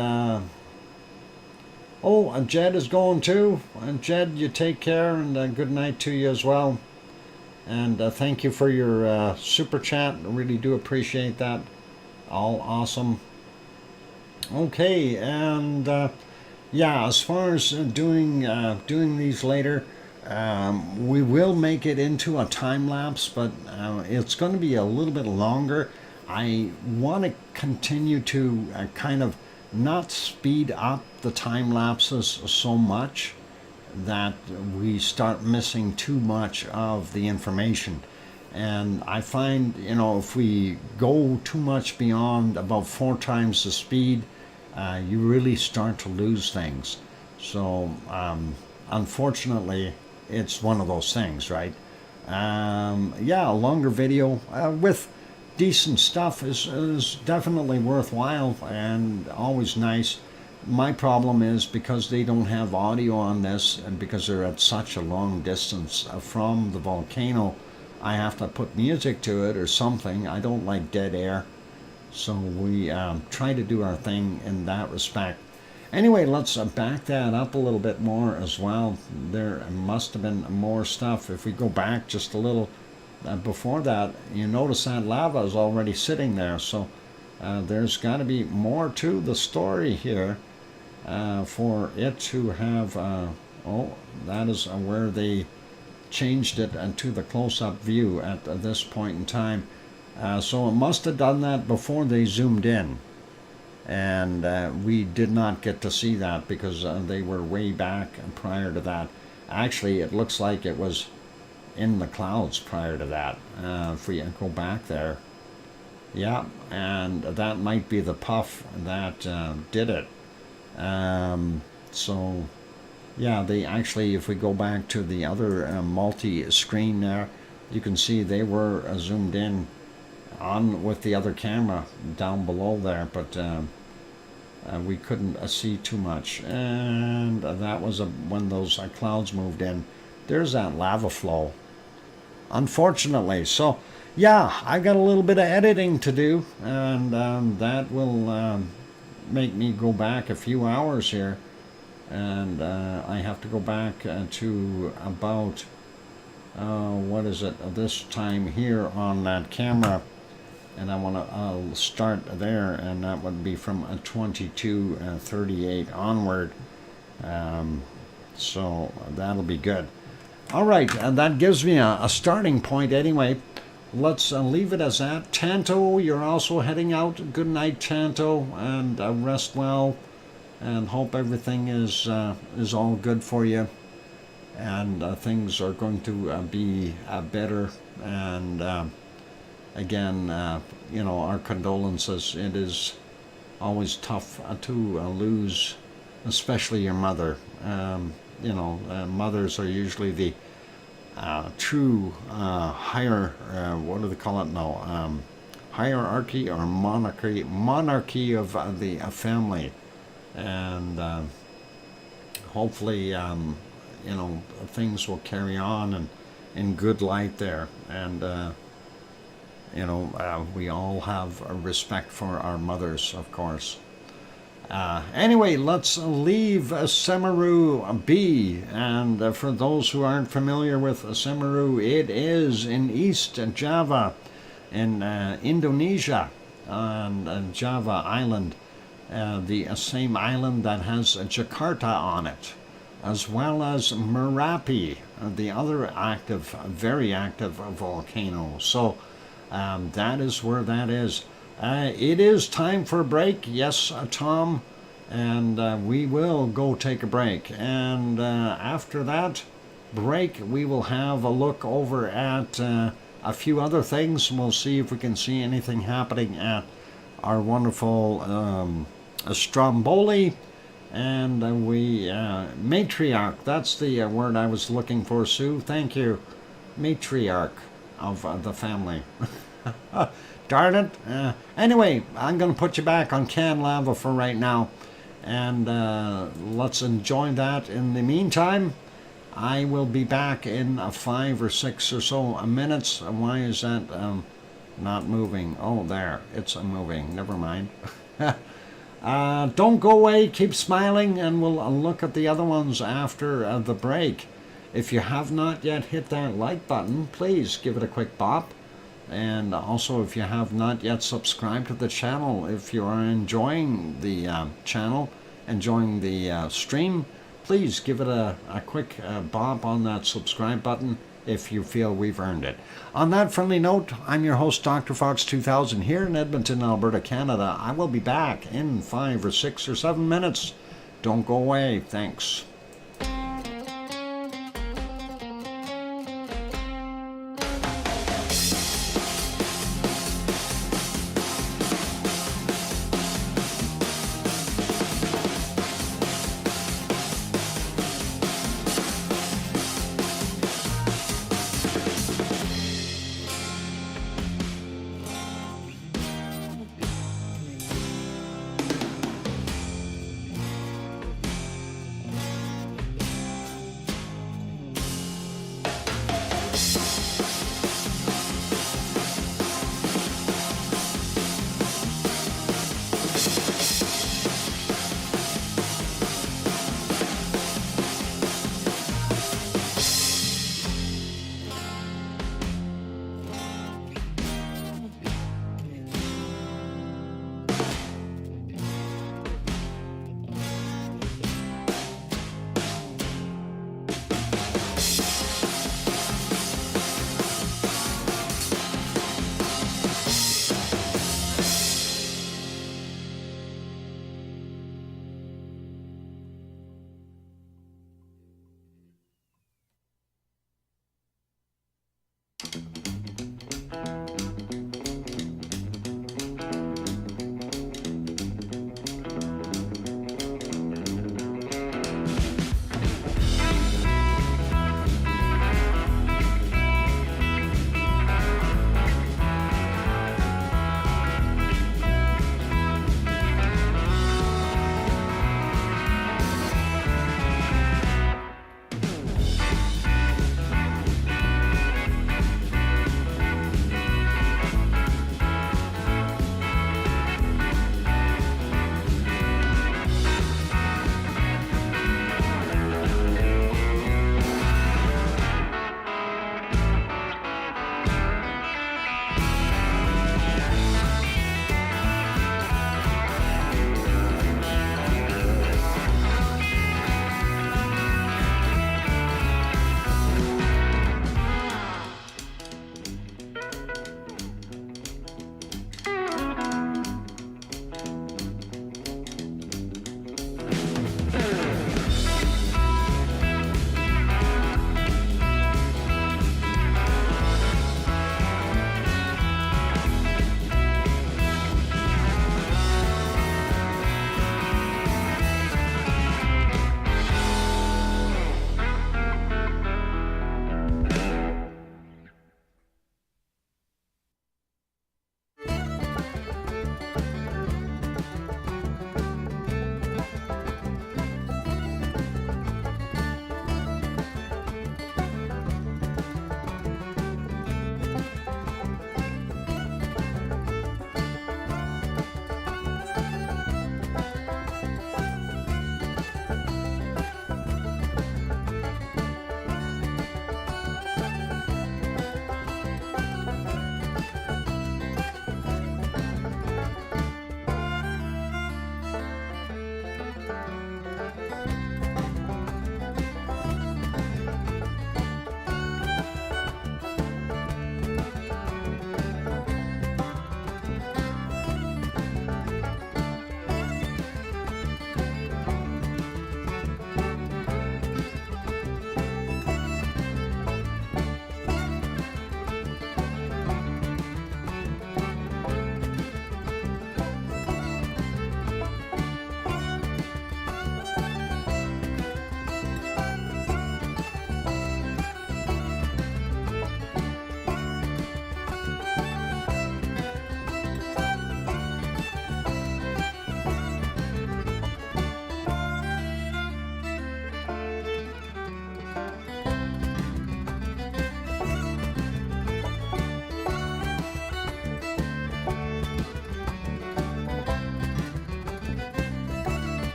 Jed is going too. And Jed, you take care, and good night to you as well. And thank you for your super chat. I really do appreciate that. All awesome. Okay, and yeah, as far as doing these later, we will make it into a time lapse, but it's going to be a little bit longer. I want to continue to kind of not speed up the time lapses so much that we start missing too much of the information. And I find, if we go too much beyond about 4 times the speed, you really start to lose things. So unfortunately, it's one of those things, right? Yeah, a longer video with decent stuff is definitely worthwhile and always nice. My problem is because they don't have audio on this, and because they're at such a long distance from the volcano, I have to put music to it or something. I don't like dead air, so we try to do our thing in that respect. Anyway, let's back that up a little bit more as well. There must have been more stuff. If we go back just a little before that, you notice that lava is already sitting there, so there's got to be more to the story here for it to have that is where they changed it to the close-up view at this point in time. So it must have done that before they zoomed in, and we did not get to see that because they were way back prior to that. Actually, it looks like it was in the clouds prior to that. If we go back there, yeah, and that might be the puff that did it. So yeah, they actually, if we go back to the other multi-screen there, you can see they were zoomed in on with the other camera down below there, but we couldn't see too much. And that was when those clouds moved in. There's that lava flow, unfortunately. So yeah, I've got a little bit of editing to do, and that will make me go back a few hours here. And I have to go back to about what is it, this time here on that camera, and I'll start there, and that would be from 22:38 onward. So that'll be good. All right, that gives me a starting point anyway. Let's leave it as that. Tanto, you're also heading out. Good night, Tanto, and rest well, and hope everything is all good for you, and things are going to be better. And again, our condolences. It is always tough to lose, especially your mother. Mothers are usually the true higher, what do they call it now? Hierarchy or monarchy of the family. And hopefully, things will carry on and in good light there. And, we all have a respect for our mothers, of course. Anyway, let's leave Semeru be. And for those who aren't familiar with Semeru, it is in East Java, in Indonesia, and Java Island, the same island that has Jakarta on it, as well as Merapi, the other very active volcano. So that is where that is. It is time for a break. Yes, Tom. And we will go take a break. And after that break, we will have a look over at a few other things. We'll see if we can see anything happening at our wonderful Stromboli. And matriarch. That's the word I was looking for, Sue. Thank you. Matriarch of the family. Darn it. Anyway, I'm going to put you back on canned lava for right now. And let's enjoy that. In the meantime, I will be back in 5 or 6 or so minutes. Why is that not moving? Oh, there. It's moving. Never mind. Don't go away. Keep smiling, and we'll look at the other ones after the break. If you have not yet hit that like button, please give it a quick bop. And also, if you have not yet subscribed to the channel, if you are enjoying the channel, enjoying the stream, please give it a quick bop on that subscribe button if you feel we've earned it. On that friendly note, I'm your host, DrFox2000, here in Edmonton, Alberta, Canada. I will be back in 5 or 6 or 7 minutes. Don't go away. Thanks.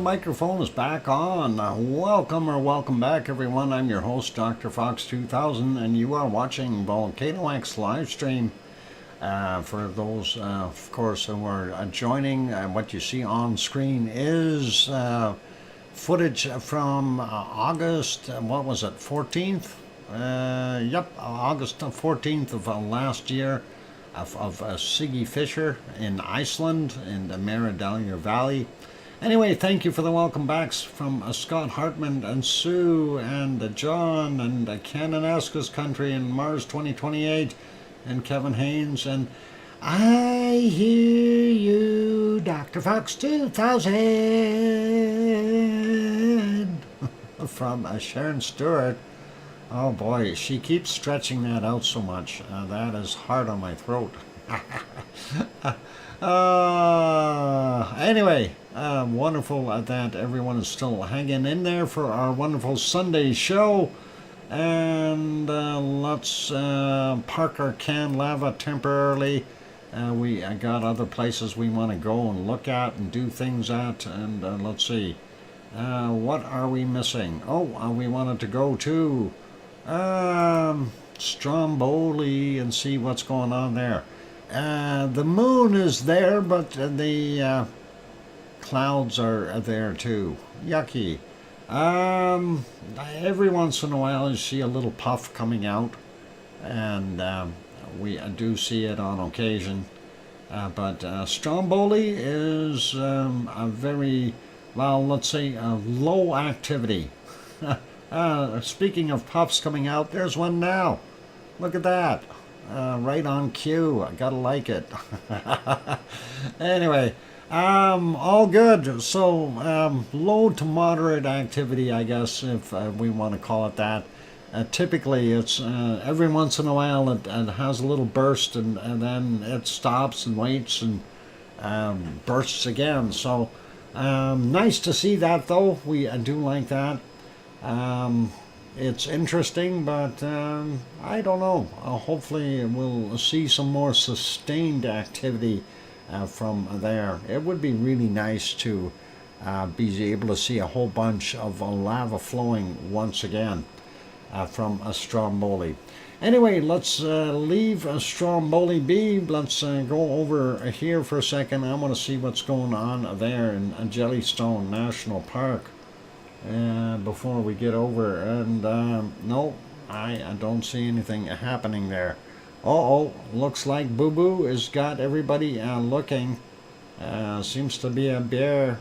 microphone is back on. Welcome back, everyone. I'm your host, DrFox2000, and you are watching VolcanoX live stream. For those, of course, who are joining, what you see on screen is footage from August, what was it, 14th? August 14th of last year of Siggy Fisher in Iceland in the Meridalier Valley. Anyway, thank you for the welcome backs from Scott Hartman and Sue and John and Ken in Aska's Country and Mars 2028 and Kevin Haynes and I hear you, Dr. Fox 2000 from Sharon Stewart. Oh boy, she keeps stretching that out so much. That is hard on my throat. Anyway, wonderful that everyone is still hanging in there for our wonderful Sunday show. And let's park our can lava temporarily. We got other places we want to go and look at and do things at. And let's see. What are we missing? Oh, we wanted to go to Stromboli and see what's going on there. The moon is there, but the clouds are there too. Yucky. Every once in a while you see a little puff coming out, and we do see it on occasion. But Stromboli is a very, well, let's say low activity. Speaking of puffs coming out, there's one now. Look at that. Right on cue. I gotta like it. Anyway, all good. So, low to moderate activity, I guess, if we want to call it that. Typically, it's every once in a while it has a little burst and then it stops and waits and bursts again. So, nice to see that, though. We do like that. It's interesting, but I don't know. Hopefully we'll see some more sustained activity from there. It would be really nice to be able to see a whole bunch of lava flowing once again from Stromboli. Anyway, let's leave Stromboli be. Let's go over here for a second. I want to see what's going on there in Jellystone National Park. Before we get over, and no, I don't see anything happening there. Looks like Boo Boo has got everybody looking. Seems to be a bear.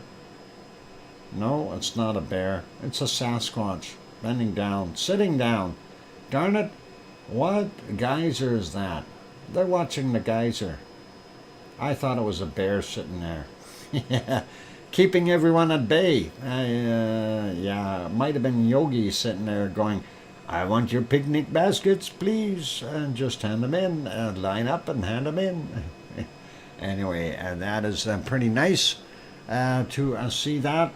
No, it's not a bear. It's a Sasquatch bending down, sitting down. Darn it! What geyser is that? They're watching the geyser. I thought it was a bear sitting there. Yeah. Keeping everyone at bay. Yeah, it might have been Yogi sitting there going, I want your picnic baskets, please. And just hand them in. Line up and hand them in. Anyway, that is pretty nice to see that.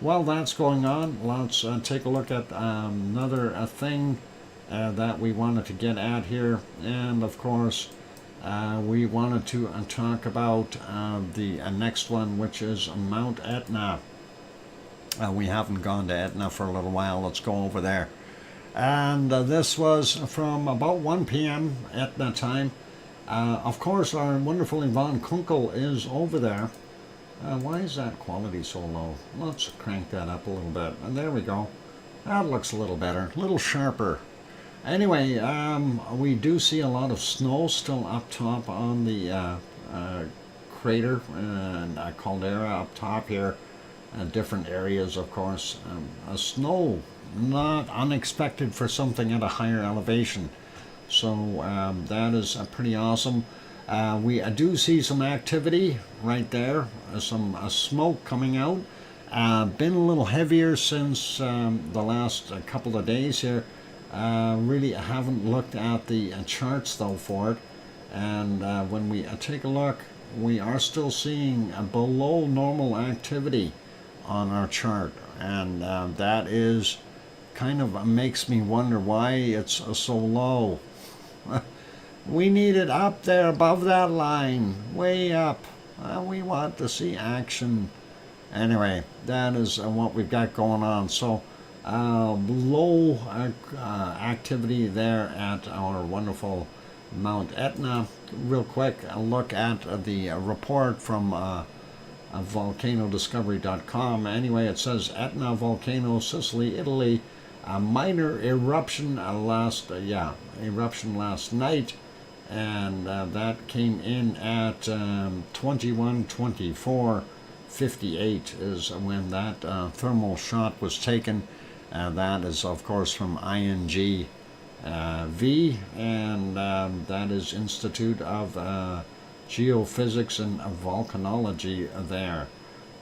While that's going on, let's take a look at another thing that we wanted to get at here. And, of course, we wanted to talk about the next one, which is Mount Etna. We haven't gone to Etna for a little while. Let's go over there. And this was from about 1 p.m. Etna time. Of course, our wonderful Yvonne Kunkel is over there. Why is that quality so low? Let's crank that up a little bit. And there we go. That looks a little better, a little sharper. Anyway, we do see a lot of snow still up top on the crater and caldera up top here. Different areas, of course. Snow, not unexpected for something at a higher elevation. So that is pretty awesome. We do see some activity right there, some smoke coming out. Been a little heavier since the last couple of days here. Really haven't looked at the charts though for it, and when we take a look, we are still seeing below normal activity on our chart, and that is kind of makes me wonder why it's so low. We need it up there above that line, way up. We want to see action. anyway, that is what we've got going on. So low activity there at our wonderful Mount Etna. Real quick, a look at the report from volcanodiscovery.com. Anyway, it says Etna volcano, Sicily, Italy, a minor eruption eruption last night, and that came in at 21:24:58 is when that thermal shot was taken. That is, of course, from ING V, and that is Institute of Geophysics and Volcanology there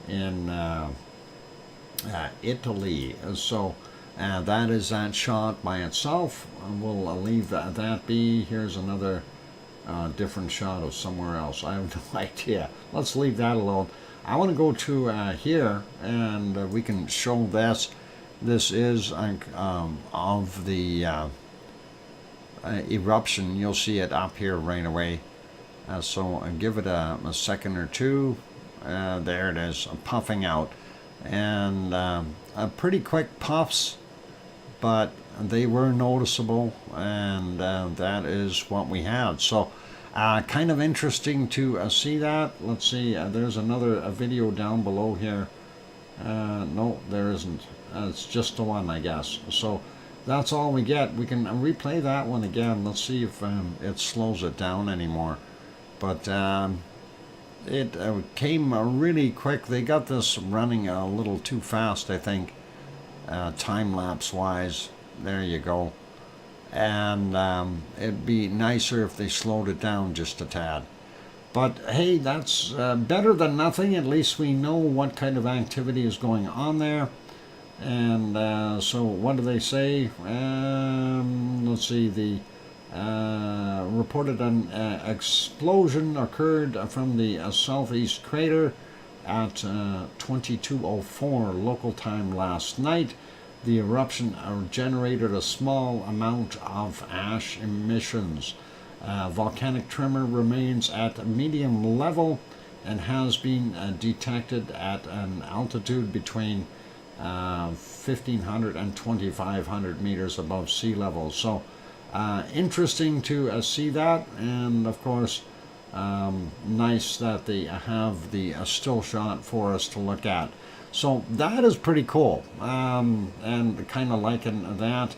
in Italy. So that is that shot by itself. We'll leave that be. Here's another different shot of somewhere else. I have no idea. Let's leave that alone. I want to go to here, and we can show this. This is of the eruption. You'll see it up here right away. So give it a second or two. There it is, puffing out. And pretty quick puffs, but they were noticeable, and that is what we had. So kind of interesting to see that. Let's see, there's another video down below here. No, there isn't. It's just the one, I guess. So that's all we get. We can replay that one again. Let's see if it slows it down anymore. But it came really quick. They got this running a little too fast, I think, time-lapse wise. There you go. And it'd be nicer if they slowed it down just a tad. But hey, that's better than nothing. At least we know what kind of activity is going on there. And so what do they say? Let's see, the reported an explosion occurred from the southeast crater at 22:04 local time last night. The eruption generated a small amount of ash emissions. Volcanic tremor remains at medium level and has been detected at an altitude between 1,500 and 2,500 meters above sea level. So interesting to see that, and of course nice that they have the still shot for us to look at. So that is pretty cool, and kind of liking that.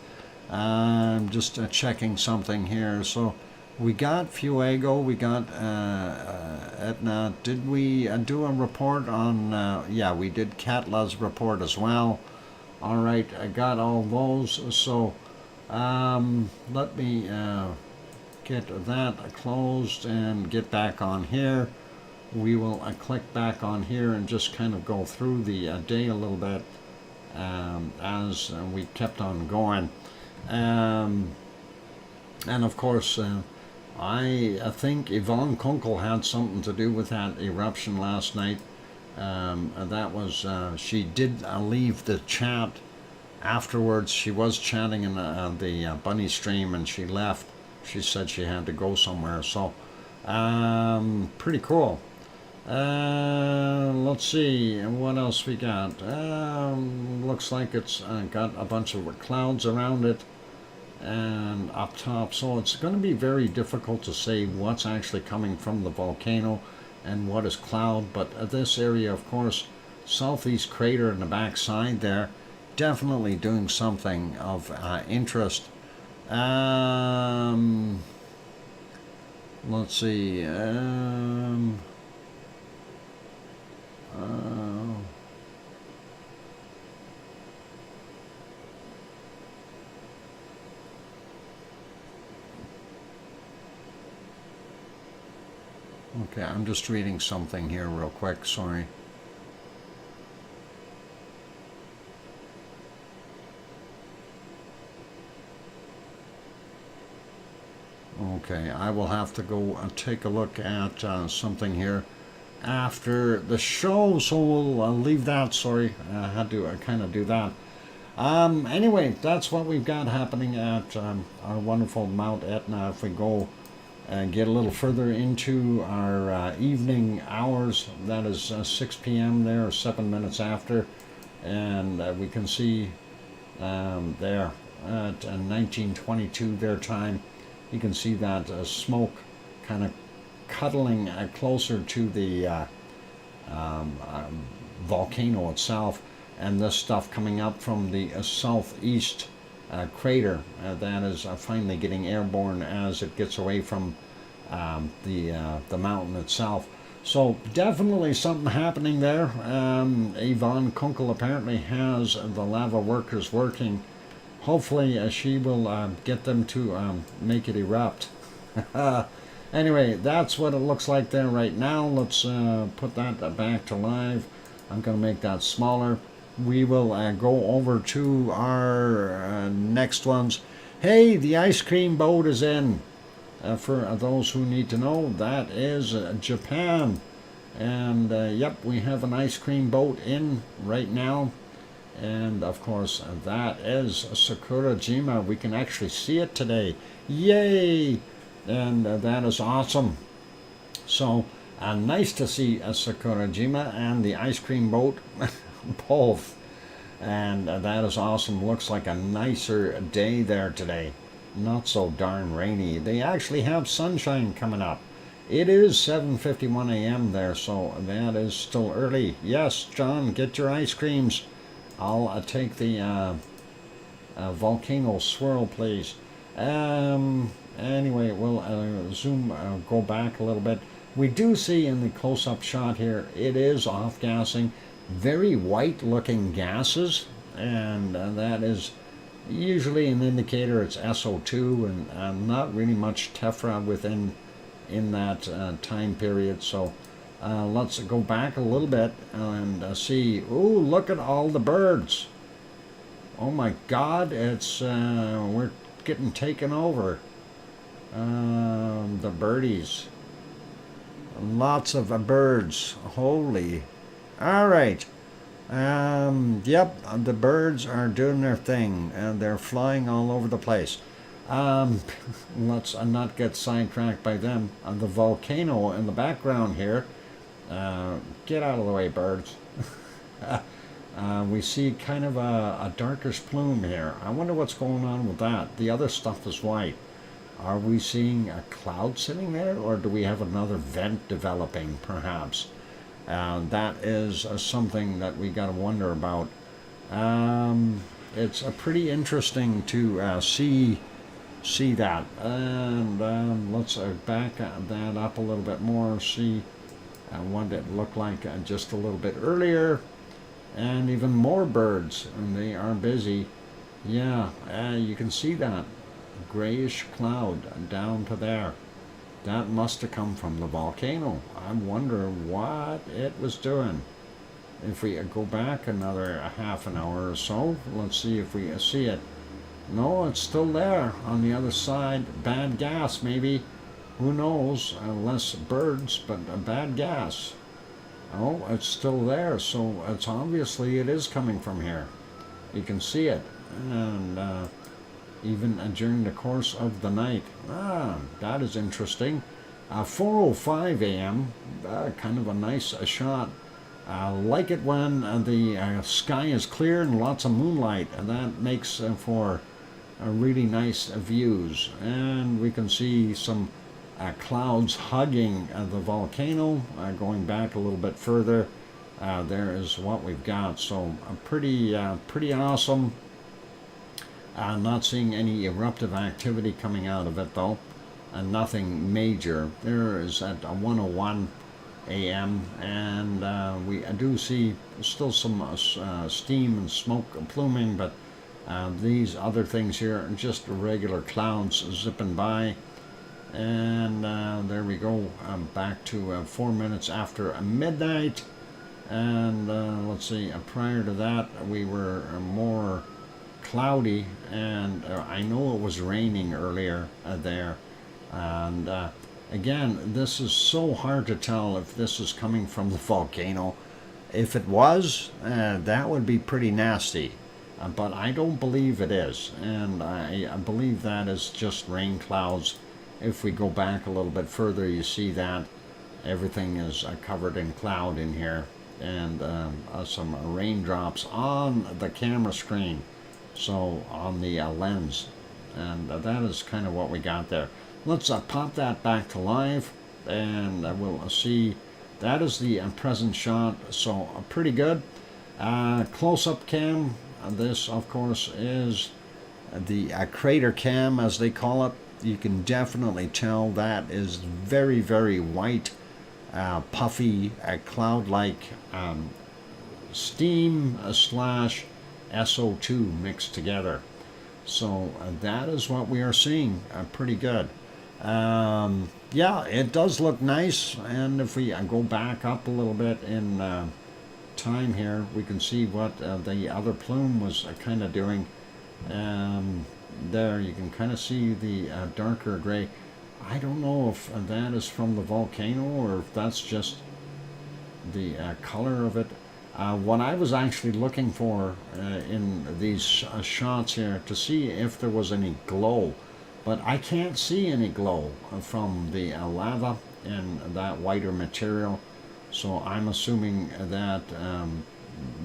I'm just checking something here. So we got Fuego, we got Etna. Did we do a report on, yeah, we did Katla's report as well. All right, I got all those. So let me get that closed and get back on here. We will click back on here and just kind of go through the day a little bit as we kept on going. And of course, I think Yvonne Kunkel had something to do with that eruption last night. That was, she did leave the chat afterwards. She was chatting in the bunny stream, and she left. She said she had to go somewhere. So pretty cool. Let's see what else we got. Looks like it's got a bunch of clouds around it and up top, so it's going to be very difficult to say what's actually coming from the volcano and what is cloud. But this area, of course, southeast crater in the back side there, definitely doing something of interest. Let's see. Okay, I'm just reading something here real quick, sorry. Okay, I will have to go and take a look at something here after the show, so we'll leave that. Sorry, I had to kind of do that. Anyway, that's what we've got happening at our wonderful Mount Etna. If we go get a little further into our evening hours. That is 6 p.m. there, or 7 minutes after. And we can see there at 1922 their time, you can see that smoke kind of cuddling closer to the volcano itself, and this stuff coming up from the southeast crater that is finally getting airborne as it gets away from the mountain itself. So definitely something happening there. Yvonne Kunkel apparently has the lava workers working. Hopefully she will get them to make it erupt. Anyway, that's what it looks like there right now. Let's put that back to live. I'm going to make that smaller. We will go over to our next ones. Hey, the ice cream boat is in. For those who need to know, that is Japan. And yep, we have an ice cream boat in right now. And of course, that is Sakurajima. We can actually see it today. Yay! And that is awesome. So nice to see Sakurajima and the ice cream boat both. And that is awesome. Looks like a nicer day there today. Not so darn rainy. They actually have sunshine coming up. It is 7:51 a.m. there, so that is still early. Yes, John, get your ice creams. I'll take the volcano swirl, please. Anyway, we'll zoom, go back a little bit. We do see in the close-up shot here, it is off-gassing. Very white-looking gases, and that is usually an indicator it's SO2, and not really much tephra within in that time period. So let's go back a little bit and see. Ooh, look at all the birds. Oh my God, it's we're getting taken over. The birdies. Lots of birds. Holy. All right. Yep, the birds are doing their thing, and they're flying all over the place. Let's not get sidetracked by them. The volcano in the background here. Get out of the way, birds. We see kind of a darkish plume here. I wonder what's going on with that. The other stuff is white. Are we seeing a cloud sitting there, or do we have another vent developing, perhaps? That is something that we got to wonder about. It's pretty interesting to see that. And let's back that up a little bit more, see what it looked like just a little bit earlier. And even more birds, and they are busy. Yeah, you can see that grayish cloud down to there. That must have come from the volcano. I wonder what it was doing. If we go back another half an hour or so, let's see if we see it. No, it's still there on the other side. Bad gas, maybe. Who knows? Less birds, but bad gas. Oh, it's still there, so it's obviously it is coming from here. You can see it, and even during the course of the night. That is interesting. 4:05 a.m. Kind of a nice shot. I like it when the sky is clear and lots of moonlight, and that makes for really nice views. And we can see some clouds hugging the volcano. Going back a little bit further, there is what we've got. So pretty awesome. Not seeing any eruptive activity coming out of it though, and nothing major. There is at 1:01 a.m. and we do see still some steam and smoke pluming, but these other things here are just regular clouds zipping by. And there we go, back to 4 minutes after midnight. And let's see, prior to that we were more cloudy, and I know it was raining earlier there. And again, this is so hard to tell if this is coming from the volcano. If it was, that would be pretty nasty. But I don't believe it is, and I believe that is just rain clouds if we go back a little bit further, you see that everything is covered in cloud in here, and some raindrops on the camera screen, so on the lens, and that is kind of what we got there. Let's pop that back to live, and we'll see. That is the present shot, so pretty good. Close-up cam. This, of course, is the crater cam, as they call it. You can definitely tell that is very, very white, puffy, cloud-like steam slash SO2 mixed together. So that is what we are seeing. Pretty good. Yeah, it does look nice, and if we go back up a little bit in time here, we can see what the other plume was kind of doing. There you can kind of see the darker gray. I don't know if that is from the volcano or if that's just the color of it. What I was actually looking for in these shots here to see if there was any glow, but I can't see any glow from the lava and that whiter material, so I'm assuming that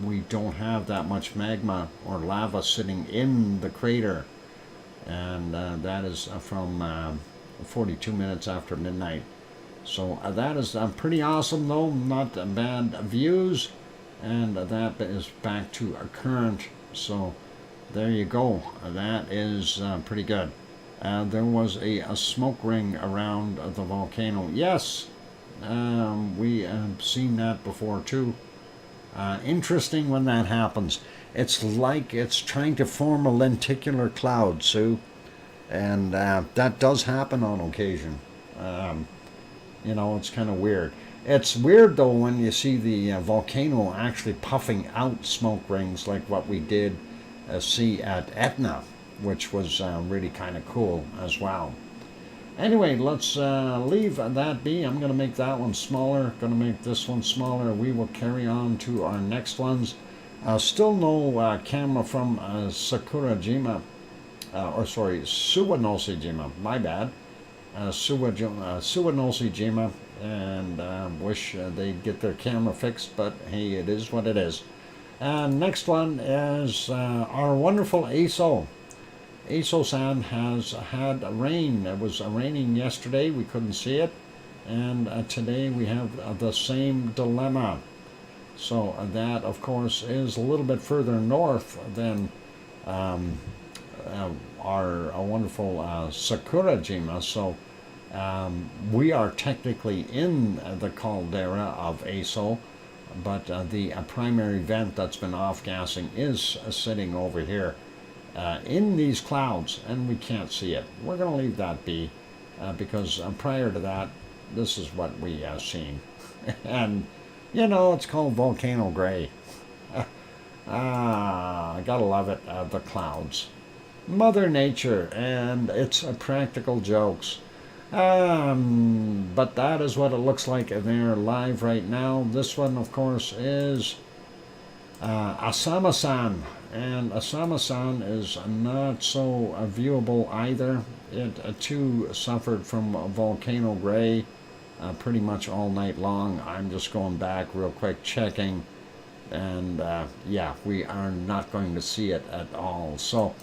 we don't have that much magma or lava sitting in the crater, and that is from 42 minutes after midnight. So that is pretty awesome, though. Not bad views, and that is back to current. So there you go. That is pretty good. There was a smoke ring around the volcano. Yes, we have seen that before too. Interesting when that happens. It's like it's trying to form a lenticular cloud, Sue, and that does happen on occasion. You know, it's kind of weird. It's weird though when you see the volcano actually puffing out smoke rings like what we did see at Etna, which was really kind of cool as well. Anyway, let's leave that be. I'm going to make that one smaller, going to make this one smaller. We will carry on to our next ones. Still no camera from Sakurajima, or sorry, Suwanoshijima, my bad. Suwanoshijima, and wish they'd get their camera fixed, but hey, it is what it is. And next one is our wonderful ASO. ASO-san has had rain. It was raining yesterday, we couldn't see it, and today we have the same dilemma. So that, of course, is a little bit further north than our wonderful Sakurajima. So we are technically in the caldera of ASO, but the primary vent that's been off-gassing is sitting over here in these clouds, and we can't see it. We're going to leave that be because prior to that, this is what we have seen. And, you know, it's called volcano gray. I gotta love it, the clouds. Mother Nature and its practical jokes. But that is what it looks like there live right now. This one, of course, is Asama-san. And Asama-san is not so viewable either. It too suffered from volcano gray pretty much all night long. I'm just going back real quick checking, and yeah, we are not going to see it at all. So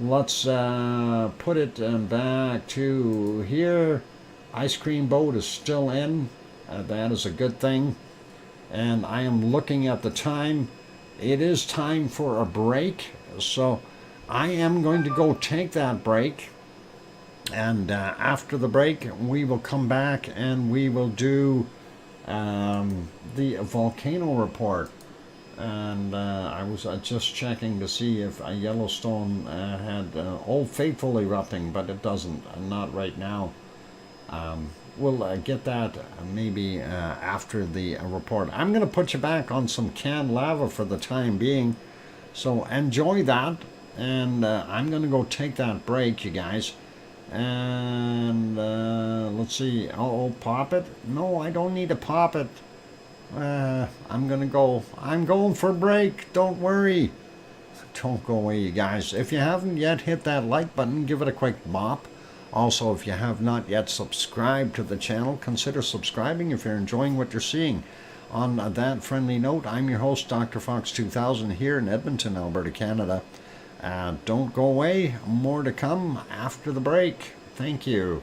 let's put it back to here. Ice cream boat is still in. That is a good thing. And I am looking at the time. It is time for a break, so I am going to go take that break, and after the break we will come back and we will do the volcano report. And I was just checking to see if Yellowstone had Old Faithful erupting, but it doesn't, not right now. We'll get that maybe after the report. I'm going to put you back on some canned lava for the time being, so enjoy that, and I'm going to go take that break, you guys. And let's see. Oh, pop it? No, I don't need to pop it. I'm going to go. I'm going for a break. Don't worry. Don't go away, you guys. If you haven't yet hit that like button, give it a quick bop. Also, if you have not yet subscribed to the channel, consider subscribing if you're enjoying what you're seeing. On that friendly note, I'm your host, DrFox2000, here in Edmonton, Alberta, Canada. Don't go away. More to come after the break. Thank you.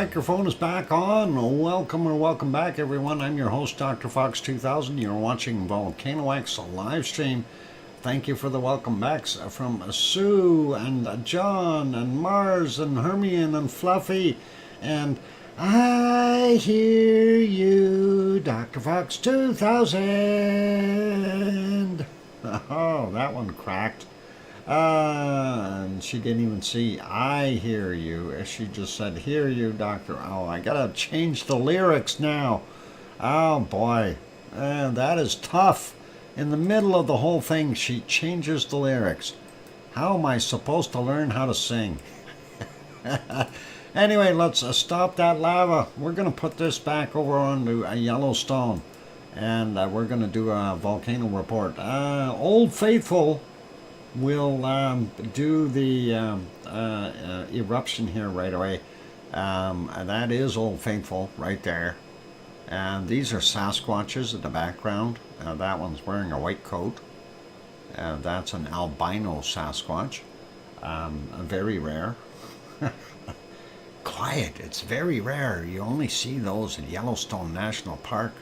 microphone is back on. Welcome or welcome back, everyone. I'm your host, DrFox2000. You're watching VolcanoX live stream. Thank you for the welcome backs from Sue and John and Mars and Hermione and Fluffy. And I hear you, DrFox2000. Oh, that one cracked. And she didn't even see I hear you. She just said, hear you, Doctor. Oh, I gotta change the lyrics now. Oh, boy. That is tough. In the middle of the whole thing, she changes the lyrics. How am I supposed to learn how to sing? Anyway, let's stop that lava. We're going to put this back over onto Yellowstone. And we're going to do a volcano report. Old Faithful will do the eruption here right away. And that is Old Faithful right there. And these are Sasquatches in the background. That one's wearing a white coat. That's an albino Sasquatch. Very rare. Quiet. It's very rare. You only see those in Yellowstone National Park.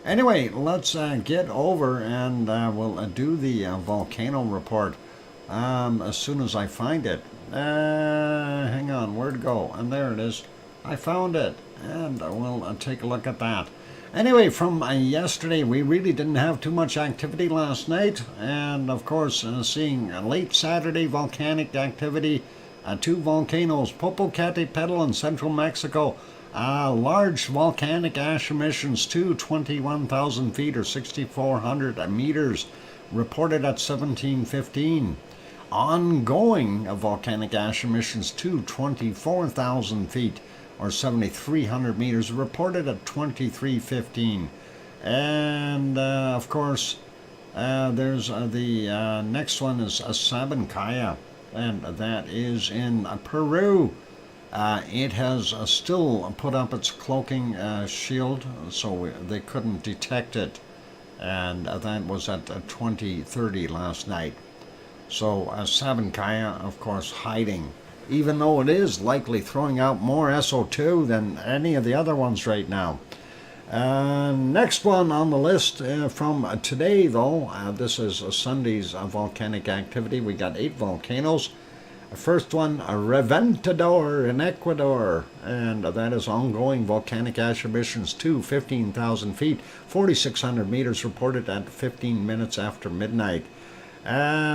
Anyway, let's get over and we'll do the volcano report as soon as I find it. Hang on, where'd it go? And there it is. I found it, and we'll take a look at that. Anyway, from yesterday, we really didn't have too much activity last night, and of course, seeing late Saturday volcanic activity, two volcanoes, Popocatepetl in central Mexico, large volcanic ash emissions to 21,000 feet or 6,400 meters, reported at 17:15. Ongoing volcanic ash emissions to 24,000 feet or 7,300 meters, reported at 23:15. And of course, there's the next one is Sabancaya, and that is in Peru. It has still put up its cloaking shield, so they couldn't detect it, and that was at 20:30 last night. So Sabancaya, of course, hiding, even though it is likely throwing out more SO2 than any of the other ones right now. Next one on the list from today, though, this is Sunday's volcanic activity. We got 8 volcanoes. First one, Reventador in Ecuador, and that is ongoing volcanic ash emissions to 15,000 feet, 4,600 meters, reported at 15 minutes after midnight.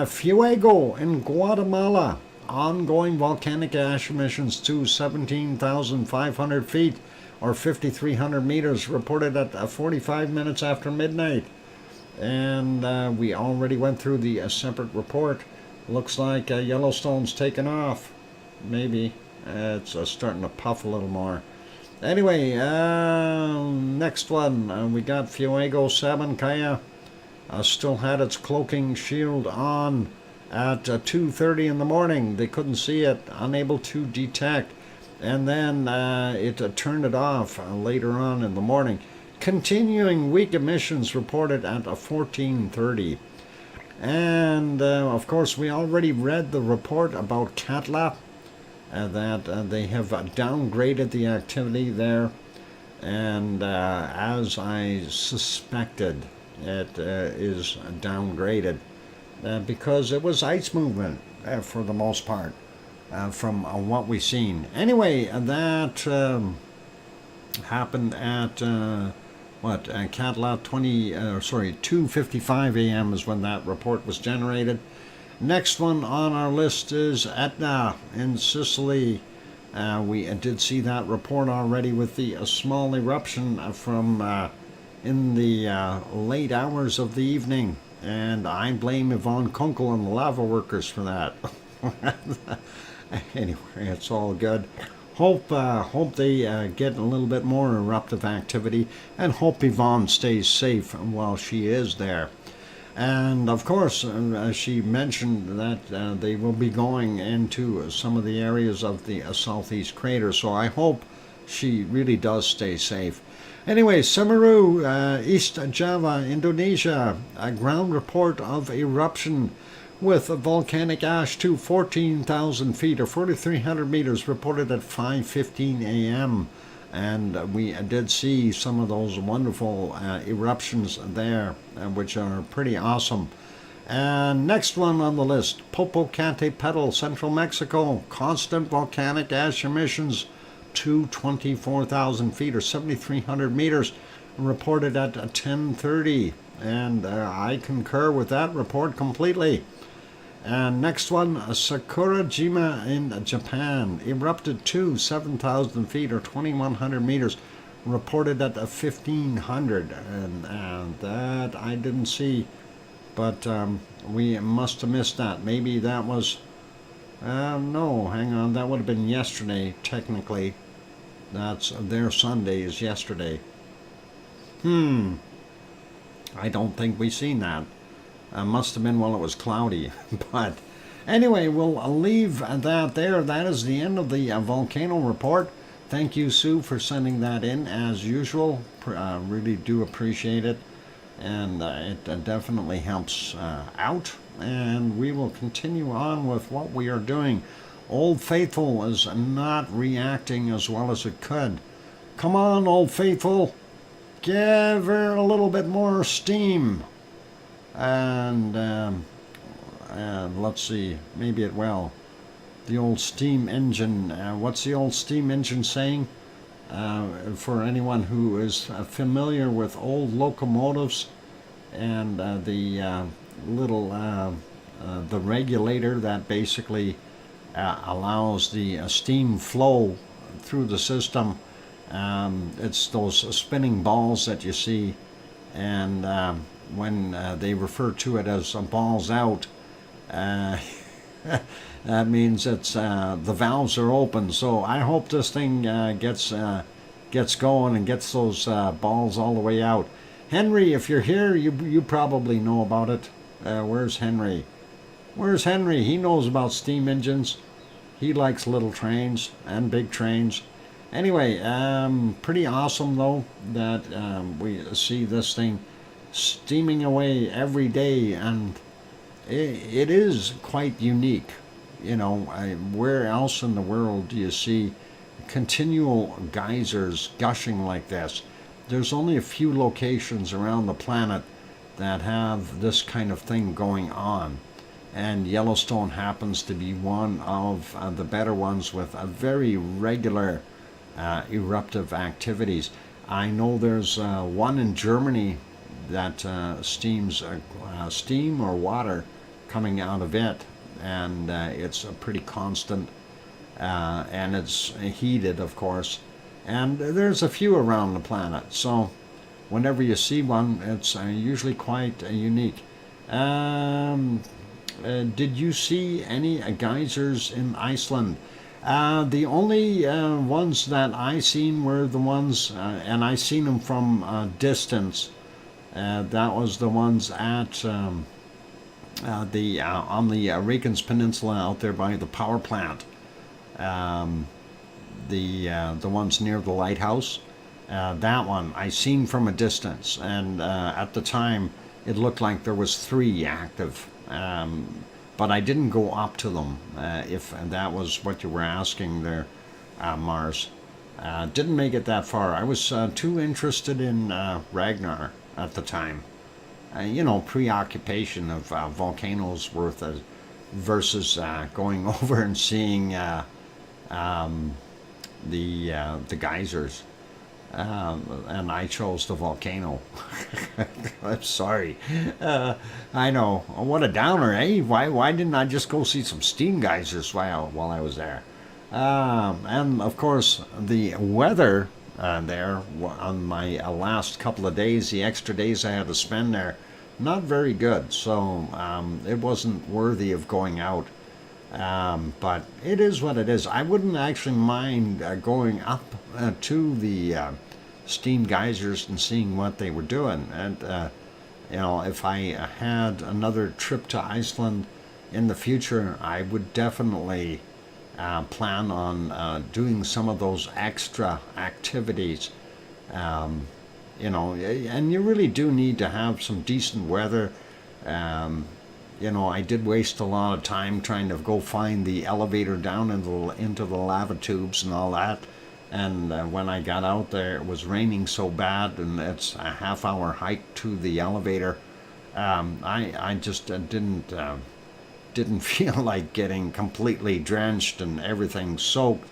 Fuego in Guatemala, ongoing volcanic ash emissions to 17,500 feet or 5,300 meters, reported at 45 minutes after midnight. And we already went through the separate report. Looks like Yellowstone's taken off. Maybe. It's starting to puff a little more. Anyway, next one. We got Fuego Sabancaya. Still had its cloaking shield on at 2:30 in the morning. They couldn't see it, unable to detect. And then it turned it off later on in the morning. Continuing weak emissions reported at 14:30. And of course, we already read the report about Katla, that they have downgraded the activity there. And as I suspected, it is downgraded because it was ice movement for the most part from what we've seen. Anyway, that happened at Katla 2:55 a.m. is when that report was generated. Next one on our list is Etna in Sicily. We did see that report already with the small eruption from in the late hours of the evening, and I blame Yvonne Kunkel and the lava workers for that. Anyway, it's all good. Hope they get a little bit more eruptive activity, and hope Yvonne stays safe while she is there. And of course, she mentioned that they will be going into some of the areas of the southeast crater, so I hope she really does stay safe. Anyway, Semeru, East Java, Indonesia, a ground report of eruption with volcanic ash to 14,000 feet or 4,300 meters reported at 5:15 a.m. And we did see some of those wonderful eruptions there, which are pretty awesome. And next one on the list, Popocatepetl, central Mexico, constant volcanic ash emissions to 24,000 feet or 7,300 meters reported at 10:30. And I concur with that report completely. And next one, Sakurajima in Japan, erupted to 7,000 feet or 2,100 meters, reported at 1,500. And that I didn't see, but we must have missed that. Maybe that was, no, hang on, that would have been yesterday, technically. That's their Sunday is yesterday. I don't think we seen that. Must have been while it was cloudy. But anyway, we'll leave that there. That is the end of the volcano report. Thank you, Sue, for sending that in as usual. Really do appreciate it. And it definitely helps out. And we will continue on with what we are doing. Old Faithful is not reacting as well as it could. Come on, Old Faithful. Give her a little bit more steam. And let's see, maybe it will. The old steam engine, what's the old steam engine saying? For anyone who is familiar with old locomotives and the little, the regulator that basically allows the steam flow through the system. It's those spinning balls that you see, and when they refer to it as balls out, that means it's the valves are open. So I hope this thing gets going and gets those balls all the way out. Henry, if you're here, you probably know about it. Where's Henry? Where's Henry? He knows about steam engines. He likes little trains and big trains. Anyway, pretty awesome though that we see this thing steaming away every day, and it is quite unique. You know, where else in the world do you see continual geysers gushing like this? There's only a few locations around the planet that have this kind of thing going on, and Yellowstone happens to be one of the better ones with a very regular eruptive activities. I know there's one in Germany that steams steam or water coming out of it, and it's a pretty constant, and it's heated, of course. And there's a few around the planet, so whenever you see one, it's usually quite unique. Did you see any geysers in Iceland? The only ones that I seen were the ones, and I seen them from distance. That was the ones at on the Reykjanes Peninsula out there by the power plant. The ones near the lighthouse. That one I seen from a distance, and at the time it looked like there was 3 active. But I didn't go up to them, if that was what you were asking there, Mars. Didn't make it that far. I was too interested in Ragnar at the time. You know, preoccupation of volcanoes versus going over and seeing the geysers. And I chose the volcano. I'm sorry. I know. What a downer, eh? Why didn't I just go see some steam geysers while I was there? And of course, the weather there on my last couple of days, the extra days I had to spend there, not very good. So it wasn't worthy of going out. But it is what it is. I wouldn't actually mind going up to the steam geysers and seeing what they were doing. And, you know, if I had another trip to Iceland in the future, I would definitely plan on doing some of those extra activities. You know, and you really do need to have some decent weather. I did waste a lot of time trying to go find the elevator down into the lava tubes and all that. And when I got out there, it was raining so bad, and it's a half-hour hike to the elevator. I just didn't feel like getting completely drenched and everything soaked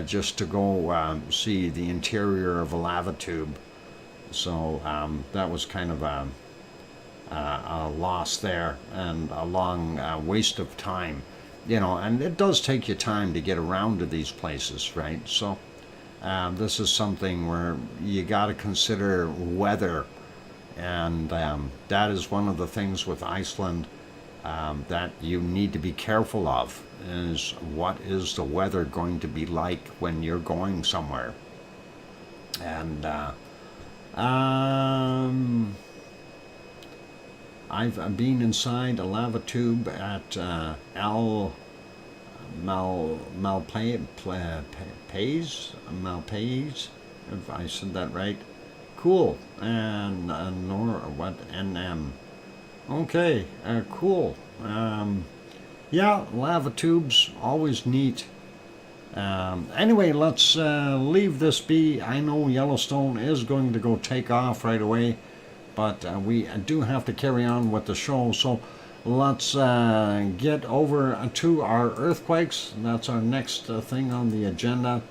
just to go see the interior of a lava tube. So that was kind of a loss there and a long waste of time. And it does take you time to get around to these places, right? So this is something where you got to consider weather, and that is one of the things with Iceland that you need to be careful of, is what is the weather going to be like when you're going somewhere. And I've been inside a lava tube at Malpais, if I said that right. Cool. And NM. Okay, cool. Yeah, lava tubes, always neat. Anyway, let's leave this be. I know Yellowstone is going to go take off right away, but we do have to carry on with the show. So let's get over to our earthquakes. That's our next thing on the agenda.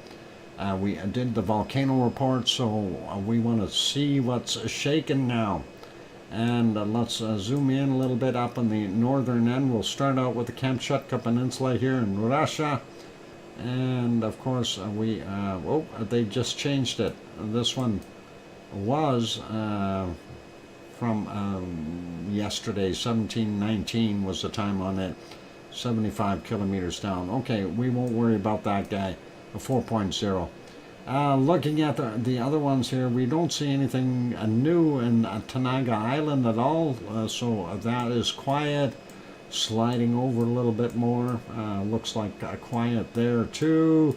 We did the volcano report, so we want to see what's shaking now. And let's zoom in a little bit up on the northern end. We'll start out with the Kamchatka Peninsula here in Russia. And of course, they just changed it. This one was from yesterday, 1719 was the time on it, 75 kilometers down. Okay, we won't worry about that guy, a 4.0. Looking at the other ones here, we don't see anything new in Tanaga Island at all, so that is quiet. Sliding over a little bit more, looks like quiet there too.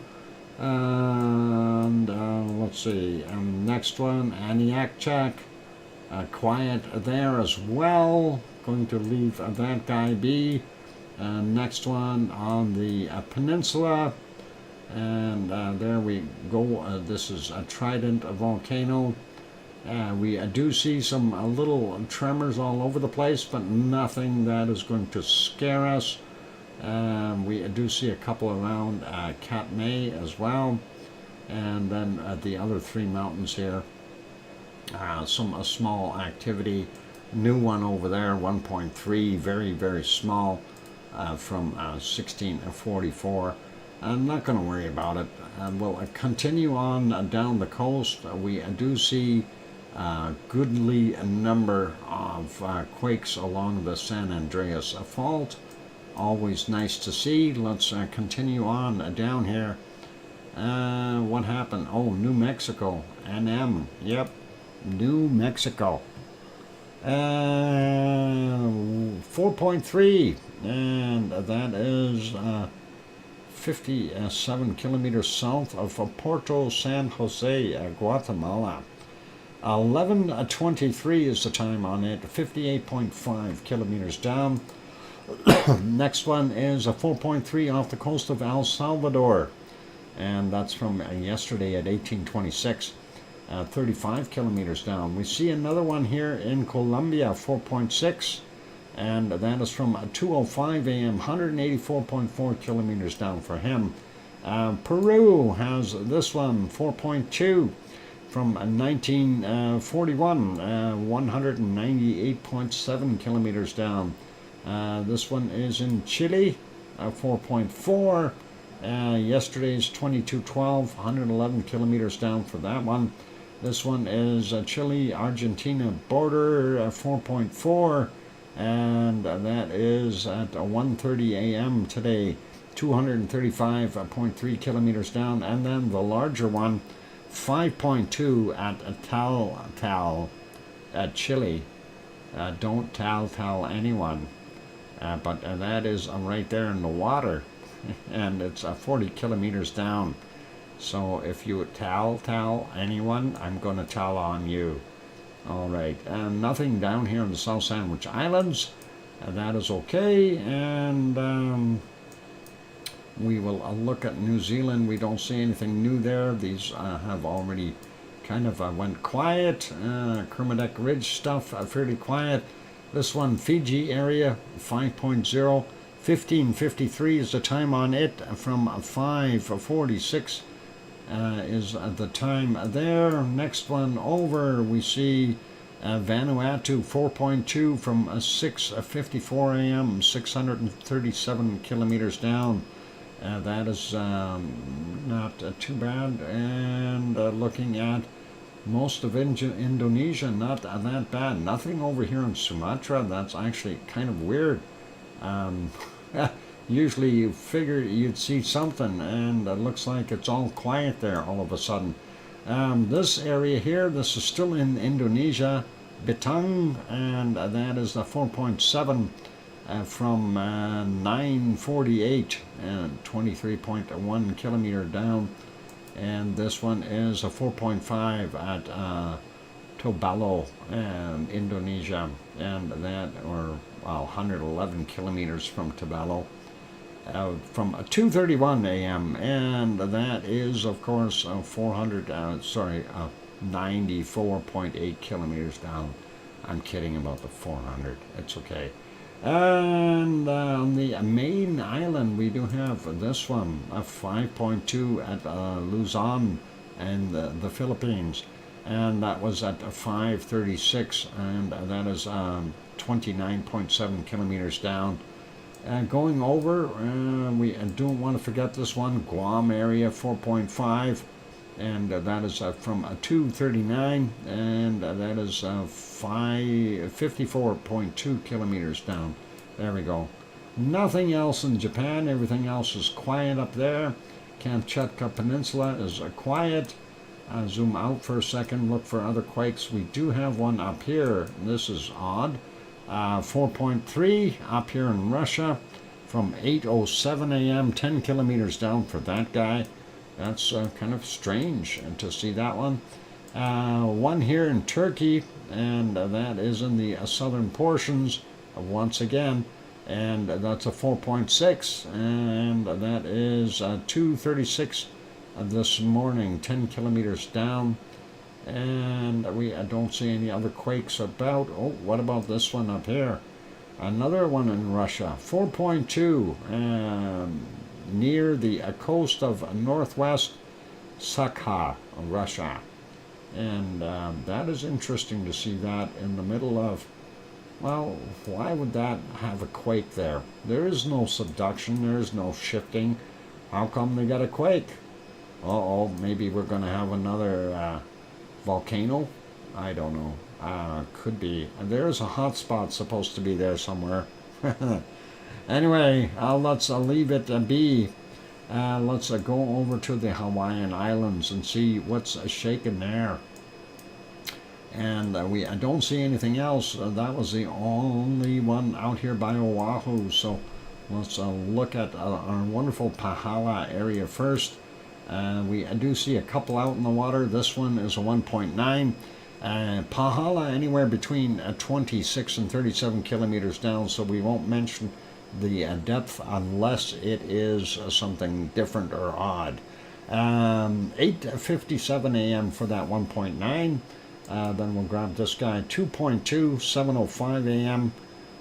And let's see, next one, Aniakchak, quiet there as well. Going to leave that guy be. Next one on the peninsula. And there we go. This is a Trident volcano. We do see some little tremors all over the place, but nothing that is going to scare us. We do see a couple around Katmai as well. And then the other three mountains here. Some small activity. New one over there, 1.3, very, very small, from 1644. I'm not going to worry about it. We'll continue on down the coast. We do see a goodly number of quakes along the San Andreas Fault. Always nice to see. Let's continue on down here. What happened? Oh, New Mexico. NM. Yep. New Mexico. 4.3. And that is 57 kilometers south of Puerto San Jose, Guatemala. 11:23 is the time on it, 58.5 kilometers down. Next one is a 4.3 off the coast of El Salvador, and that's from yesterday at 1826, 35 kilometers down. We see another one here in Colombia, 4.6. And that is from 2:05 a.m., 184.4 kilometers down for him. Peru has this one, 4.2, from 1941, 198.7 kilometers down. This one is in Chile, 4.4. Yesterday's 2212, 111 kilometers down for that one. This one is Chile-Argentina border, 4.4. And that is at 1:30 a.m. today, 235.3 kilometers down. And then the larger one, 5.2 at Tal at Chile. Don't tell anyone. But that is right there in the water. And it's 40 kilometers down. So if you tell anyone, I'm going to tell on you. All right, nothing down here in the South Sandwich Islands. That is okay, and we will look at New Zealand. We don't see anything new there. These have already kind of went quiet. Kermadec Ridge stuff fairly quiet. This one, Fiji area, 5.0. 15:53 is the time on it. From 5:46 is the time there. Next one over, we see Vanuatu 4.2 from 6:54 a.m. 637 kilometers down. That is not too bad. And looking at most of Indonesia, not that bad. Nothing over here in Sumatra. That's actually kind of weird. Usually you figure you'd see something, and it looks like it's all quiet there all of a sudden. This area here, this is still in Indonesia, Bitang, and that is the 4.7 from 9:48 and 23.1 kilometer down. And this one is a 4.5 at Tobalo, Indonesia, and that, or 111 kilometers from Tobalo, from 2:31 a.m. and that is, of course, 94.8 kilometers down. I'm kidding about the 400. It's okay. And on the main island, we do have this one, a 5.2 at Luzon and the Philippines, and that was at 5:36, and that is 29.7 kilometers down. Going over, we don't want to forget this one, Guam area 4.5, and that is from 2:39, and that is 54.2 kilometers down. There we go. Nothing else in Japan. Everything else is quiet up there. Kamchatka Peninsula is quiet. Zoom out for a second, look for other quakes. We do have one up here. This is odd. 4.3 up here in Russia from 8:07 a.m., 10 kilometers down for that guy. That's kind of strange to see that one. One here in Turkey, and that is in the southern portions once again, and that's a 4.6, and that is 2:36 this morning, 10 kilometers down. And we don't see any other quakes about. Oh, what about this one up here? Another one in Russia, 4.2, near the coast of northwest Sakha, Russia. And that is interesting to see that in the middle of, well, why would that have a quake there? There is no subduction, there is no shifting. How come they got a quake? Uh-oh, maybe we're going to have another volcano? I don't know. Could be. There's a hot spot supposed to be there somewhere. Anyway, let's leave it be. Let's go over to the Hawaiian Islands and see what's shaking there. And we don't see anything else. That was the only one out here by Oahu. So let's look at our wonderful Pahala area first. We do see a couple out in the water. This one is a 1.9. Pahala anywhere between 26 and 37 kilometers down, so we won't mention the depth unless it is something different or odd. 8:57 a.m. for that 1.9. Then we'll grab this guy, 2.2, 7:05 a.m.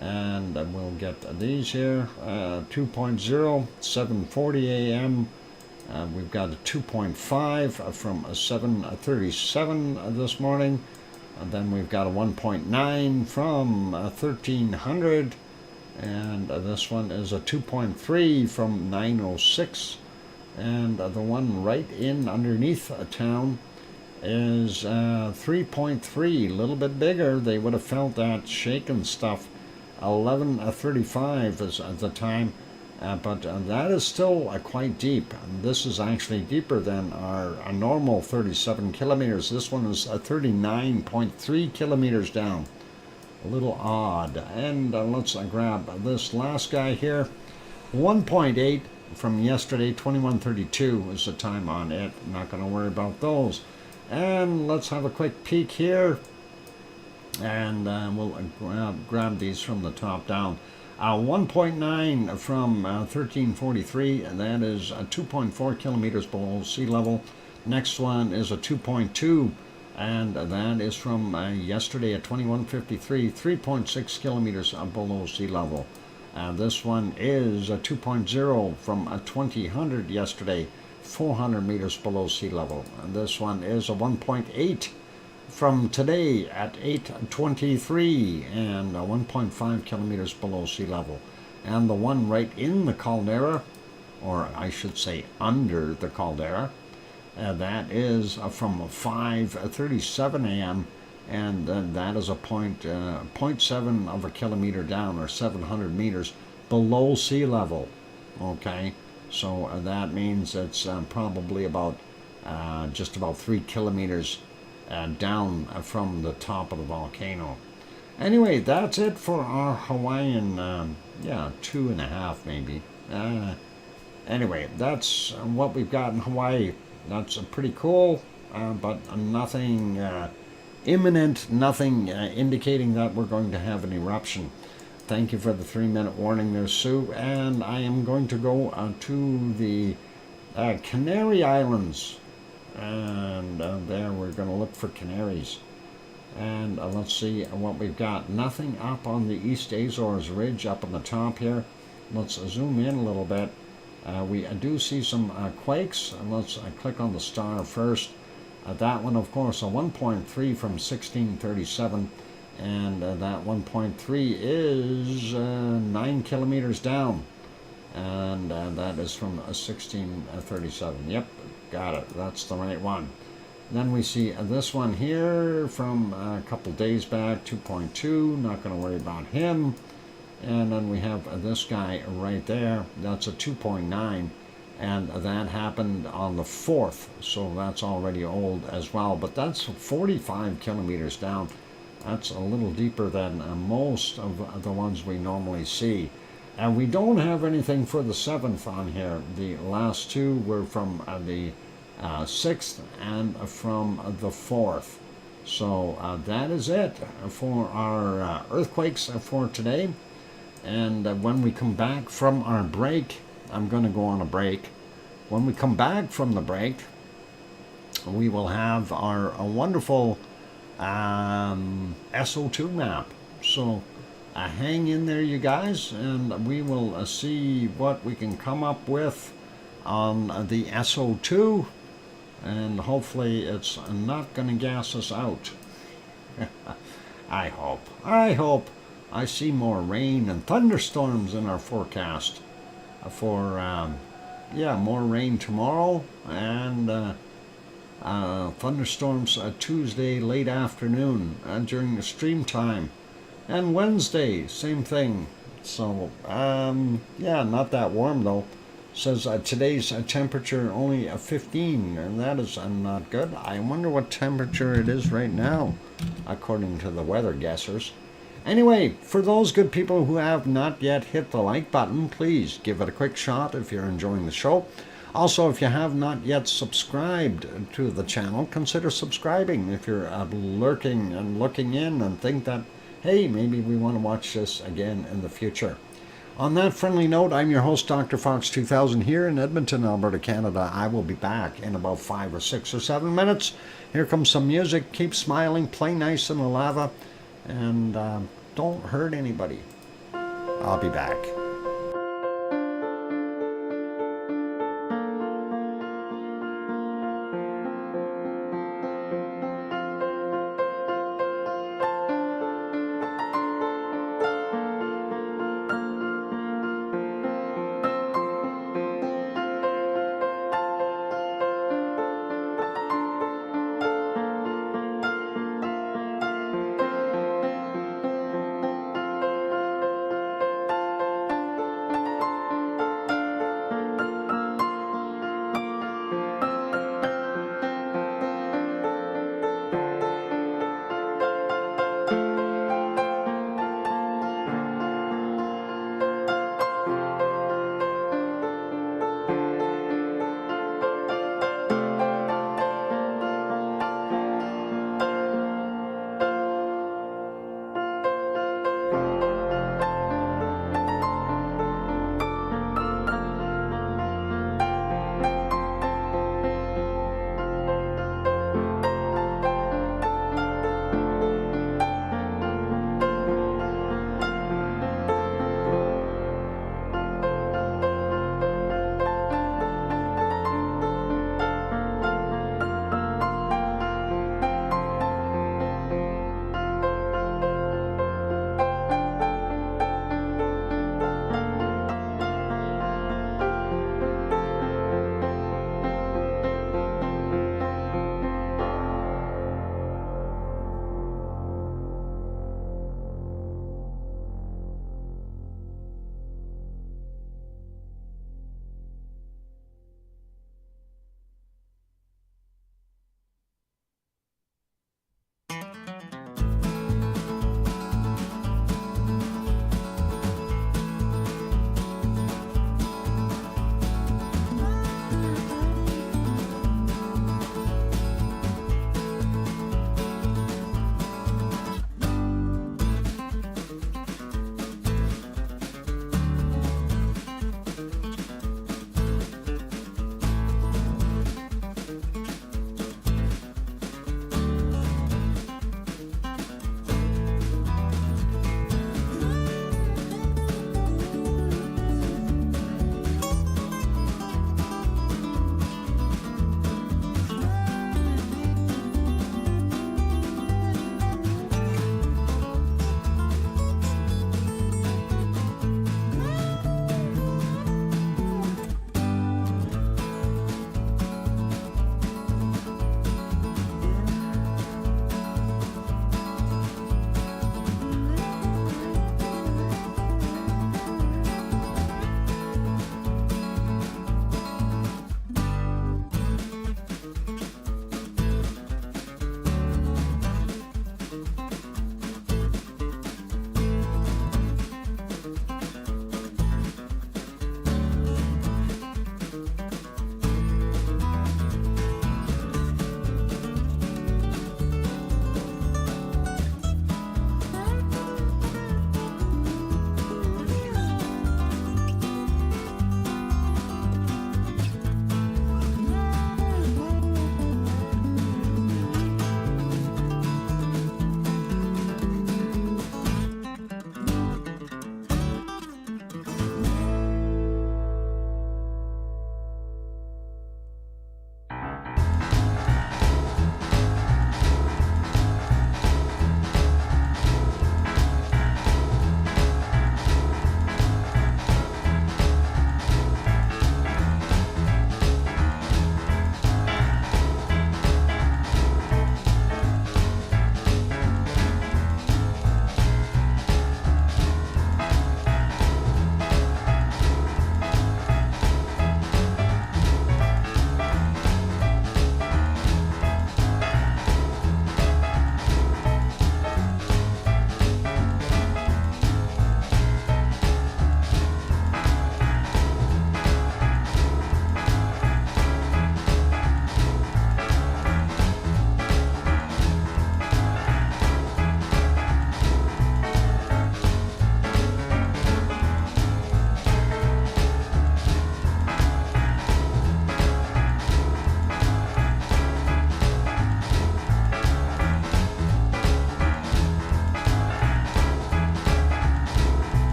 And we'll get these here, 2.0, 7:40 a.m. We've got a 2.5 from 7:37 this morning. And then we've got a 1.9 from 1300. And this one is a 2.3 from 9:06. And the one right in underneath a town is 3.3, a little bit bigger. They would have felt that shaking stuff. 11:35 is the time. But that is still quite deep. This is actually deeper than our normal 37 kilometers. This one is 39.3 kilometers down. A little odd. And let's grab this last guy here. 1.8 from yesterday, 21:32 is the time on it. Not going to worry about those. And let's have a quick peek here. and we'll grab these from the top down. 1.9 from 1343, and that is 2.4 kilometers below sea level. Next one is a 2.2, and that is from yesterday at 2153, 3.6 kilometers below sea level. This one is a 2.0 from 2000 yesterday, 400 meters below sea level. And this one is a 1.8 from today at 8:23 and 1.5 kilometers below sea level. And the one right in the caldera, or I should say under the caldera, that is from 5:37 a.m. and that is a 0.7 of a kilometer down, or 700 meters below sea level. Okay, so that means it's probably about just about 3 kilometers down from the top of the volcano. Anyway, that's it for our Hawaiian, 2.5 maybe. Anyway, that's what we've got in Hawaii. That's pretty cool, but nothing imminent, nothing indicating that we're going to have an eruption. Thank you for the 3-minute warning there, Sue. And I am going to go to the Canary Islands. And there we're going to look for canaries. And let's see what we've got. Nothing up on the East Azores Ridge up on the top here. Let's zoom in a little bit. We do see some quakes. And let's click on the star first. That one, of course, a 1.3 from 1637. And that 1.3 is 9 kilometers down. And that is from 1637. Yep, got it. That's the right one. Then we see this one here from a couple days back, 2.2. Not going to worry about him. And then we have this guy right there. That's a 2.9. And that happened on the 4th. So that's already old as well. But that's 45 kilometers down. That's a little deeper than most of the ones we normally see. And we don't have anything for the 7th on here. The last two were from the 6th and from the 4th. So that is it for our earthquakes for today. And when we come back from our break, I'm going to go on a break. When we come back from the break, we will have our wonderful SO2 map. So hang in there, you guys, and we will see what we can come up with on the SO2, and hopefully it's not going to gas us out. I hope. I see more rain and thunderstorms in our forecast for more rain tomorrow, and thunderstorms Tuesday late afternoon during the stream time. And Wednesday, same thing. So, not that warm though. Says today's temperature only 15, and that is not good. I wonder what temperature it is right now, according to the weather guessers. Anyway, for those good people who have not yet hit the like button, please give it a quick shot if you're enjoying the show. Also, if you have not yet subscribed to the channel, consider subscribing if you're lurking and looking in and think that, hey, maybe we want to watch this again in the future. On that friendly note, I'm your host, DrFox2000, here in Edmonton, Alberta, Canada. I will be back in about 5 or 6 or 7 minutes. Here comes some music. Keep smiling, play nice in the lava, and don't hurt anybody. I'll be back.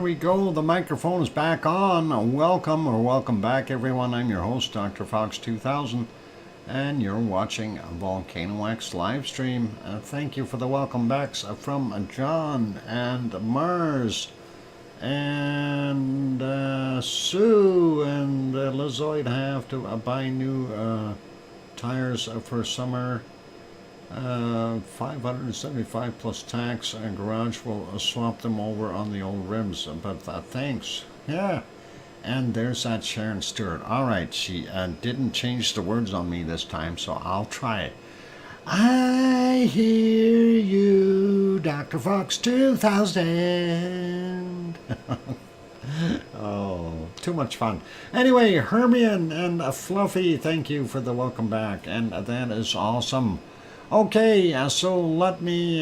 we go. The microphone is back on. Welcome back, everyone. I'm your host, DrFox2000, and you're watching VolcanoX live stream. Thank you for the welcome backs from John and Mars and Sue and Lizoid. Have to buy new tires for summer. 575 plus tax, and garage will swap them over on the old rims, but thanks. Yeah. And there's that Sharon Stewart. All right, she didn't change the words on me this time, so I'll try it. I hear you, Dr. Fox 2000. Oh, too much fun. Anyway, Hermione and Fluffy, thank you for the welcome back, and that is awesome. Okay, so let me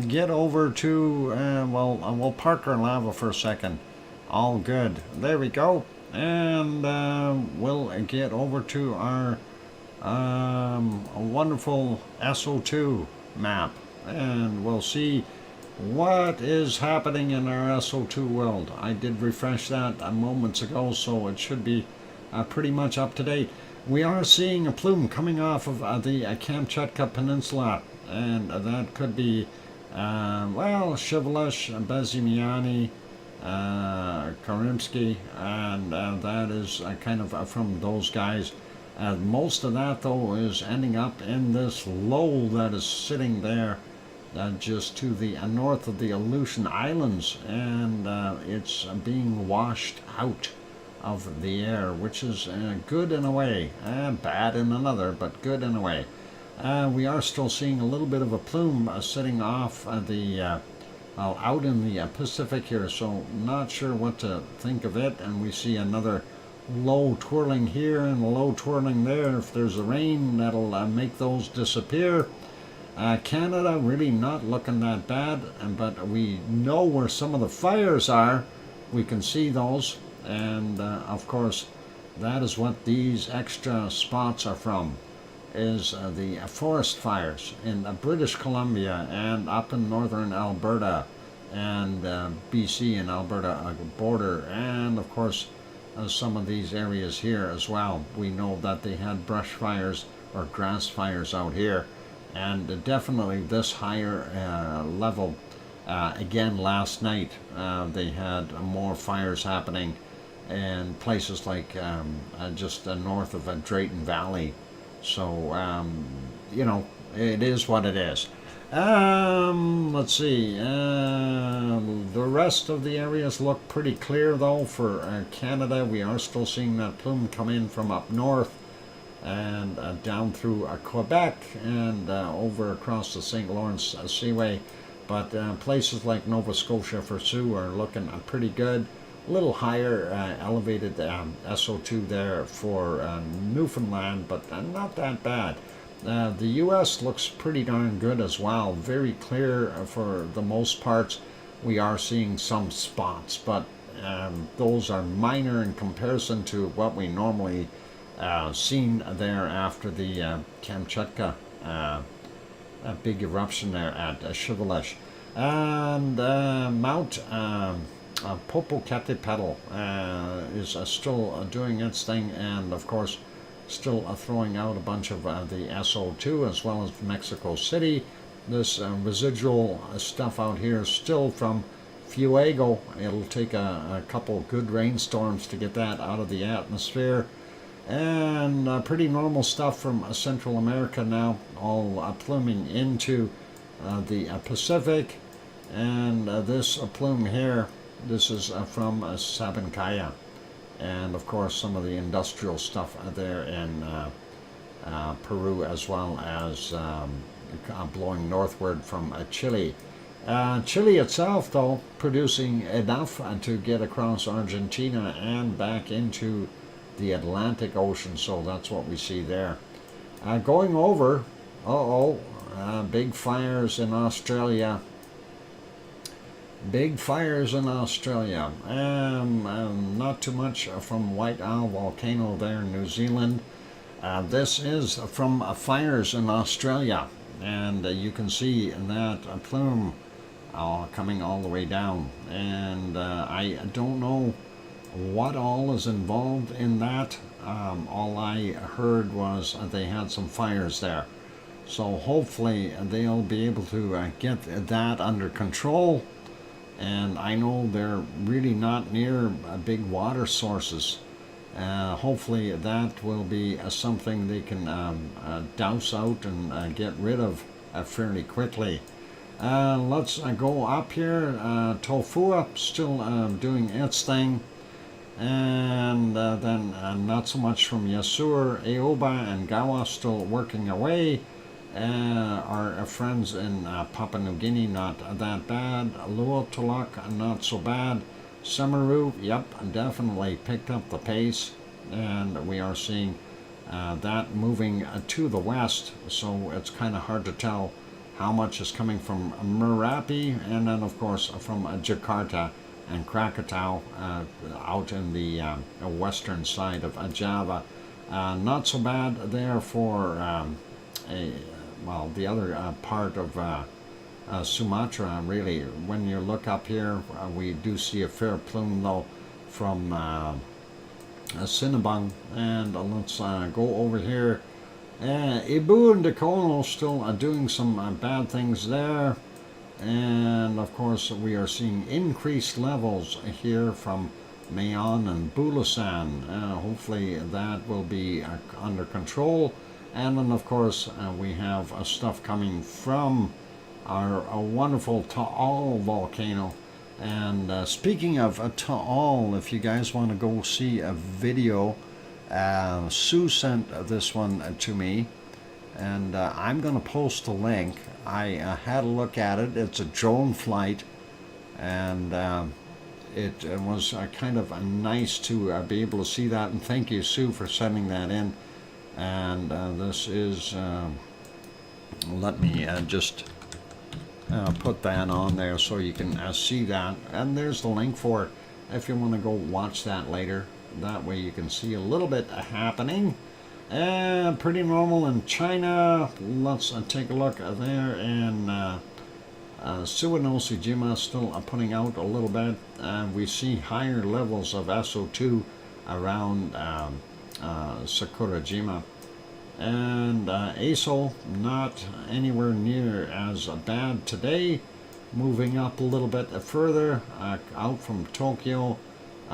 get over to, we'll park our lava for a second. All good. There we go. And we'll get over to our wonderful SO2 map. And we'll see what is happening in our SO2 world. I did refresh that moments ago, so it should be pretty much up to date. We are seeing a plume coming off of the Kamchatka Peninsula, and that could be, Shivelish, Bezimiani, Karimsky, and that is kind of from those guys. Most of that, though, is ending up in this low that is sitting there just to the north of the Aleutian Islands, and it's being washed out of the air, which is good in a way, bad in another, but good in a way. We are still seeing a little bit of a plume sitting off the out in the Pacific here, so not sure what to think of it. And we see another low twirling here and a low twirling there. If there's a rain, that'll make those disappear. Canada really not looking that bad, but we know where some of the fires are. We can see those. And of course, that is what these extra spots are from, is the forest fires in British Columbia and up in northern Alberta and BC and Alberta border, and of course some of these areas here as well. We know that they had brush fires or grass fires out here, and definitely this higher level. Again, last night they had more fires happening in places like just north of Drayton Valley. So, you know, it is what it is. Let's see. The rest of the areas look pretty clear, though, for Canada. We are still seeing that plume come in from up north and down through Quebec and over across the St. Lawrence Seaway. But places like Nova Scotia for Sue are looking pretty good. A little higher elevated SO2 there for Newfoundland, but not that bad. The U.S. looks pretty darn good as well. Very clear for the most parts. We are seeing some spots, but those are minor in comparison to what we normally seen there after the Kamchatka big eruption there at Shivelish. And Mount Popocatepetl is still doing its thing, and of course still throwing out a bunch of the SO2, as well as Mexico City. This residual stuff out here is still from Fuego. It'll take a couple good rainstorms to get that out of the atmosphere. And pretty normal stuff from Central America now, all pluming into the Pacific. And this plume here, this is from Sabancaya, and of course some of the industrial stuff there in Peru, as well as blowing northward from Chile. Chile itself, though, producing enough to get across Argentina and back into the Atlantic Ocean, so that's what we see there. Going over, big fires in Australia. Big fires in Australia. Not too much from White Isle Volcano there in New Zealand. This is from fires in Australia, and you can see that plume coming all the way down. And I don't know what all is involved in that. All I heard was they had some fires there. So hopefully they'll be able to get that under control. And I know they're really not near big water sources. Hopefully that will be something they can douse out and get rid of fairly quickly. Let's go up here. Tofua still doing its thing. And then not so much from Yasur, Aoba, and Gawa still working away. Our friends in Papua New Guinea, not that bad. Luotolak, not so bad. Semeru, yep, definitely picked up the pace. And we are seeing that moving to the west. So it's kind of hard to tell how much is coming from Merapi, and then of course from Jakarta and Krakatau out in the western side of Java. Not so bad there for the other part of Sumatra, really. When you look up here, we do see a fair plume though from Sinabung. And let's go over here. Ibu and Dakono still doing some bad things there. And of course we are seeing increased levels here from Mayon and Bulasan. Hopefully that will be under control. And then of course we have stuff coming from our wonderful Taal volcano. And speaking of Taal, if you guys want to go see a video, Sue sent this one to me, and I'm going to post a link. I had a look at it. It's a drone flight, and it was kind of nice to be able to see that. And thank you, Sue, for sending that in. And this is, let me just put that on there so you can see that. And there's the link for it if you want to go watch that later. That way you can see a little bit happening. Pretty normal in China. Let's take a look there. And Suwanosejima still putting out a little bit. We see higher levels of SO2 around Sakurajima. And Aso not anywhere near as bad today. Moving up a little bit further out from Tokyo.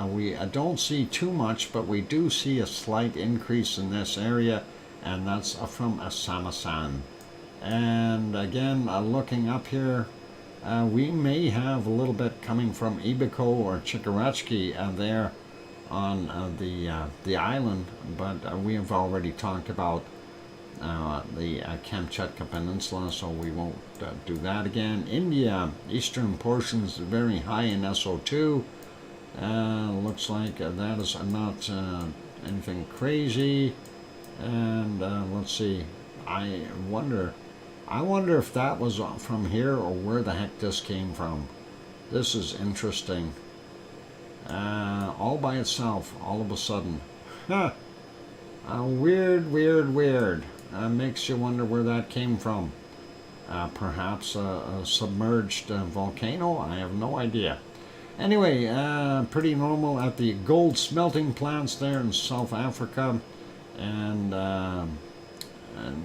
We don't see too much, but we do see a slight increase in this area, and that's from Asamasan. And again, looking up here, we may have a little bit coming from Ibiko or Chikarachki there on the island, but we have already talked about the Kamchatka Peninsula, so we won't do that again. India, eastern portions very high in SO2. Looks like that is not anything crazy. And let's see. I wonder if that was from here or where the heck this came from. This is interesting. All by itself, all of a sudden. Huh. Weird. Makes you wonder where that came from. Perhaps a submerged volcano? I have no idea. Anyway, pretty normal at the gold smelting plants there in South Africa. And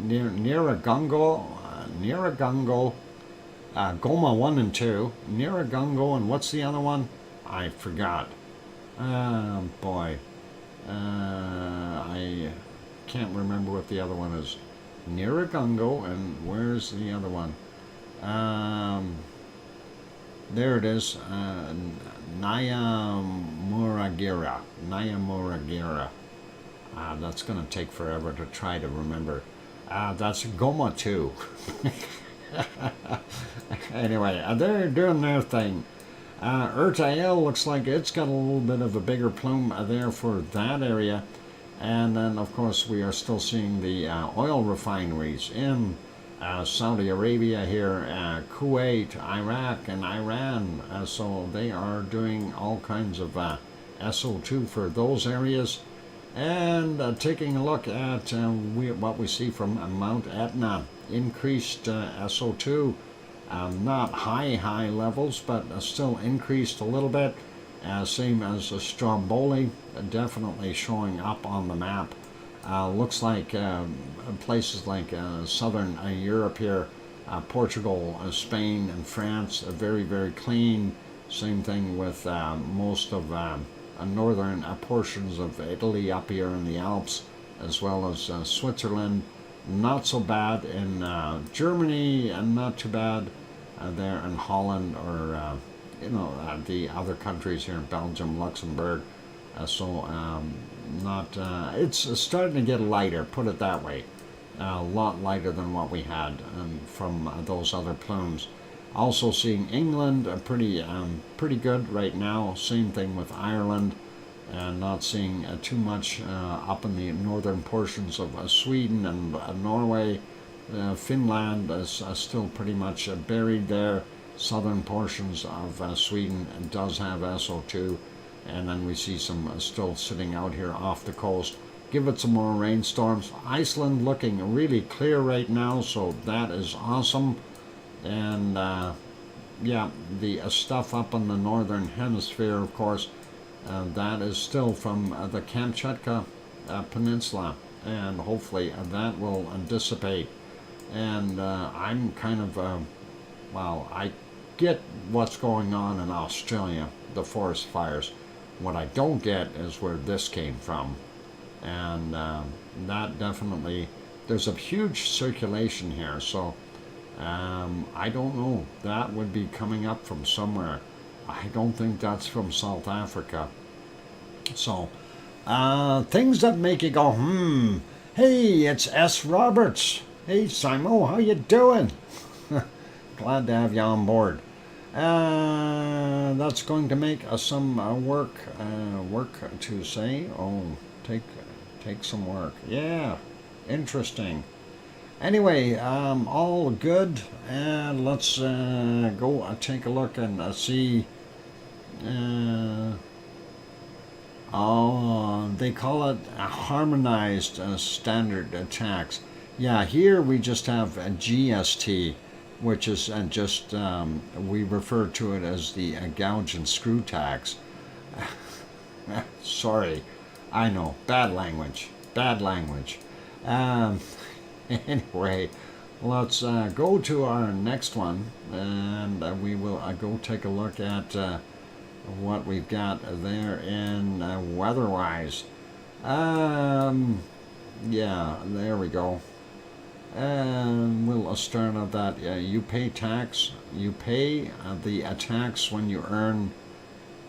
near Nyiragongo, Goma 1 and 2, Nyiragongo, and what's the other one? I forgot. Boy. I can't remember what the other one is. Nyiragongo, and where's the other one? There it is. Nyamuragira. That's going to take forever to try to remember. That's Goma 2. Anyway, they're doing their thing. Ertael looks like it's got a little bit of a bigger plume there for that area. And then, of course, we are still seeing the oil refineries in Saudi Arabia here, Kuwait, Iraq, and Iran. So they are doing all kinds of SO2 for those areas. And taking a look at what we see from Mount Etna, increased SO2. Not high levels, but still increased a little bit. Same as Stromboli, definitely showing up on the map. Looks like places like southern Europe here, Portugal, Spain, and France, very clean. Same thing with most of northern portions of Italy up here in the Alps, as well as Switzerland. Not so bad in Germany, and not too bad there in Holland, or the other countries here in Belgium, Luxembourg. Not it's starting to get lighter, put it that way. A lot lighter than what we had from those other plumes. Also seeing England pretty good right now. Same thing with Ireland, and not seeing too much up in the northern portions of Sweden and Norway. Finland is still pretty much buried there. Southern portions of Sweden does have SO2, and then we see some still sitting out here off the coast. Give it some more rainstorms. Iceland looking really clear right now, so that is awesome. And yeah, the stuff up in the northern hemisphere, of course, that is still from the Kamchatka Peninsula, and hopefully that will dissipate. And I'm kind of, well, I get what's going on in Australia, the forest fires. What I don't get is where this came from. And that definitely, there's a huge circulation here, so I don't know. That would be coming up from somewhere. I don't think that's from South Africa. So, things that make you go, Hey, it's S. Roberts. Hey, Simo, how you doing? Glad to have you on board. That's going to make some work to say. Oh, take some work. Yeah, interesting. Anyway, all good, and let's go take a look and see. They call it a harmonized standard tax. Yeah, here we just have a GST, which is just, we refer to it as the gouge and screw tax. Sorry, I know, bad language. Anyway, let's go to our next one, and we will go take a look at what we've got there in weather-wise. Yeah, there we go. And we'll start at that. You pay tax. You pay the tax when you earn,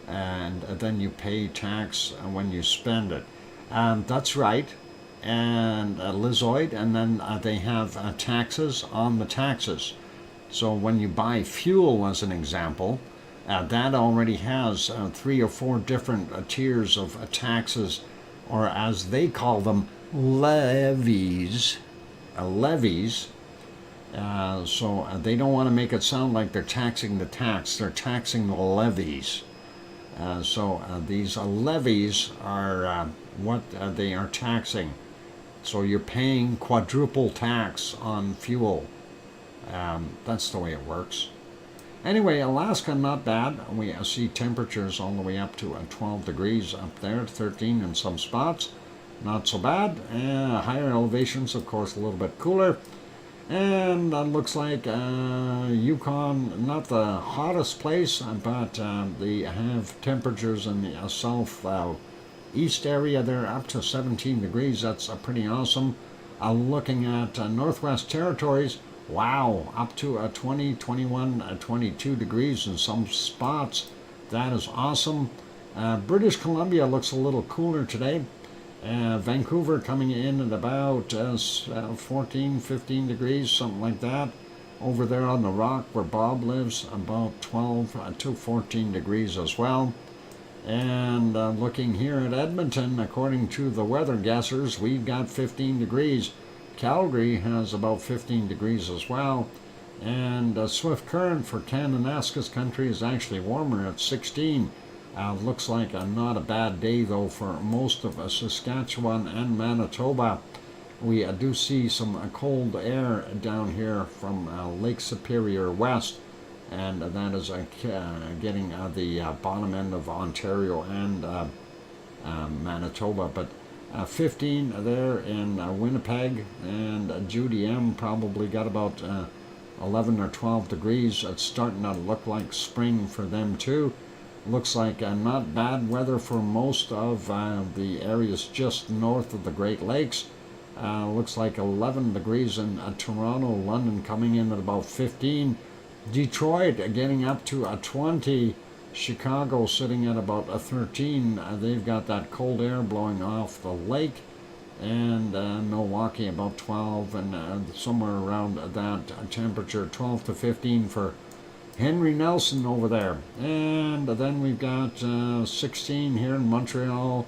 and then you pay tax when you spend it. That's right. And Lizoid, and then they have taxes on the taxes. So when you buy fuel, as an example, that already has 3 or 4 different tiers of taxes, or as they call them, levies. So they don't want to make it sound like they're taxing the tax, they're taxing the levies. So these levies are what they are taxing. So you're paying quadruple tax on fuel. That's the way it works. Anyway, Alaska, not bad. We see temperatures all the way up to 12 degrees up there, 13 in some spots. Not so bad. Higher elevations, of course, a little bit cooler. And looks like Yukon, not the hottest place, but they have temperatures in the south east area there up to 17 degrees. That's pretty awesome. Looking at Northwest Territories, wow, up to 20, 21, 22 degrees in some spots. That is awesome. British Columbia looks a little cooler today. Vancouver coming in at about 14, 15 degrees, something like that. Over there on the rock where Bob lives, about 12 to 14 degrees as well. And looking here at Edmonton, according to the weather guessers, we've got 15 degrees. Calgary has about 15 degrees as well. And Swift Current for Kananaskis country is actually warmer at 16. Looks like not a bad day, though, for most of Saskatchewan and Manitoba. we do see some cold air down here from Lake Superior west, and that is getting the bottom end of Ontario and Manitoba. But 15 there in Winnipeg, and Judy M probably got about 11 or 12 degrees. It's starting to look like spring for them too. Looks like not bad weather for most of the areas just north of the Great Lakes. Looks like 11 degrees in Toronto, London coming in at about 15. Detroit getting up to 20. Chicago sitting at about 13. They've got that cold air blowing off the lake. And Milwaukee about 12, and somewhere around that temperature, 12 to 15 for Henry Nelson over there. And then we've got 16 here in Montreal.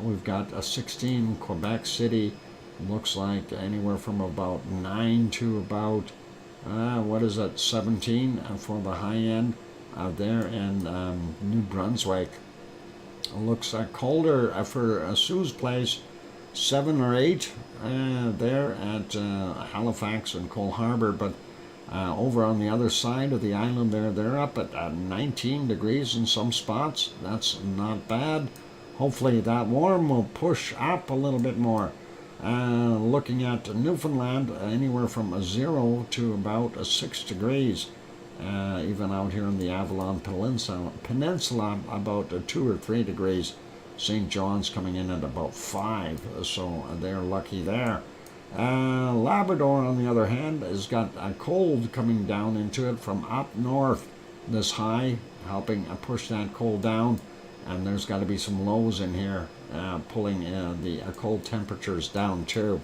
We've got 16 Quebec City. Looks like anywhere from about 9 to about, 17 for the high end there in New Brunswick. Looks colder for Sue's place, 7 or 8 there at Halifax and Cole Harbour, but over on the other side of the island there, they're up at 19 degrees in some spots. That's not bad. Hopefully that warm will push up a little bit more. Looking at Newfoundland, anywhere from 0 to about 6 degrees. Even out here in the Avalon Peninsula, about 2 or 3 degrees. St. John's coming in at about 5, so they're lucky there. Labrador, on the other hand, has got a cold coming down into it from up north. This high helping push that cold down, and there's got to be some lows in here pulling the cold temperatures down too.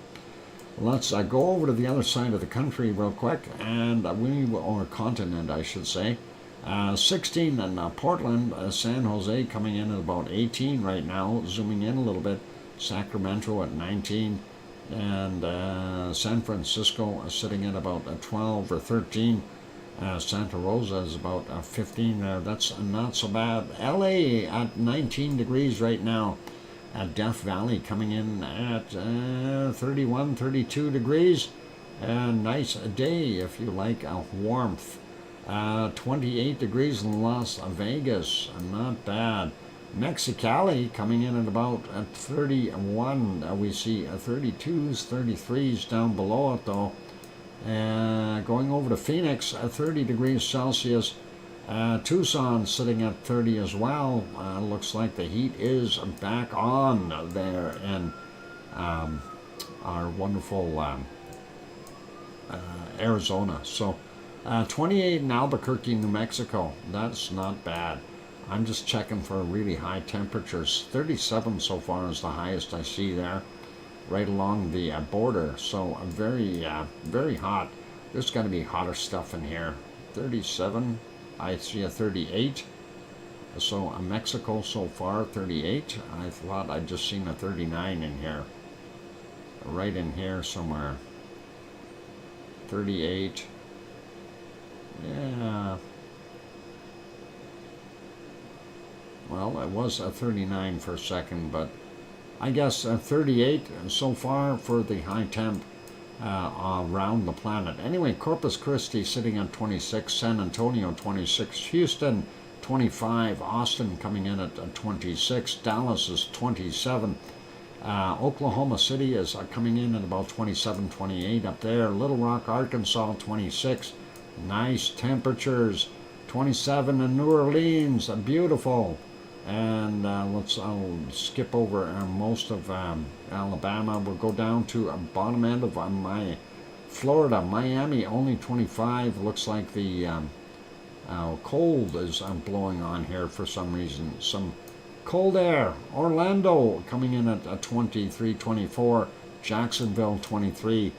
Let's go over to the other side of the country real quick, and or continent, I should say. 16 in Portland, San Jose coming in at about 18 right now, zooming in a little bit. Sacramento at 19, and San Francisco sitting at about 12 or 13. Santa Rosa is about 15 there. That's not so bad. LA at 19 degrees right now. Death Valley coming in at 31, 32 degrees. Nice day if you like warmth. 28 degrees in Las Vegas, not bad. Mexicali coming in at about 31. We see 32s, 33s down below it though. Going over to Phoenix, 30 degrees Celsius. Tucson sitting at 30 as well. Looks like the heat is back on there in our wonderful Arizona. So 28 in Albuquerque, New Mexico. That's not bad. I'm just checking for really high temperatures. 37 so far is the highest I see there, right along the border. So very, very hot. There's got to be hotter stuff in here. 37. I see a 38. So Mexico so far 38. I thought I'd just seen a 39 in here. Right in here somewhere. 38. Yeah. Well, it was a 39 for a second, but I guess 38 so far for the high temp around the planet. Anyway, Corpus Christi sitting at 26, San Antonio 26, Houston 25, Austin coming in at 26, Dallas is 27, Oklahoma City is coming in at about 27, 28 up there, Little Rock, Arkansas 26, nice temperatures, 27 in New Orleans, beautiful. And I'll skip over most of Alabama. We'll go down to bottom end of my Florida, Miami, only 25. Looks like the cold is blowing on here for some reason. Some cold air. Orlando coming in at 23, 24. Jacksonville 23.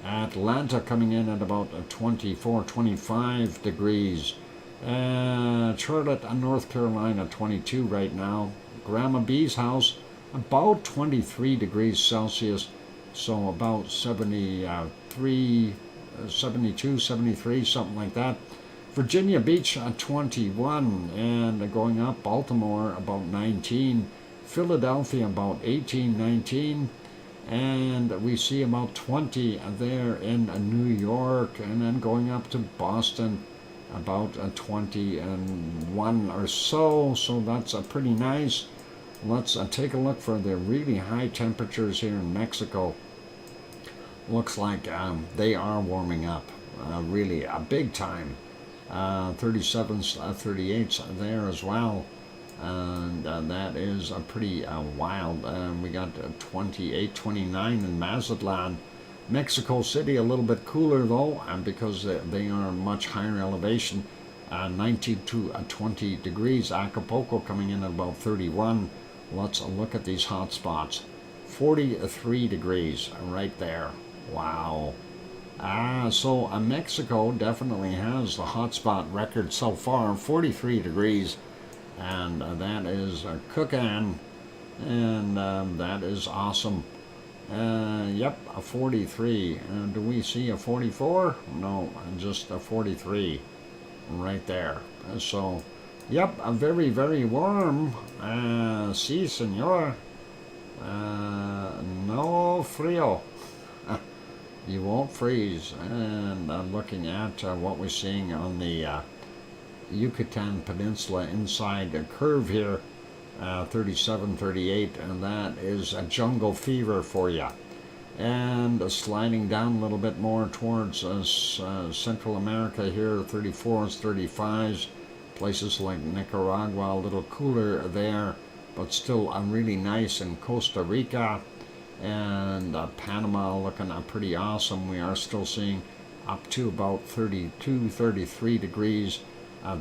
Atlanta coming in at about 24, 25 degrees. Charlotte, North Carolina, 22 right now. Grandma B's house, about 23 degrees Celsius, so about 73, 72, 73, something like that. Virginia Beach, 21, and going up, Baltimore, about 19. Philadelphia, about 18, 19. and we see about 20 there in New York, and then going up to Boston, about 21 or so. So that's pretty nice. Let's take a look for the really high temperatures here in Mexico. Looks like they are warming up really a big time. 37s, 38s there as well. And that is a pretty wild. We got 28, 29 in Mazatlan. Mexico City a little bit cooler though, because they are much higher elevation. 19 to 20 degrees. Acapulco coming in at about 31. Let's look at these hot spots. 43 degrees right there. Wow. So Mexico definitely has the hotspot record so far, 43 degrees, and that is cooking, and that is awesome. Yep, a 43. Do we see a 44? No, just a 43 right there. So, yep, a very, very warm. Sí, señor. No frío. You won't freeze. And I'm looking at what we're seeing on the Yucatan Peninsula inside the curve here, 37, 38, and that is a jungle fever for you. And sliding down a little bit more towards Central America here, 34s, 35s, places like Nicaragua, a little cooler there, but still really nice in Costa Rica. And Panama looking pretty awesome. We are still seeing up to about 32, 33 degrees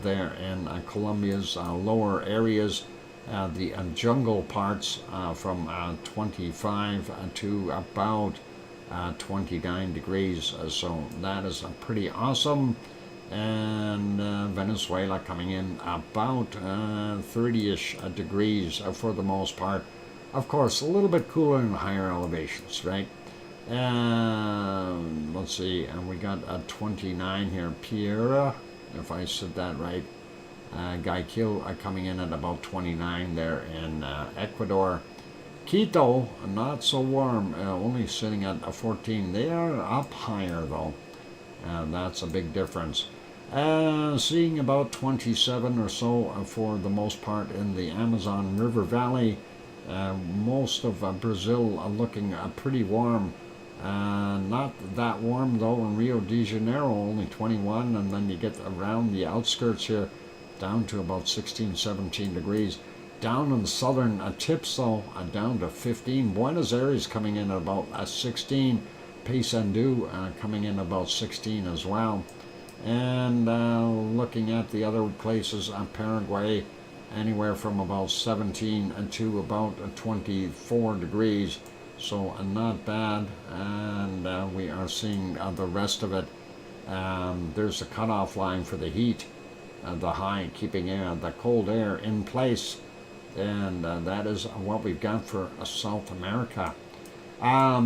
there in Colombia's lower areas. The jungle parts from 25 to about 29 degrees. So that is pretty awesome. And Venezuela coming in about 30-ish degrees for the most part. Of course, a little bit cooler in higher elevations, right? Let's see, and we got a 29 here, Piera, if I said that right. Guayaquil coming in at about 29 there in Ecuador. Quito, not so warm, only sitting at 14. They are up higher though. That's a big difference. Seeing about 27 or so for the most part in the Amazon River Valley. Most of Brazil looking pretty warm. Not that warm though in Rio de Janeiro, only 21, and then you get around the outskirts here down to about 16, 17 degrees. Down in the southern tips though, down to 15. Buenos Aires coming in at about 16. Paysandú coming in about 16 as well. And looking at the other places, Paraguay, anywhere from about 17 to about 24 degrees, so not bad. And we are seeing the rest of it. There's a cutoff line for the heat, the high, keeping the cold air in place, and that is what we've got for South America.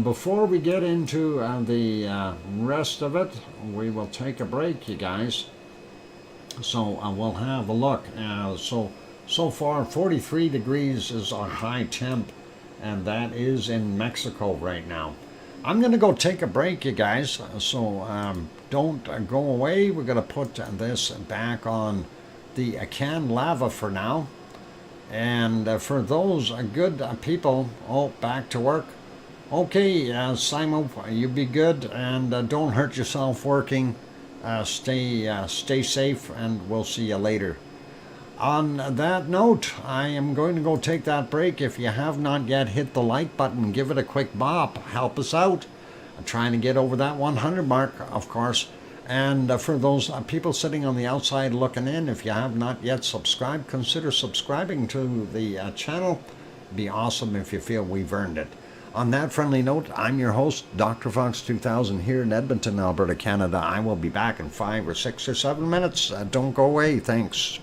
Before we get into the rest of it, we will take a break, you guys. So we'll have a look. So far, 43 degrees is our high temp, and that is in Mexico right now. I'm going to go take a break, you guys, so don't go away. We're going to put this back on the canned lava for now. And for those good people, back to work. Okay, Simon, you be good, and don't hurt yourself working. Stay safe, and we'll see you later. On that note, I am going to go take that break. If you have not yet hit the like button, give it a quick bop. Help us out. I'm trying to get over that 100 mark, of course. And for those people sitting on the outside looking in, if you have not yet subscribed, consider subscribing to the channel. It'd be awesome if you feel we've earned it. On that friendly note, I'm your host, DrFox2000 here in Edmonton, Alberta, Canada. I will be back in 5 or 6 or 7 minutes. Don't go away. Thanks.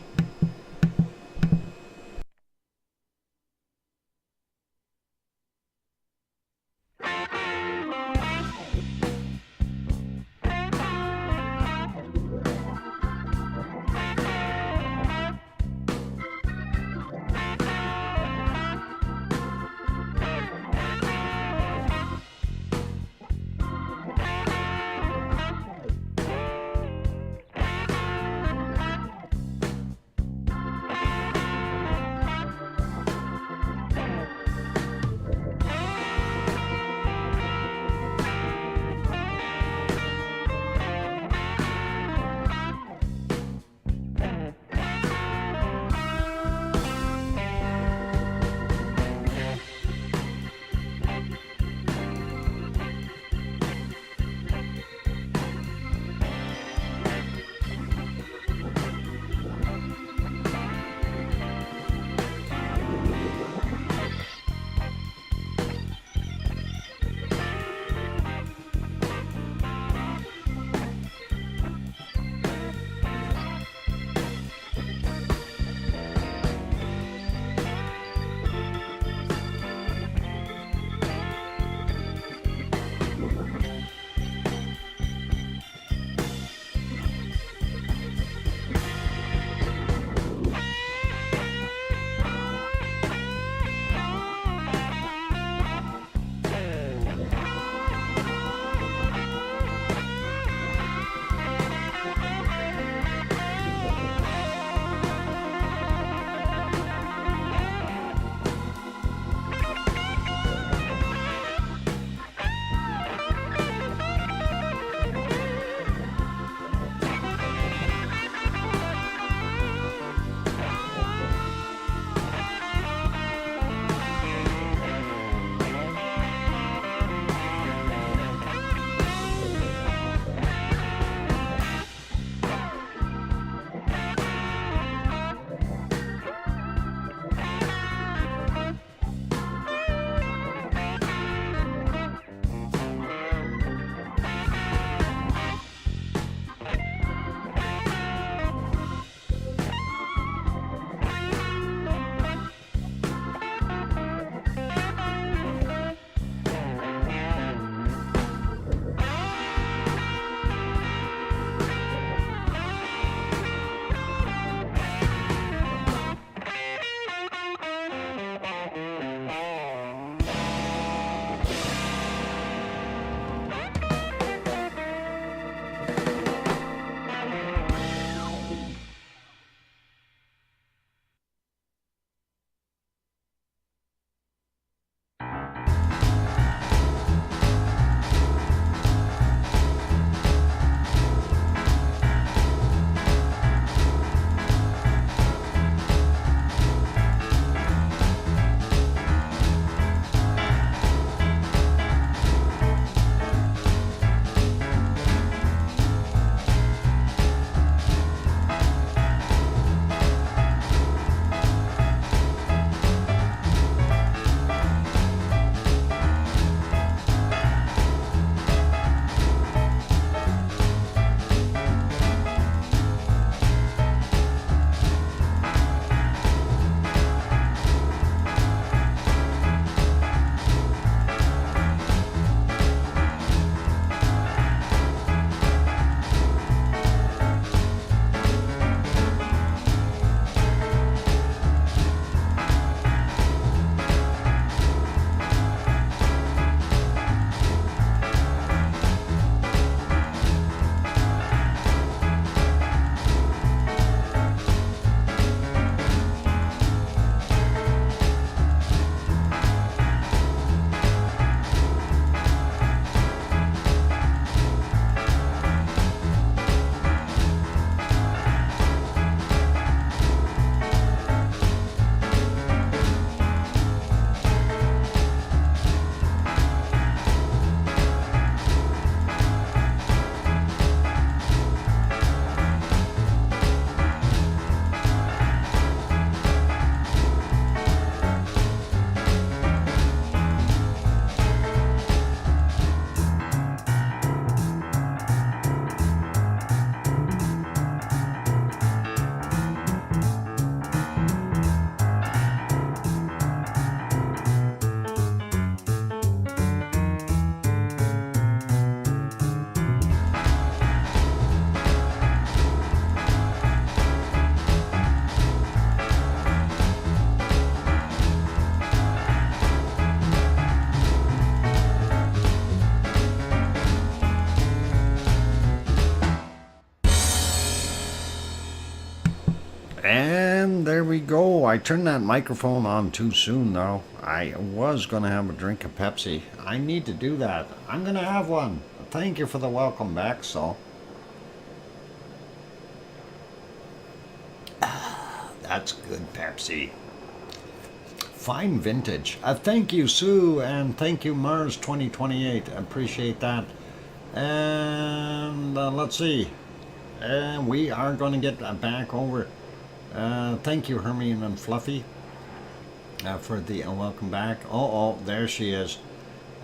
And there we go. I turned that microphone on too soon, though. I was going to have a drink of Pepsi. I need to do that. I'm going to have one. Thank you for the welcome back, Saul. That's good Pepsi. Fine vintage. Thank you, Sue, and thank you, Mars 2028. Appreciate that. And let's see. We are going to get back over. Thank you, Hermione and Fluffy, for the welcome back. Oh, there she is.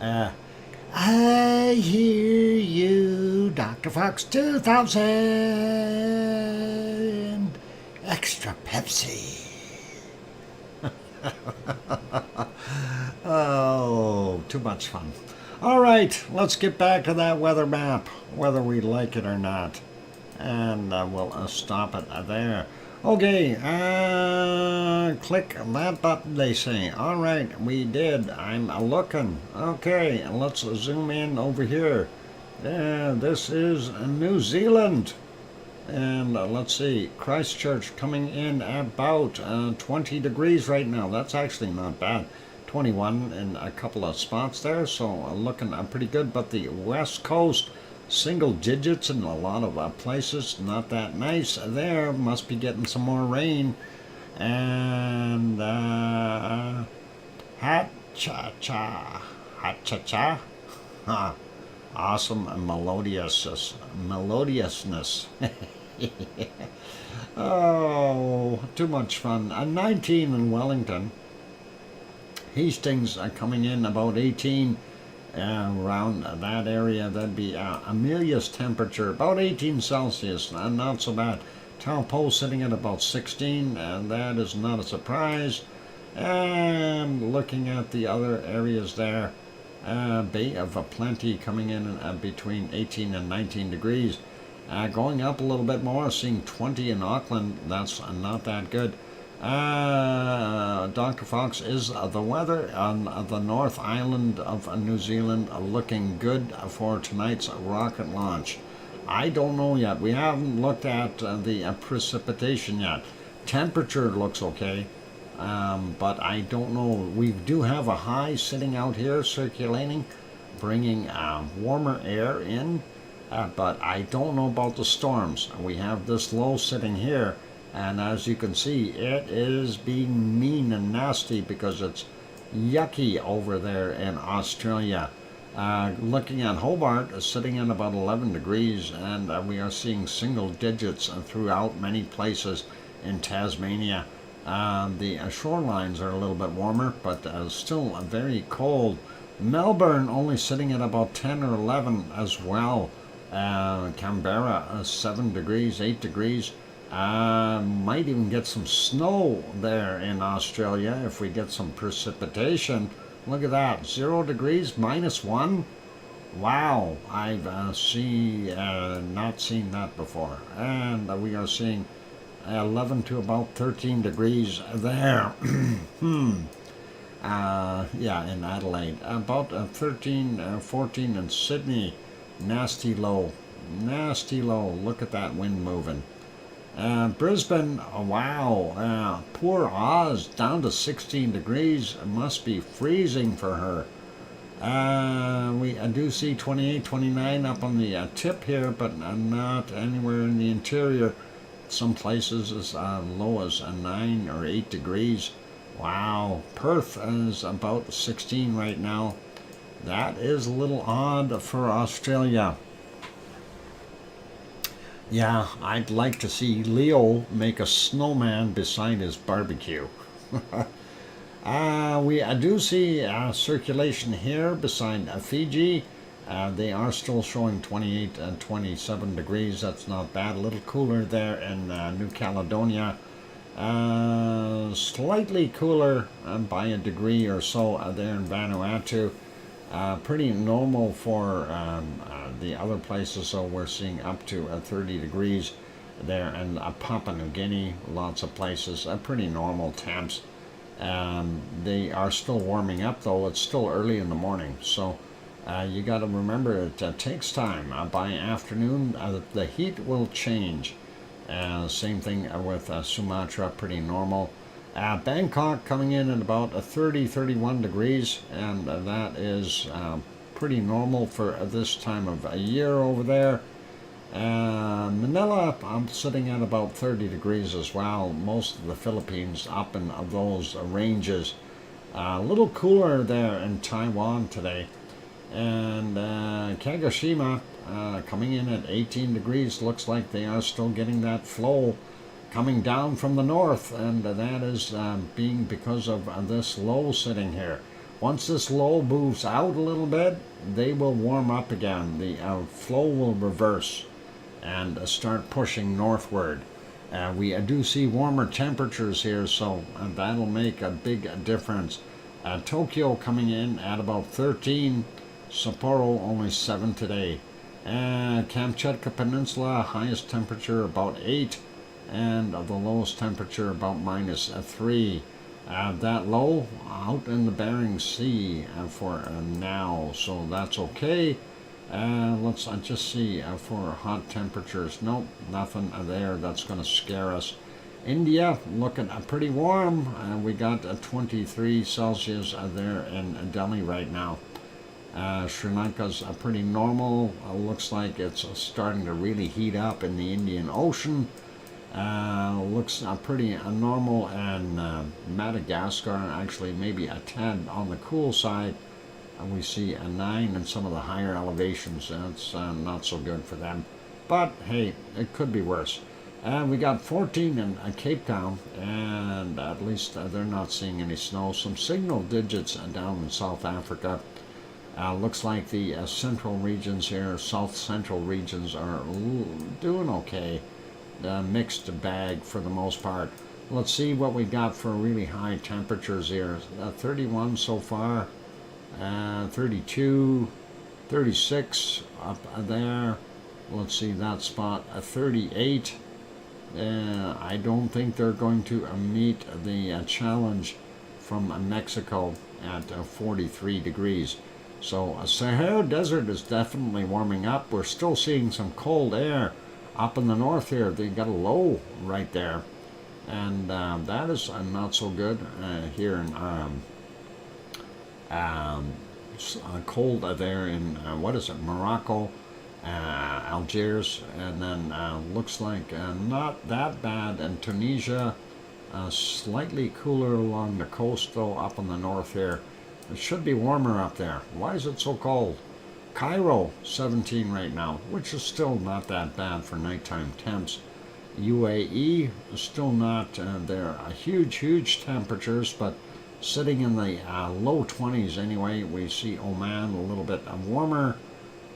I hear you, DrFox2000. Extra Pepsi. Oh, too much fun. All right, let's get back to that weather map, whether we like it or not. And we'll stop it there. Okay, click that button, they say. All right, we did. I'm looking. Okay, let's zoom in over here. This is New Zealand. And let's see, Christchurch coming in about 20 degrees right now. That's actually not bad. 21 in a couple of spots there, so looking pretty good. But the West Coast, single digits in a lot of places, not that nice there. Must be getting some more rain. And hot cha-cha, awesome melodiousness. Oh, too much fun. 19 in Wellington. Hastings coming in about 18. Around that area, that'd be Amelia's temperature, about 18 Celsius, not so bad. Taupo sitting at about 16, and that is not a surprise. And looking at the other areas there, Bay of Plenty coming in between 18 and 19 degrees. Going up a little bit more, seeing 20 in Auckland. That's not that good. Dr. Fox, is the weather on the North Island of New Zealand looking good for tonight's rocket launch? I don't know yet. We haven't looked at the precipitation yet. Temperature looks okay, but I don't know. We do have a high sitting out here circulating, bringing warmer air in, but I don't know about the storms. We have this low sitting here. And as you can see, it is being mean and nasty because it's yucky over there in Australia. Looking at Hobart, sitting at about 11 degrees, and we are seeing single digits throughout many places in Tasmania. The shorelines are a little bit warmer, but still very cold. Melbourne only sitting at about 10 or 11 as well. Canberra, 7 degrees, 8 degrees. Might even get some snow there in Australia if we get some precipitation. Look at that, 0 degrees, -1. Wow, I've not seen that before. And we are seeing 11 to about 13 degrees there. Yeah, in Adelaide. About 13, 14 in Sydney. Nasty low. Look at that wind moving. Brisbane, wow, poor Oz, down to 16 degrees. It must be freezing for her. We do see 28, 29 up on the tip here, but not anywhere in the interior. Some places as low as 9 or 8 degrees. Wow, Perth is about 16 right now. That is a little odd for Australia. Yeah, I'd like to see Leo make a snowman beside his barbecue. We do see circulation here beside Fiji. They are still showing 28 and 27 degrees. That's not bad. A little cooler there in New Caledonia. Slightly cooler by a degree or so there in Vanuatu. Pretty normal for the other places, so we're seeing up to 30 degrees there, and Papua New Guinea, lots of places, pretty normal temps. They are still warming up, though. It's still early in the morning, so you got to remember it takes time. By afternoon, the heat will change, Same thing with Sumatra, pretty normal. Bangkok coming in at about 30, 31 degrees, and that is pretty normal for this time of year over there. Manila, I'm sitting at about 30 degrees as well. Most of the Philippines up in those ranges. A little cooler there in Taiwan today. And Kagoshima coming in at 18 degrees. Looks like they are still getting that flow coming down from the north, and that is being because of this low sitting here. Once this low moves out a little bit, they will warm up again. The flow will reverse and start pushing northward. We do see warmer temperatures here, so that'll make a big difference. Tokyo coming in at about 13, Sapporo only 7 today. Kamchatka Peninsula, highest temperature about 8, and the lowest temperature about -3. That low out in the Bering Sea for now, so that's okay. Let's just see for hot temperatures. Nope, nothing there that's going to scare us. India looking pretty warm. We got 23 Celsius there in Delhi right now. Sri Lanka's pretty normal. Looks like it's starting to really heat up in the Indian Ocean. Looks pretty normal, and Madagascar actually maybe a tad on the cool side. We see a 9 in some of the higher elevations. That's not so good for them. But hey, it could be worse. We got 14 in Cape Town, and at least they're not seeing any snow. Some single digits down in South Africa. Looks like the central regions here, south central regions, are doing okay. Mixed bag for the most part. Let's see what we got for really high temperatures here. 31 so far, 32, 36 up there. Let's see that spot, 38. I don't think they're going to meet the challenge from Mexico at 43 degrees. So Sahara Desert is definitely warming up. We're still seeing some cold air up in the north here. They got a low right there, and that is not so good here in cold there in what is it, Morocco, Algiers, and then looks like not that bad in Tunisia. Slightly cooler along the coast though up in the north here. It should be warmer up there. Why is it so cold? Cairo, 17 right now, which is still not that bad for nighttime temps. UAE is still not there. Huge temperatures, but sitting in the low 20s anyway. We see Oman a little bit warmer,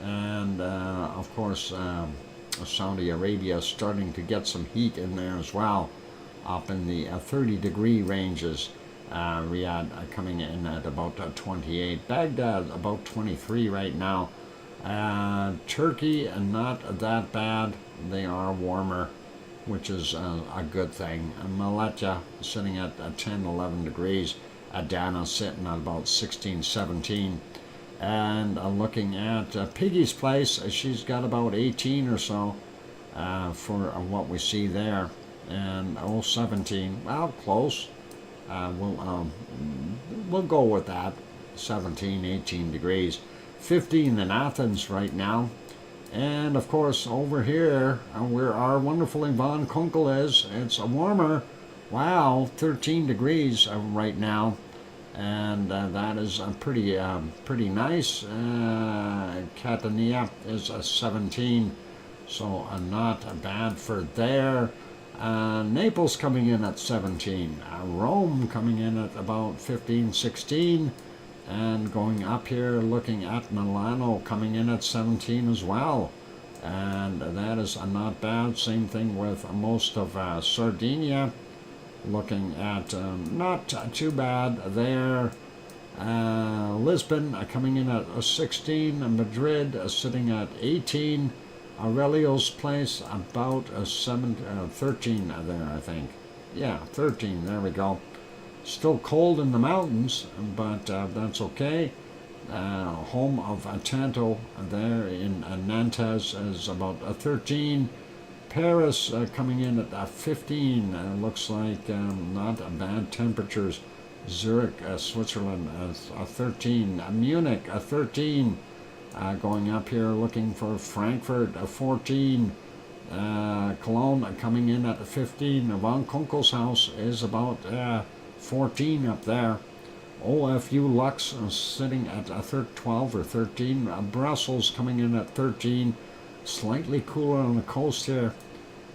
and of course Saudi Arabia starting to get some heat in there as well, up in the 30-degree ranges. Riyadh coming in at about 28. Baghdad about 23 right now. Turkey not that bad. They are warmer, which is a good thing. Malatya sitting at 10, 11 degrees. Adana sitting at about 16, 17. And looking at Piggy's place, she's got about 18 or so for what we see there. And 17, well, close. We'll go with that. 17, 18 degrees. 15 in Athens right now. And of course over here where our wonderful Yvonne Kunkel is, it's warmer. Wow, 13 degrees right now, and that is pretty nice. Catania is 17, so not bad for there. Naples coming in at 17, Rome coming in at about 15, 16, and going up here looking at Milano coming in at 17 as well, and that is not bad. Same thing with most of Sardinia, looking at not too bad there. Lisbon coming in at 16, Madrid sitting at 18, Aurelio's place about 13 there, I think. Yeah, 13, there we go. Still cold in the mountains, but that's okay. Home of Tanto there in Nantes is about 13. Paris coming in at 15. Looks like not bad temperatures. Zurich, Switzerland, 13. Munich, 13. Going up here looking for Frankfurt, 14. Cologne coming in at 15. Von Kunkelshaus is about 14 up there. OFU Lux sitting at 12 or 13. Brussels coming in at 13. Slightly cooler on the coast here,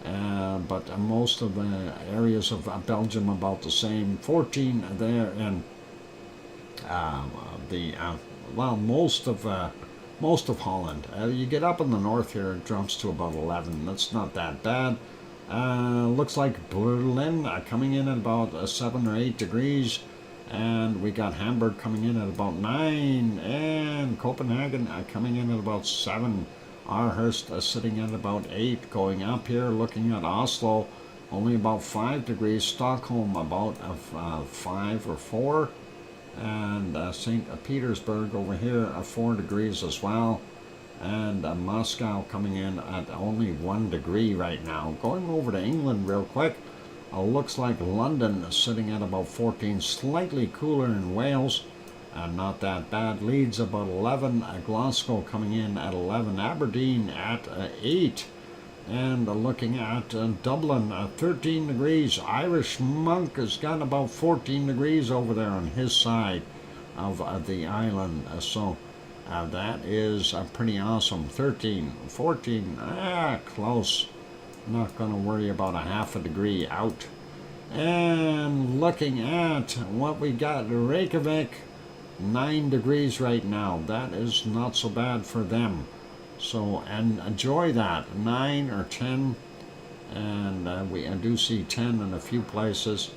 but most of the areas of Belgium about the same. 14 there, and most of Holland. You get up in the north here, it drops to about 11. That's not that bad. Looks like Berlin coming in at about 7 or 8 degrees. And we got Hamburg coming in at about 9. And Copenhagen coming in at about 7. Aarhus sitting at about 8. Going up here, looking at Oslo, only about 5 degrees. Stockholm about 5 or 4. And St. Petersburg over here 4 degrees as well. And Moscow coming in at only 1 degree right now. Going over to England real quick, looks like London sitting at about 14, slightly cooler in Wales, not that bad. Leeds about 11, Glasgow coming in at 11, Aberdeen at 8, and looking at Dublin 13 degrees. Irish Monk has got about 14 degrees over there on his side of the island, so that is pretty awesome. 13, 14, close. Not going to worry about a half a degree out. And looking at what we got, Reykjavik, 9 degrees right now. That is not so bad for them. So, and enjoy that, 9 or 10. And we do see 10 in a few places.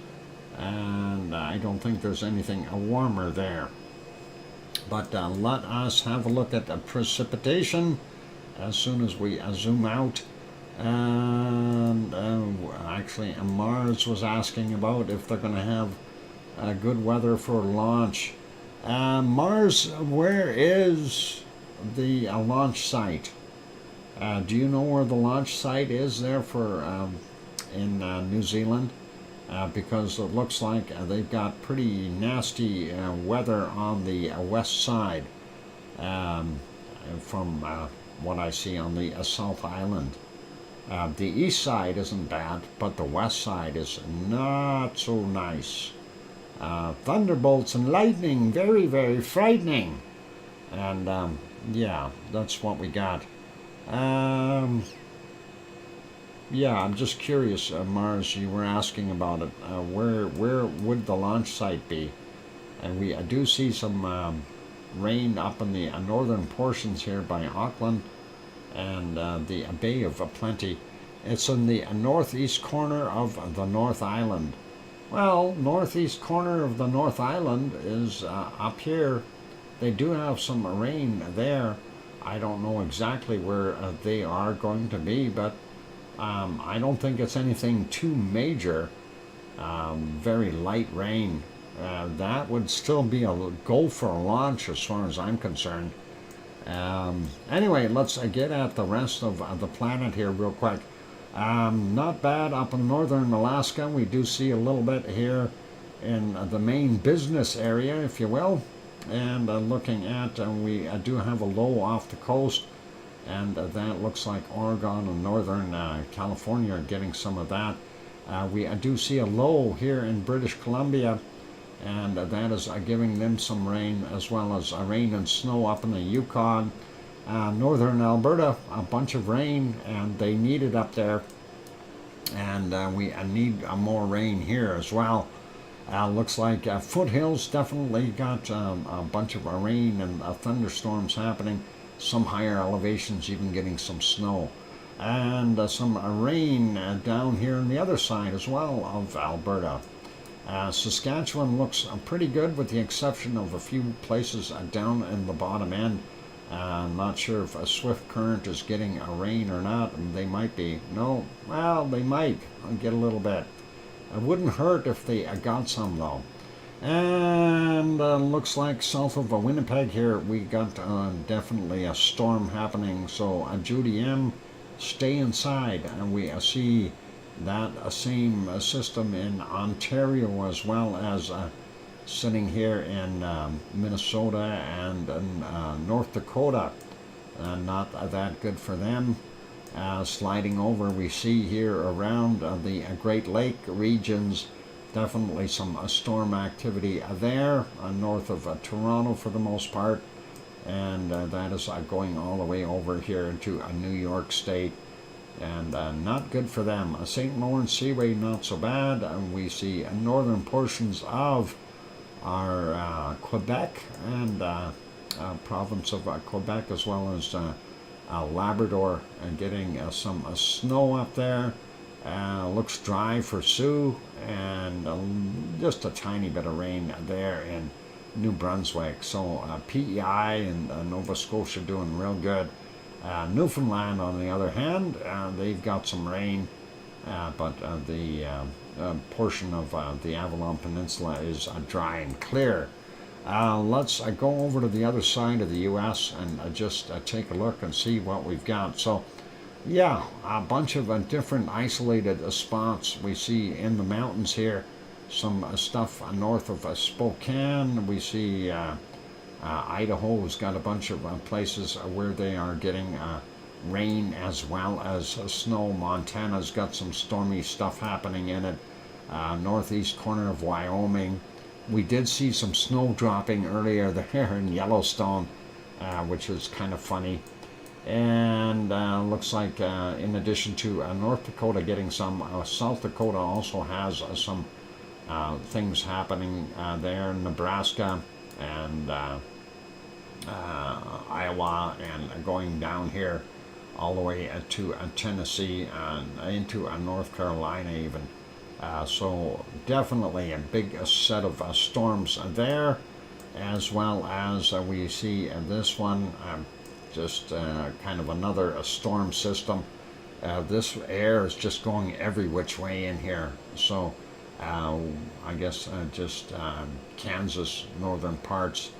And I don't think there's anything warmer there. But let us have a look at the precipitation as soon as we zoom out. And actually Mars was asking about if they're going to have good weather for launch. Mars, where is the launch site? Do you know where the launch site is there for in New Zealand? Because it looks like they've got pretty nasty weather on the west side from what I see on the South Island. The east side isn't bad, but the west side is not so nice. Thunderbolts and lightning, very, very frightening. And yeah, that's what we got. Yeah, I'm just curious, Mars, you were asking about it. Where would the launch site be? And we do see some rain up in the northern portions here by Auckland and the Bay of Plenty. It's in the northeast corner of the North Island. Well, northeast corner of the North Island is up here. They do have some rain there. I don't know exactly where they are going to be, but I don't think it's anything too major. Very light rain. That would still be a go for a launch as far as I'm concerned. Anyway, let's get at the rest of the planet here real quick. Not bad up in northern Alaska. We do see a little bit here in the main business area, if you will. And looking at, we do have a low off the coast. And that looks like Oregon and northern California are getting some of that. We do see a low here in British Columbia. And that is giving them some rain, as well as rain and snow up in the Yukon. Northern Alberta, a bunch of rain, and they need it up there. And we need more rain here as well. Looks like foothills definitely got a bunch of rain and thunderstorms happening. Some higher elevations even getting some snow. And some rain down here on the other side as well of Alberta. Saskatchewan looks pretty good, with the exception of a few places down in the bottom end. I'm not sure if a swift current is getting a rain or not. They might be. No, well, they might get a little bit. It wouldn't hurt if they got some, though. And looks like south of Winnipeg here, we got definitely a storm happening. So Judy M, stay inside. And we see that same system in Ontario, as well as sitting here in Minnesota and in North Dakota. Not that good for them. Sliding over, we see here around the Great Lake regions, definitely some storm activity there, north of Toronto for the most part, and that is going all the way over here into New York State, and not good for them. St. Lawrence Seaway, not so bad. We see northern portions of our Quebec and province of Quebec, as well as Labrador, and getting some snow up there. Looks dry for Sioux, and just a tiny bit of rain there in New Brunswick. So PEI and Nova Scotia doing real good. Newfoundland, on the other hand, they've got some rain, but the portion of the Avalon Peninsula is dry and clear. Let's go over to the other side of the U.S. and just take a look and see what we've got. So, yeah, a bunch of different isolated spots we see in the mountains here. Some stuff north of Spokane. We see Idaho's got a bunch of places where they are getting rain as well as snow. Montana's got some stormy stuff happening in it. Northeast corner of Wyoming. We did see some snow dropping earlier there in Yellowstone, which is kind of funny. And looks like in addition to North Dakota getting some, South Dakota also has some things happening there. Nebraska and Iowa, and going down here all the way to Tennessee and into North Carolina even. So definitely a big set of storms there, as well as we see this one, just kind of another storm system. This air is just going every which way in here. So I guess just Kansas, northern parts,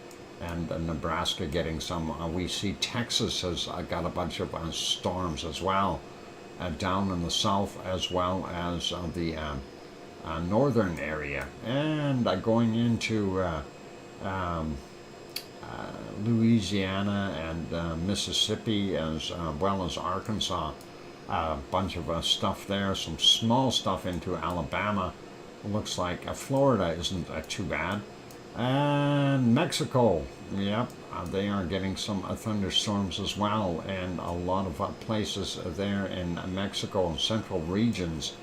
and Nebraska getting some. We see Texas has got a bunch of storms as well, down in the south, as well as the northern area, and going into Louisiana and Mississippi, as well as Arkansas. A bunch of stuff there, some small stuff into Alabama. Looks like Florida isn't too bad. And Mexico, yep, they are getting some thunderstorms as well, and a lot of places there in Mexico, central regions.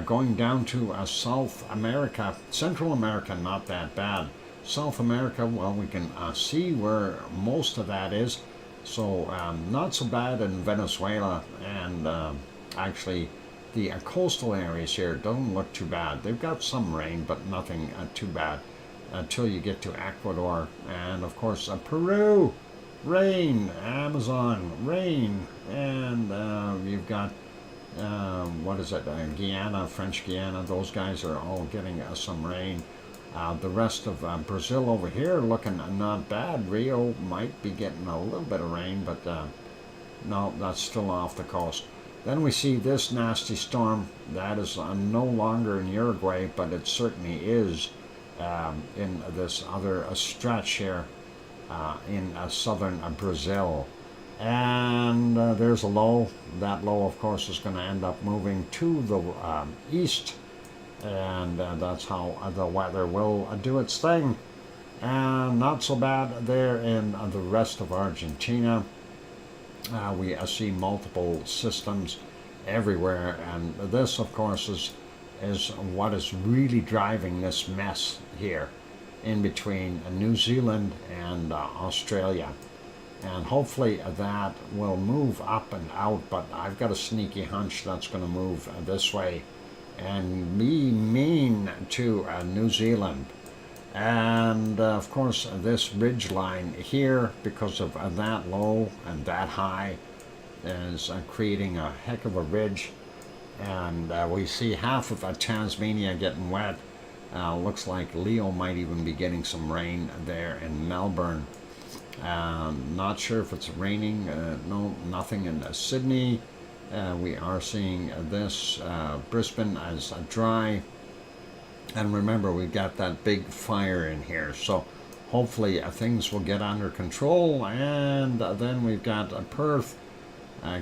Going down to South America, Central America, not that bad. South America, well, we can see where most of that is. So not so bad in Venezuela, and actually the coastal areas here don't look too bad. They've got some rain, but nothing too bad until you get to Ecuador. And of course Peru, rain. Amazon, rain. And you've got what is it, Guyana, French Guiana. Those guys are all getting some rain. The rest of Brazil over here looking not bad. Rio might be getting a little bit of rain, but no, that's still off the coast. Then we see this nasty storm that is no longer in Uruguay, but it certainly is in this other stretch here in southern Brazil. And there's a low. That low, of course, is going to end up moving to the east, and that's how the weather will do its thing. And not so bad there in the rest of Argentina. We see multiple systems everywhere, and this, of course, is what is really driving this mess here in between New Zealand and Australia. And hopefully that will move up and out, but I've got a sneaky hunch that's going to move this way and be mean to New Zealand. And of course this ridge line here, because of that low and that high, is creating a heck of a ridge. And we see half of Tasmania getting wet. Looks like Leo might even be getting some rain there in Melbourne. Not sure if it's raining. No, nothing in Sydney. We are seeing this Brisbane as dry. And remember, we've got that big fire in here. So hopefully things will get under control. And then we've got Perth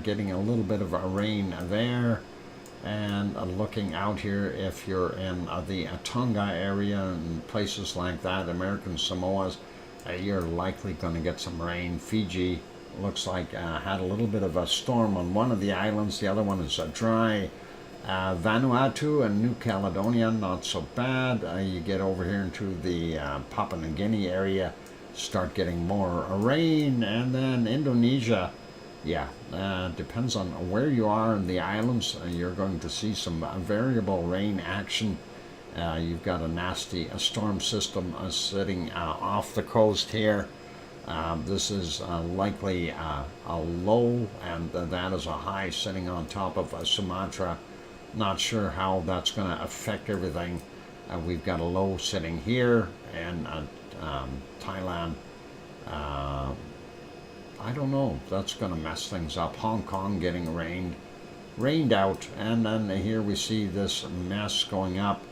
getting a little bit of a rain there. And looking out here, if you're in the Tonga area and places like that, American Samoas, you're likely going to get some rain. Fiji looks like had a little bit of a storm on one of the islands. The other one is dry. Vanuatu and New Caledonia, not so bad. You get over here into the Papua New Guinea area, start getting more rain. And then Indonesia, yeah, depends on where you are in the islands. You're going to see some variable rain action. You've got a nasty storm system sitting off the coast here. This is likely a low, and that is a high sitting on top of Sumatra. Not sure how that's going to affect everything. We've got a low sitting here, and Thailand. I don't know. That's going to mess things up. Hong Kong getting rained out, and then here we see this mess going up.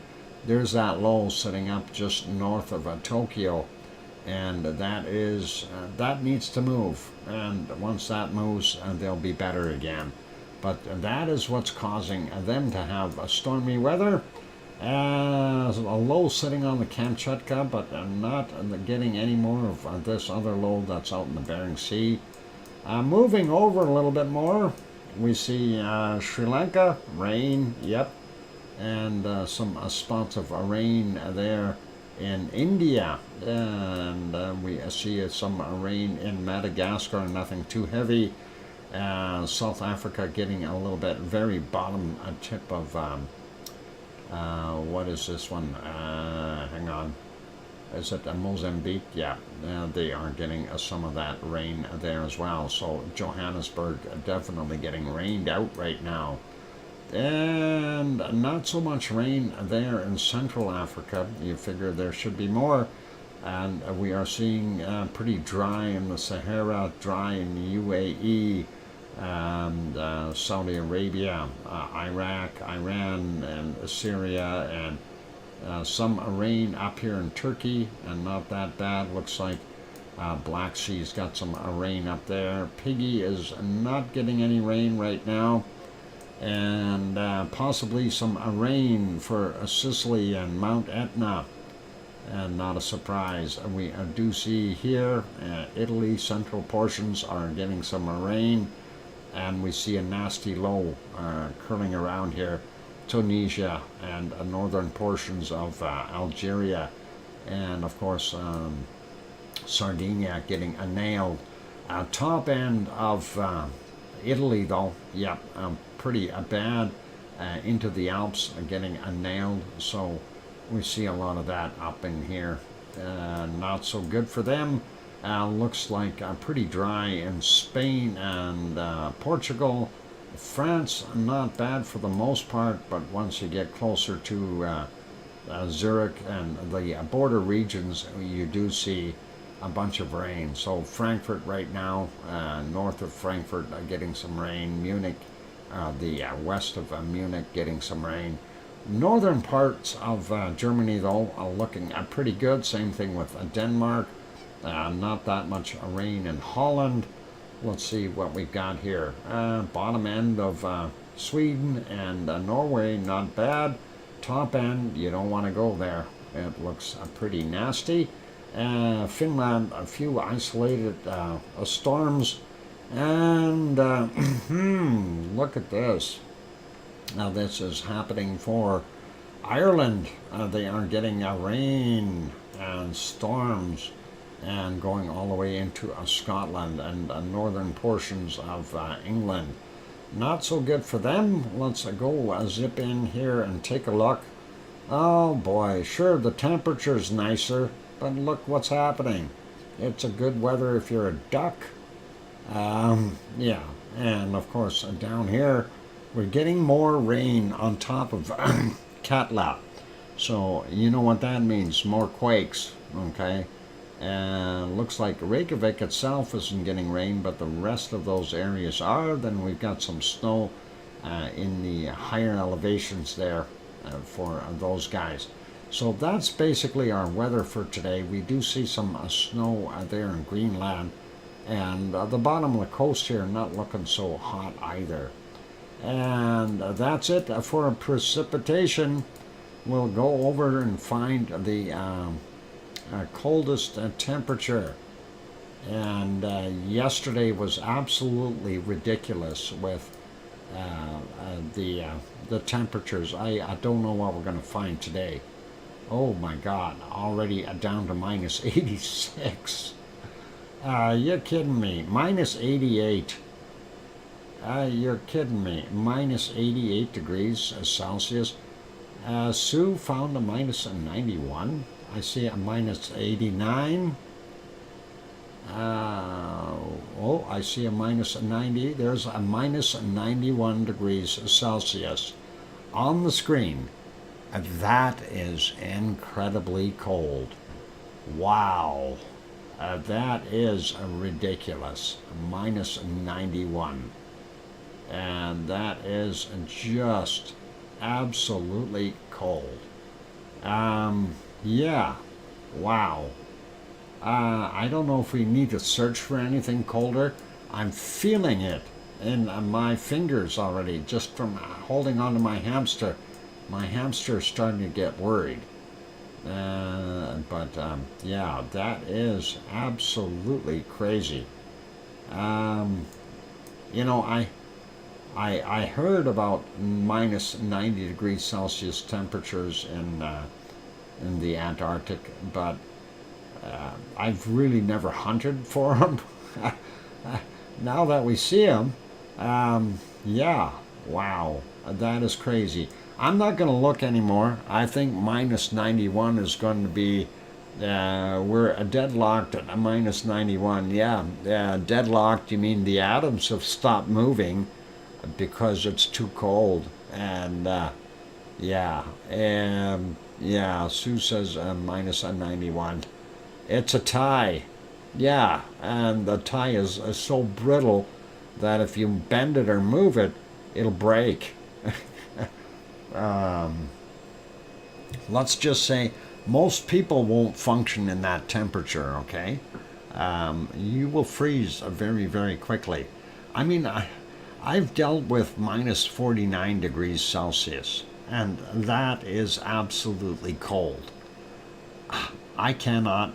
There's that low sitting up just north of Tokyo, and that needs to move. And once that moves, they'll be better again. But that is what's causing them to have stormy weather. A low sitting on the Kamchatka, but not getting any more of this other low that's out in the Bering Sea. Moving over a little bit more, we see Sri Lanka, rain, yep, and some spots of rain there in India. And we see some rain in Madagascar, nothing too heavy. South Africa getting a little bit, very bottom tip of, what is this one? Hang on. Is it Mozambique? Yeah, they are getting some of that rain there as well. So Johannesburg definitely getting rained out right now. And not so much rain there in Central Africa. You figure there should be more. And we are seeing pretty dry in the Sahara, dry in the UAE, and Saudi Arabia, Iraq, Iran, and Syria, and some rain up here in Turkey, and not that bad. Looks like Black Sea's got some rain up there. Piggy is not getting any rain right now, and possibly some rain for Sicily and Mount Etna. And not a surprise. We do see here Italy, central portions are getting some rain, and we see a nasty low curling around here. Tunisia and northern portions of Algeria, and of course Sardinia getting nailed. Top end of Italy though, yeah, pretty bad. Into the Alps getting nailed. So we see a lot of that up in here. Not so good for them. Looks like pretty dry in Spain and Portugal. France, not bad for the most part, but once you get closer to Zurich and the border regions, you do see a bunch of rain. So Frankfurt right now, north of Frankfurt, getting some rain. Munich, the west of Munich, getting some rain. Northern parts of Germany, though, are looking pretty good. Same thing with Denmark. Not that much rain in Holland. Let's see what we've got here. Bottom end of Sweden and Norway, not bad. Top end, you don't want to go there. It looks pretty nasty. Finland, a few isolated storms. And look at this. Now this is happening for Ireland. They are getting rain and storms, and going all the way into Scotland and northern portions of England. Not so good for them. Let's go zip in here and take a look. Oh boy, sure, the temperature's nicer, but look what's happening. It's a good weather if you're a duck. Yeah, and of course down here we're getting more rain on top of Katla. So you know what that means, more quakes, okay? And looks like Reykjavik itself isn't getting rain, but the rest of those areas are. Then we've got some snow in the higher elevations there for those guys. So that's basically our weather for today. We do see some snow there in Greenland, and the bottom of the coast here not looking so hot either. And that's it for precipitation. We'll go over and find the coldest temperature. And yesterday was absolutely ridiculous with the temperatures. I don't know what we're going to find today. Oh my God, already down to minus 86. You're kidding me. Minus 88. You're kidding me. Minus 88 degrees Celsius. Sue found a minus 91. I see a minus 89. Oh, I see a minus 90. There's a minus 91 degrees Celsius on the screen. That is incredibly cold. Wow. That is ridiculous. Minus 91. And that is just absolutely cold. Yeah. Wow. I don't know if we need to search for anything colder. I'm feeling it in my fingers already just from holding on to my hamster. My hamster is starting to get worried. But yeah, that is absolutely crazy. You know, I heard about minus 90 degrees Celsius temperatures in the Antarctic, but I've really never hunted for them. Now that we see them, yeah, wow, that is crazy. I'm not going to look anymore. I think minus 91 is going to be, we're deadlocked at a minus 91. Yeah, deadlocked, you mean the atoms have stopped moving because it's too cold. And yeah, Sue says minus 91. It's a tie. Yeah, and the tie is so brittle that if you bend it or move it, it'll break. Let's just say most people won't function in that temperature, okay? You will freeze very, very quickly. I mean, I've dealt with minus 49 degrees Celsius, and that is absolutely cold. I cannot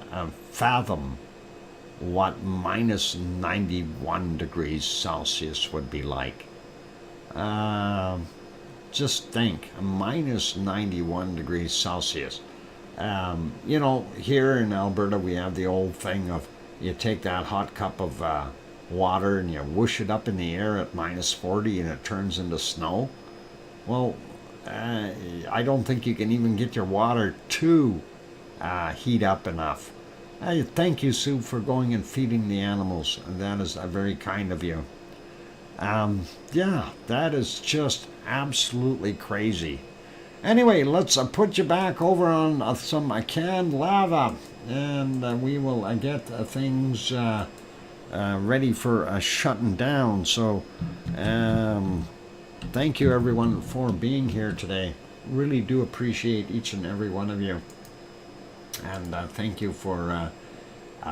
fathom what minus 91 degrees Celsius would be like. Just think, minus 91 degrees Celsius. You know, here in Alberta we have the old thing of you take that hot cup of water and you whoosh it up in the air at minus 40 and it turns into snow. Well, I don't think you can even get your water to heat up enough. Thank you, Sue, for going and feeding the animals. That is very kind of you. Yeah, that is just absolutely crazy. Anyway, let's put you back over on some canned lava, and we will get things ready for shutting down. So, thank you everyone for being here today. Really do appreciate each and every one of you. And thank you for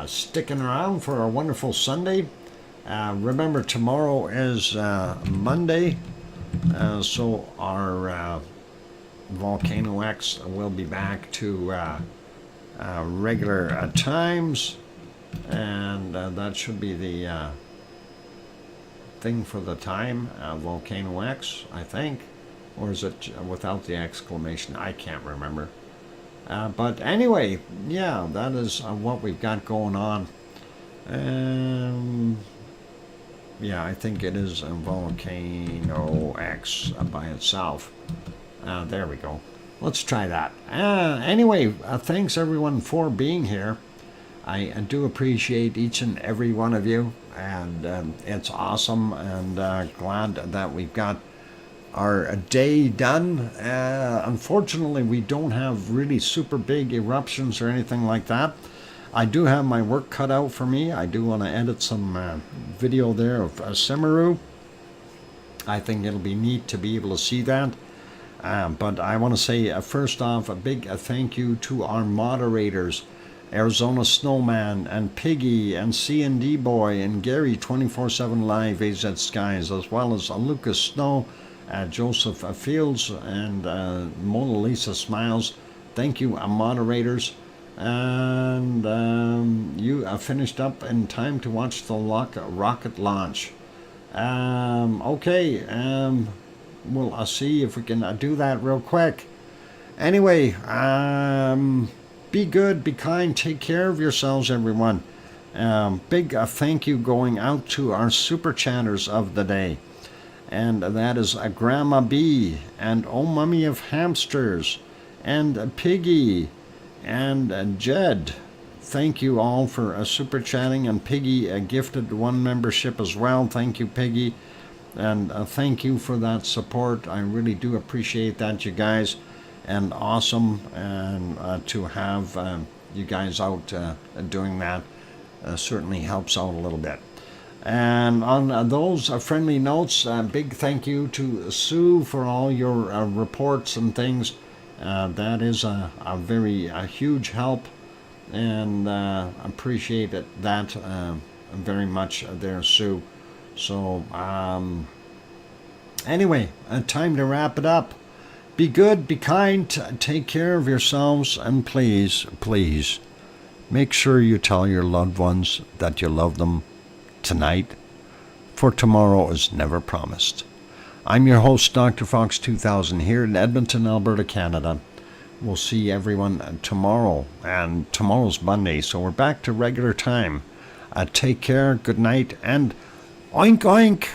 sticking around for a wonderful Sunday. Remember, tomorrow is Monday, so our VolcanoX will be back to regular times, and that should be the thing for the time, VolcanoX, I think. Or is it without the exclamation? I can't remember. But anyway, yeah, that is what we've got going on. Yeah, I think it is a VolcanoX by itself. There we go. Let's try that. Anyway, thanks everyone for being here. I do appreciate each and every one of you, and it's awesome, and glad that we've got our day done. Unfortunately, we don't have really super big eruptions or anything like that. I do have my work cut out for me. I do want to edit some video there of Semeru. I think it'll be neat to be able to see that. But I want to say, first off, a big thank you to our moderators, Arizona Snowman and Piggy and C&D Boy and Gary 24/7 Live AZ Skies, as well as Lucas Snow, Joseph Fields, and Mona Lisa Smiles. Thank you, moderators. And you finished up in time to watch the rocket launch. Okay, we'll see if we can do that real quick. Anyway, be good, be kind, take care of yourselves, everyone. Big thank you going out to our super chatters of the day. And that is Grandma B, and Oh Mummy of Hamsters, and Piggy, and Jed. Thank you all for super chatting, and Piggy gifted one membership as well. Thank you, Piggy, and thank you for that support. I really do appreciate that, you guys, and awesome, and to have you guys out doing that certainly helps out a little bit. And on those friendly notes, big thank you to Sue for all your reports and things. That is a very huge help, and appreciate that very much there, Sue. So anyway, time to wrap it up. Be good, be kind, take care of yourselves, and please, please, make sure you tell your loved ones that you love them tonight, for tomorrow is never promised. I'm your host, DrFox2000, here in Edmonton, Alberta, Canada. We'll see everyone tomorrow, and tomorrow's Monday, so we're back to regular time. Take care, good night, and oink oink!